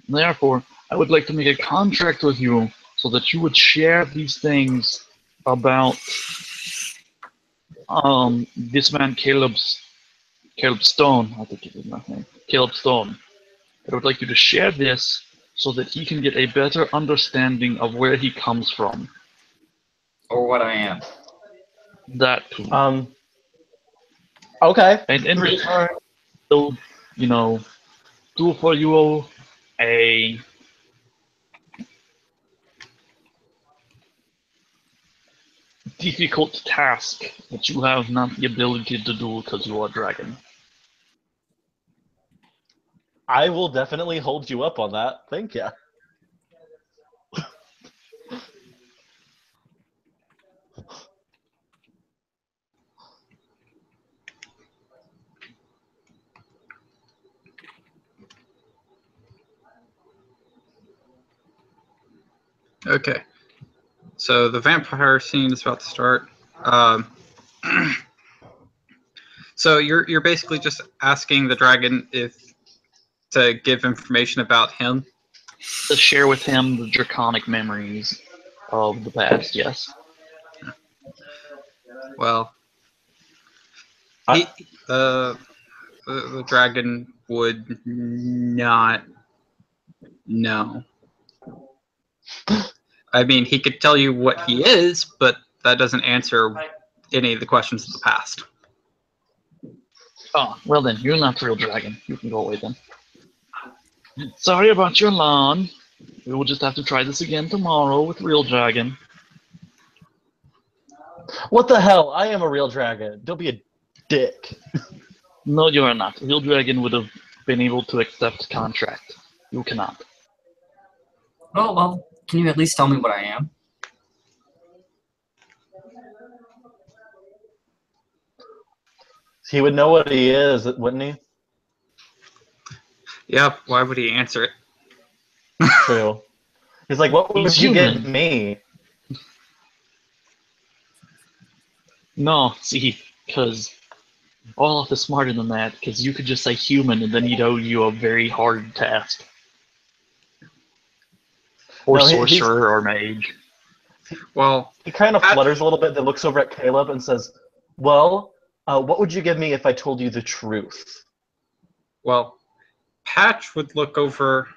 Therefore, I would like to make a contract with you so that you would share these things about this man Caleb Stone. I think it is my name. Caleb Stone. I would like you to share this so that he can get a better understanding of where he comes from. Or what I am. That too. Okay. And in return, he'll, do for you a difficult task that you have not the ability to do because you are a dragon. I will definitely hold you up on that. Thank you. Okay. So the vampire scene is about to start. So you're basically just asking the dragon to give information about him. To share with him the draconic memories of the past, yes. Well, the dragon would not know. I mean, he could tell you what he is, but that doesn't answer any of the questions of the past. Oh, well then, you're not the real dragon. You can go away then. Sorry about your lawn. We will just have to try this again tomorrow with real dragon. What the hell? I am a real dragon. Don't be a dick. No, you are not. Real dragon would have been able to accept contract. You cannot. Oh, well, can you at least tell me what I am? He would know what he is, wouldn't he? Yep, why would he answer it? True. He's like, what would He's you human. give me? No, see, because Olaf is smarter than that, because you could just say human and then he'd owe you a very hard task. Or No, sorcerer or mage. Well, He kind of Patch- flutters a little bit, then looks over at Caleb and says, "Well, what would you give me if I told you the truth?" well, Patch would look over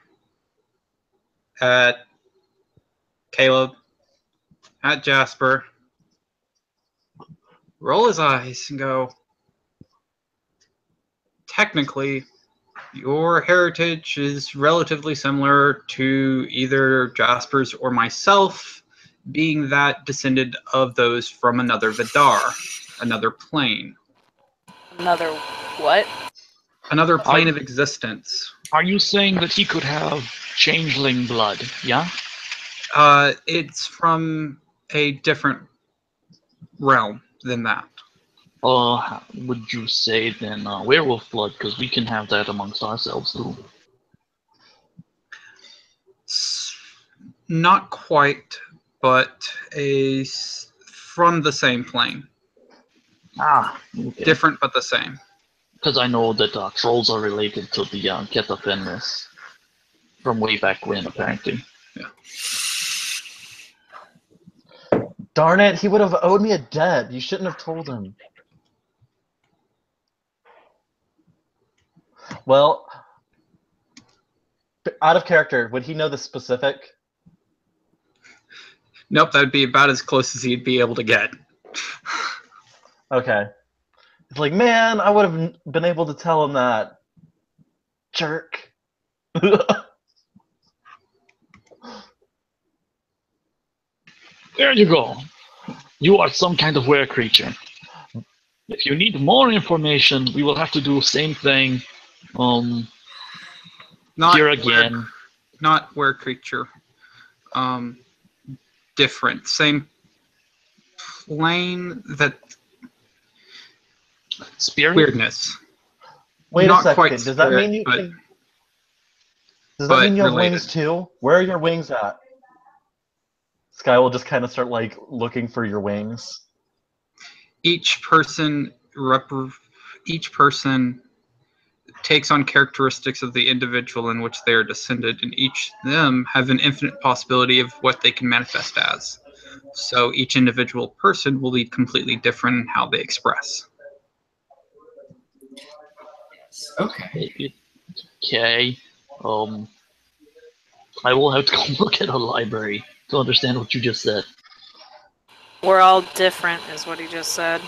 at Caleb, at Jasper, roll his eyes, and go, technically, your heritage is relatively similar to either Jasper's or myself, being that descended of those from another Vidar, another plane. Another what? Another plane of existence. Are you saying that he could have changeling blood? Yeah. It's from a different realm than that. Would you say then werewolf blood? Because we can have that amongst ourselves too. Not quite, but from the same plane. Ah, okay. Different but the same. Because I know that trolls are related to the Keta Fenris from way back when, apparently. Darn it, he would have owed me a debt. You shouldn't have told him. Well, out of character, would he know the specific? Nope, that would be about as close as he'd be able to get. Okay. It's like, man, I would have been able to tell him that. Jerk. There you go. You are some kind of were creature. If you need more information, we will have to do the same thing. Not Here again. Not were creature. Different. Same plane, that Spirit? weirdness. Wait Not a second. quite Does that spirit, mean you but- can... Does that but mean you have related. wings too? Where are your wings at? Sky will just kind of start like looking for your wings. Each person takes on characteristics of the individual in which they are descended, and each of them have an infinite possibility of what they can manifest as. So each individual person will be completely different in how they express. Okay. Okay. I will have to go look at a library to understand what you just said. We're all different, is what he just said.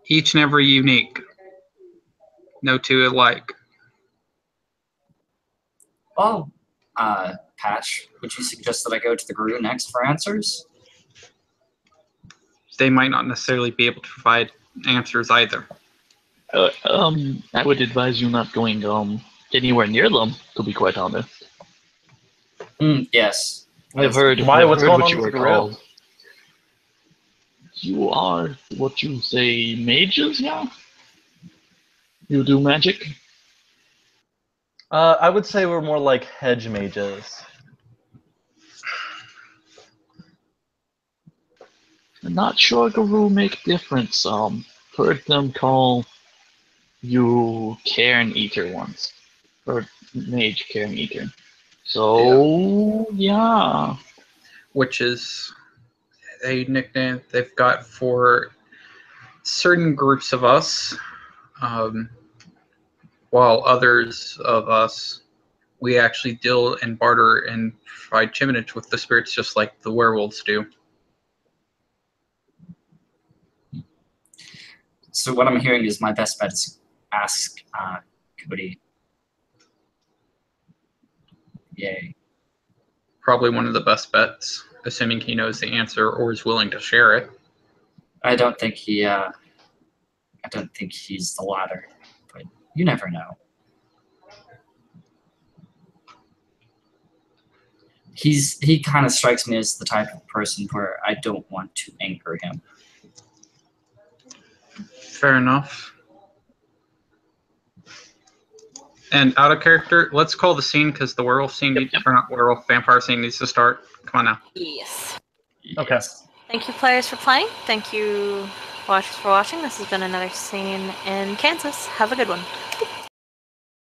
Each and every unique. No two alike. Well, Patch, would you suggest that I go to the Guru next for answers? They might not necessarily be able to provide answers either. I would advise you not going anywhere near them, to be quite honest. Yes. I've heard, Why? I've What's heard going what on you with are the Guru? called. You are what you say mages, yeah? You do magic? I would say we're more like hedge mages. I'm not sure Guru make difference. Heard them call you Cairn Eater once. Or Mage Cairn Eater. So, yeah. Which is a nickname they've got for certain groups of us, while others of us, we actually deal and barter and provide chiminage with the spirits just like the werewolves do. So what I'm hearing is my best bet is ask Cody. Yay. Probably one of the best bets, assuming he knows the answer or is willing to share it. I don't think he's the latter, but you never know. He kind of strikes me as the type of person where I don't want to anger him. Fair enough. And out of character, let's call the scene because the werewolf scene, or not werewolf, vampire scene needs to start. Come on now. Yes. Okay. Yes. Thank you, players, for playing. Thank you, watchers, for watching. This has been another scene in Kansas. Have a good one.